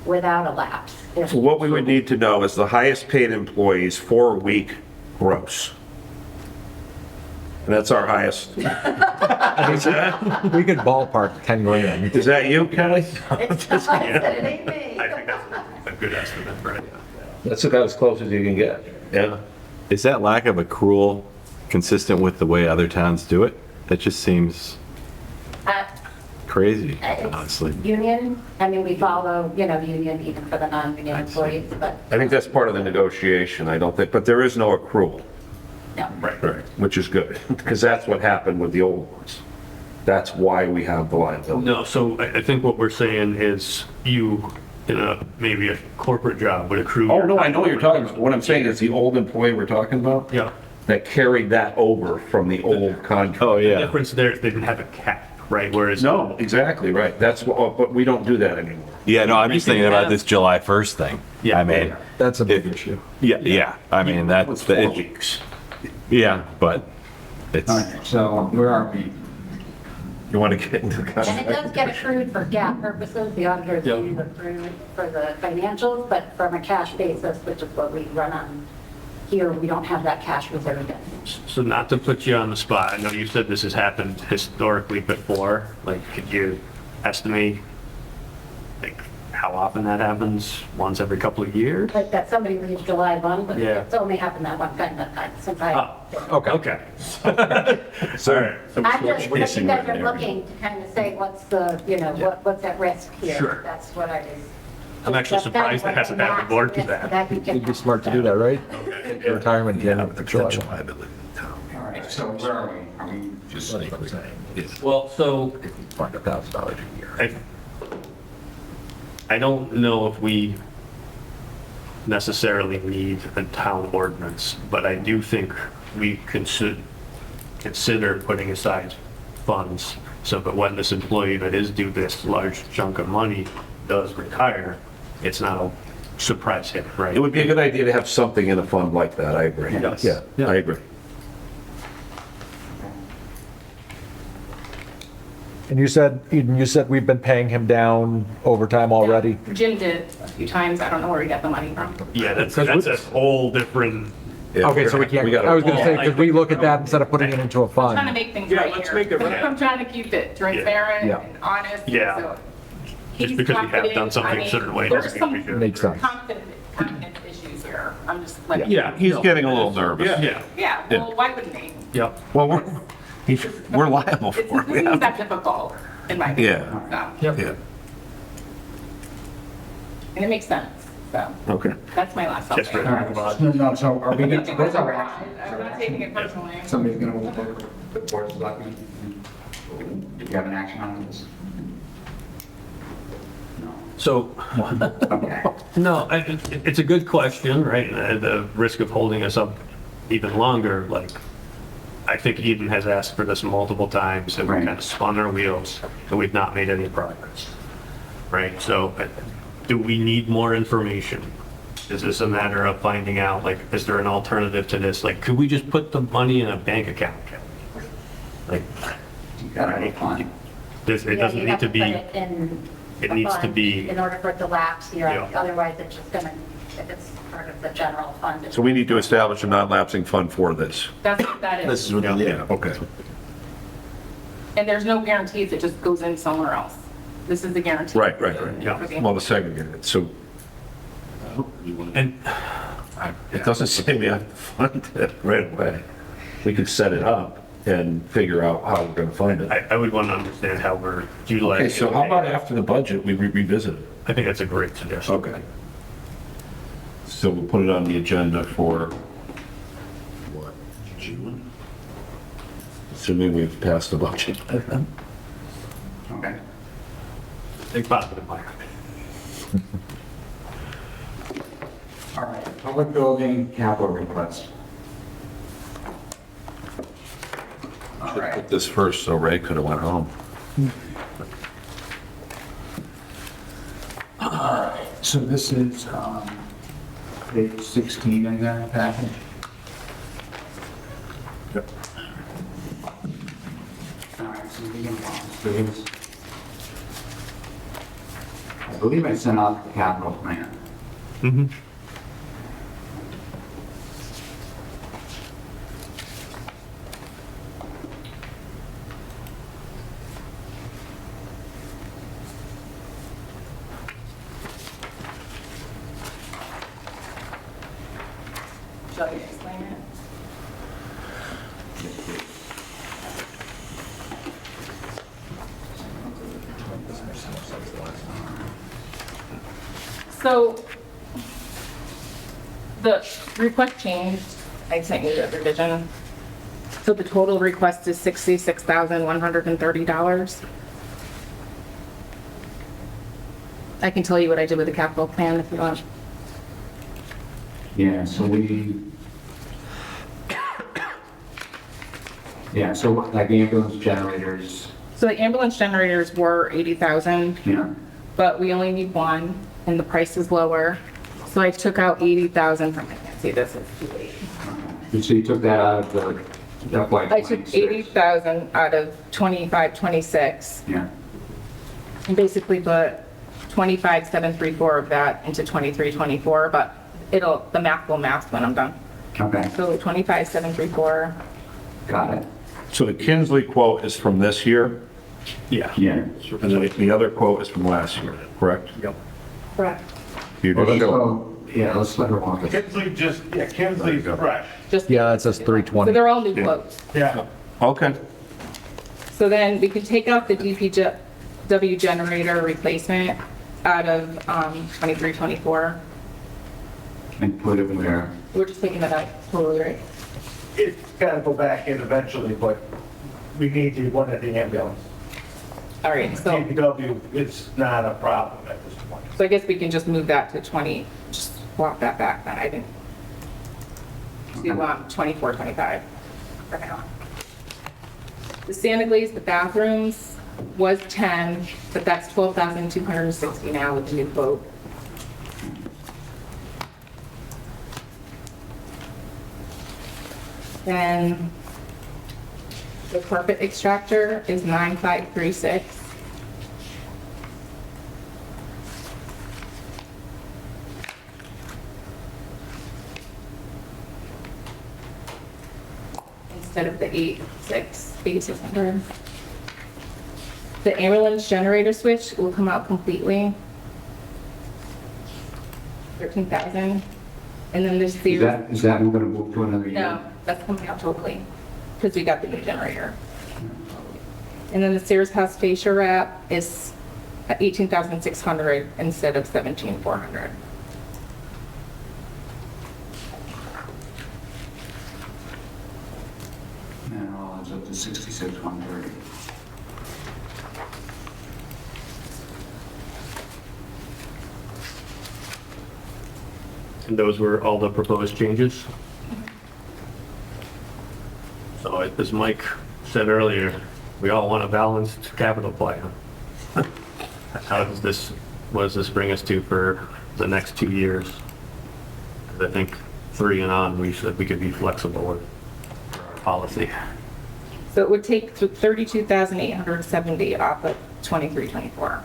without a lapse. So what we would need to know is the highest paid employees 4-week gross. And that's our highest. We could ballpark 10 grand. Is that you, Kelly? It's not, it ain't me. I think that's a good estimate, right? That's about as close as you can get. Yeah. Is that lack of accrual consistent with the way other towns do it? That just seems Uh, crazy, It's honestly. Union, we follow, union even for the non-union employees, but I think that's part of the negotiation, I don't think, but there is no accrual. no. Right. Which is good, because that's what happened with the old ones. That's why we have the liability. No, so I think what we're saying is you, maybe a corporate job would accrue. Oh, no, I know what you're talking about. What I'm saying is the old employee we're talking about, Yeah. that carried that over from the old contract. Oh, The yeah. difference there is they didn't have a cap, right? Whereas. No, exactly, right. That's what, but we don't do that anymore. Yeah, no, I'm just thinking about this July 1st thing. Yeah. I mean, That's a big issue. yeah, I mean, that's It's the, 4 weeks. yeah, but it's, All right, so where are we? You want to get into the And it contract? does get accrued for GAAP purposes, the auditors use accrued for the financials, but from a cash basis, which is what we run on here, we don't have that cash reserve in. So not to put you on the spot, I know you said this has happened historically before, like, could you estimate, like, how often that happens? Once every couple of years? Like that somebody leaves July 1, but Yeah. it's only happened that one time since I. Oh, okay. Sorry. I'm just, but you guys are looking to kind of say what's the, you know, what's at risk here. Sure. That's what I was. I'm actually surprised it hasn't happened more to that. It'd be smart to do that, right? Retirement, yeah, with the July. liability to the town. All right, so where are we? Are we just? Well, so $500,000 a year. I don't know if we necessarily need a town ordinance, but I do think we consider putting aside funds so that when this employee that is due this large chunk of money does retire, it's not a surprise hit, right? It would be a good idea to have something in a fund like that, I agree. Yes. Yeah, Yeah. I agree. And you said, Eden, you said we've been paying him down overtime already? Jim did a few times. I don't know where he got the money from. Yeah, that's a whole different, Yeah. Okay, so we can't, gotta- I was gonna say, could we look at that instead of putting it into a Trying to fund? make things Yeah, right let's here. make it right. I'm trying to keep it transparent Yeah. and honest. Yeah. so just he's because we have done confident. something I a mean, certain way there's doesn't mean we some should. Makes sense. confidence issues here. I'm just letting. Yeah. He's getting a little nervous. Yeah, Yeah, well, why wouldn't he? yep. Well, we're liable It's for it. We not have- that difficult, in my opinion. Yeah. So, Yeah, and it makes sense, so okay. that's my last Just for- update. All right, no, so are we going to, those are I'm not taking it personally. somebody's going to work with the board of selectmen? Do you have an action on this? No. So, Okay. no, it's a good question, right? The risk of holding us up even longer, like, I think Eden has asked for this multiple times, and we've Right. kind of spun our wheels, and we've not made any progress, right? So, do we need more information? Is this a matter of finding out, like, is there an alternative to this? Like, could we just put the money in a bank account? Like, You got it, fine. it Yeah, doesn't you need have to put be, it in it a needs to fund be, in order for it to lapse here. Yeah. Otherwise, it's just gonna, if it's part of the general fund. So we need to establish a non-lapsing fund for this. That's what that is. Yeah, okay. And there's no guarantees, it just goes in somewhere else. This is the guarantee. Right. Yeah. For the- Well, the segregated, so and it doesn't say we have to fund it right away. We could set it up and figure out how we're going to fund it. I would want to understand how we're utilizing. Okay, so how about after the budget, we revisit it? I think that's a great suggestion. Okay. So we'll put it on the agenda for, what, June? Assuming we've passed the budget. Okay. Think positive, Mike. All right, public building capital request. All right. Put this first, so Ray could have went home. So this is page 16 in that package. Yep. All right, so we can walk through this. I believe I sent out the capital plan. Mm-hmm. Shall I explain it? So the request changed. I sent you the revision. So the total request is $66,130. I can tell you what I did with the capital plan if you want. Yeah, so we Yeah, so like ambulance generators, So the ambulance generators were 80,000, yeah, but we only need one, and the price is lower. So I took out 80,000 from, I can't see this, it's too late. so you took that out of the FY I took 26. 80,000 out of 25, 26, Yeah, and basically put 25,734 of that into 23, 24, but the math will math when I'm done. okay, So 25,734, got it. So the Kinsley quote is from this year, Yeah. Yeah. and then the other quote is from last year, correct? Yep. correct. You Well, just let's show, go, yeah, let's let her walk us. Kinsley's fresh. Just, Yeah, that says so 320. they're all new quotes. Yeah. okay. So then we could take out the DPW generator replacement out of 23, 24. And put it where? We're just taking that out totally, right? It's gotta go back in eventually, but we need to one at the ambulance. All right, so DPW, it's not a problem at this point. I guess we can just move that to 20, just swap that back then, I didn't. To 24, 25 for now. The Santa Glaze, the bathrooms was 10, but that's 12,260 now with the new quote. Then the carpet extractor is 9536. Instead of the 8600. The ambulance generator switch will come out completely. 13,000. And then there's the. Is that one gonna move to another year? No, that's coming out totally, because we got the new generator. And then the Sears House fascia wrap is at 18,600 instead of 17,400. And all adds up to 6,630. And those were all the proposed changes? So as Mike said earlier, we all want a balanced capital plan. How does this, what does this bring us to for the next 2 years? 'Cause I think 3 and on, we said we could be flexible with our policy. So it would take 32,870 off of 23, 24.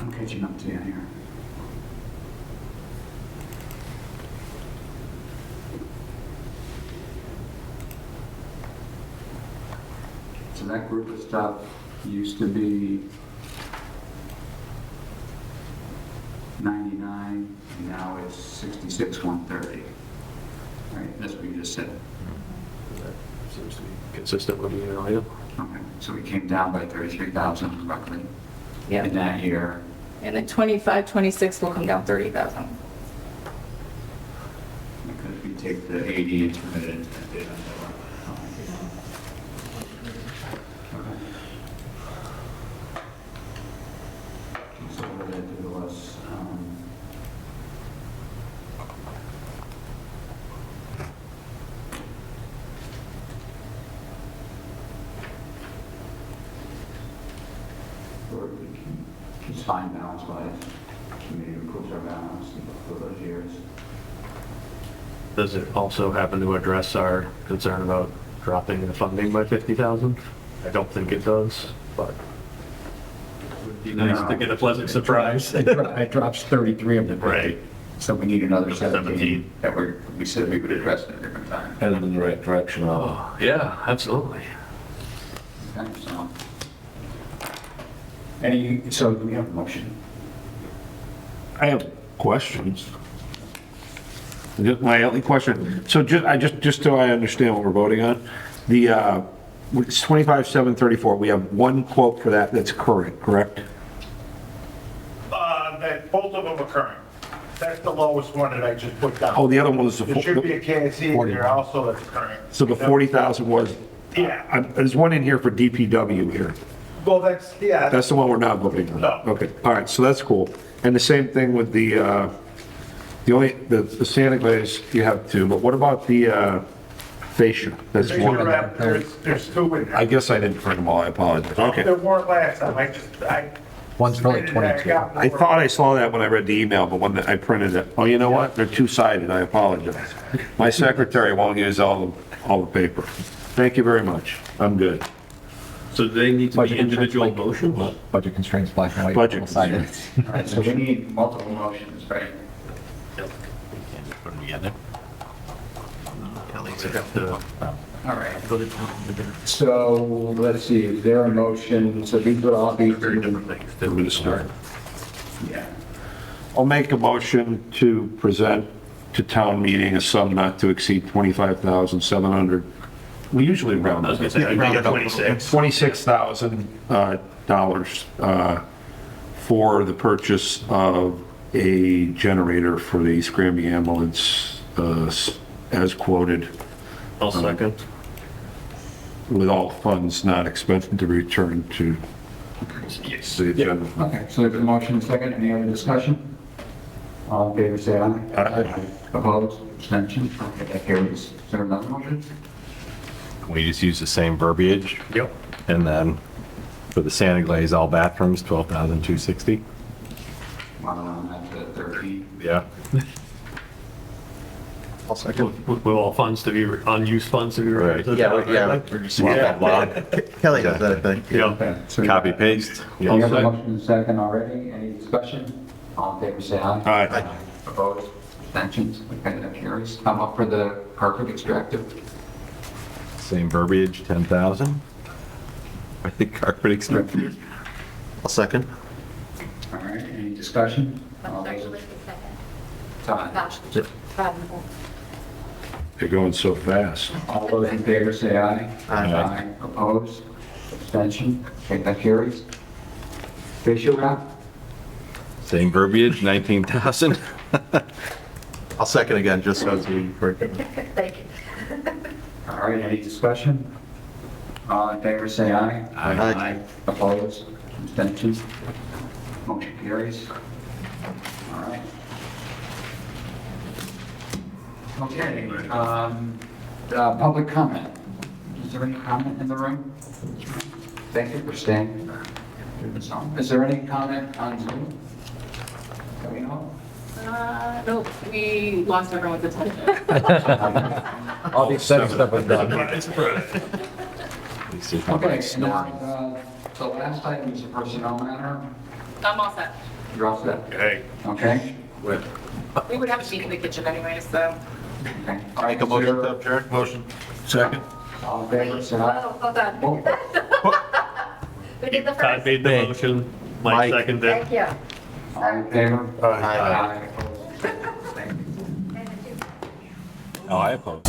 I'm catching up to you here. So that group of stuff used to be 99, and now it's 66,130. Right, that's what you just said. That seems to be consistent with the item. Okay, so we came down by 33,000 roughly Yeah. in that year. And then 25, 26 will come down 30,000. Because we take the 80 and turn it into a bit. So what did that do to us? It's fine balance wise. I mean, it improves our balance for those years. Does it also happen to address our concern about dropping the funding by 50,000? I don't think it does, but it would be nice to get a pleasant surprise. It drops 33 of the 50. Right. So we need another 17 17. that we said we would address at a different time. Headed in the right direction. Oh, yeah, absolutely. Okay, so. So do we have a motion? I have questions. My only question, so just so I understand what we're voting on, it's 25,734, we have one quote for that that's current, correct? That both of them are current. That's the lowest one that I just put down. Oh, the other one was There should be a KC in there also that's current. so the 40,000 was, Yeah, there's one in here for DPW here. well, that's That's the one we're not voting on? No. Okay, all right, so that's cool. And the same thing with the The only, the Santa glaze, you have two, but what about the fascia? That's one. There's two in there. I guess I didn't print them all, I apologize. Okay. There weren't last time, One's for like 22. I thought I saw that when I read the email, but when I printed it, oh, you know what? They're two-sided, I apologize. My secretary won't use all the paper. Thank you very much. I'm good. So do they need to be Budget individual constraints, motions? Budget constraints, black and white. Budget double-sided. All right, so we need multiple motions, right? Put them together. All right. So let's see, is there a motion? So these would all be Very different things. I'm going to start. Yeah. I'll make a motion to present to town meeting a sum not to exceed 25,700. We usually round I was up. gonna say, I'd make it 26. $26,000 for the purchase of a generator for the East Granby ambulance, as quoted, I'll second. with all funds not expected to return to the general. Okay, so there's a motion and a second. Any other discussion? All in favor, say aye. Aye. Opposed? Abstentions? Okay, that carries. Is there another motion? We just use the same verbiage, Yep. and then for the Santa Glaze, all bathrooms, 12,260. That's the 13. Yeah. I'll second. With all funds to be, unused funds to be Right. raised. Yeah, yeah. Swap that lot. Kelly does that, I think. Yeah. Okay, so Copy paste. we have a motion and a second already. Any discussion? All in favor, say aye. Aye. Opposed? Abstentions? Okay, that carries. How about for the carpet extractor? Same verbiage, 10,000. I think carpet extractor. I'll second. All right, any discussion? All What's those- actually the second? Todd. Todd. They're going so fast. All those in favor say aye. Aye. Opposed? Abstention? Okay, that carries. Facial wrap? Same verbiage, 19,000. I'll second again, just so it's we. Thank you. All right, any discussion? All in favor say aye. Aye. Opposed? Abstentions? Motion carries. All right. Okay, public comment. Is there any comment in the room? Thank you for staying. Is there any comment on Zoom? Do we know? Nope, we lost everyone's attention. All the exciting stuff was done. Okay, now, the last item is a personnel matter. I'm all set. You're all set? Okay. Okay? We would have a seat in the kitchen anyway, so. Okay. All right, Make a motion is to there- adjourn. Motion. Second. All in favor, say aye. Oh, hold on. We did the Todd first. made the motion, Mike Mike. seconded. Thank you. All in favor? Aye. Thank you. Oh, I oppose.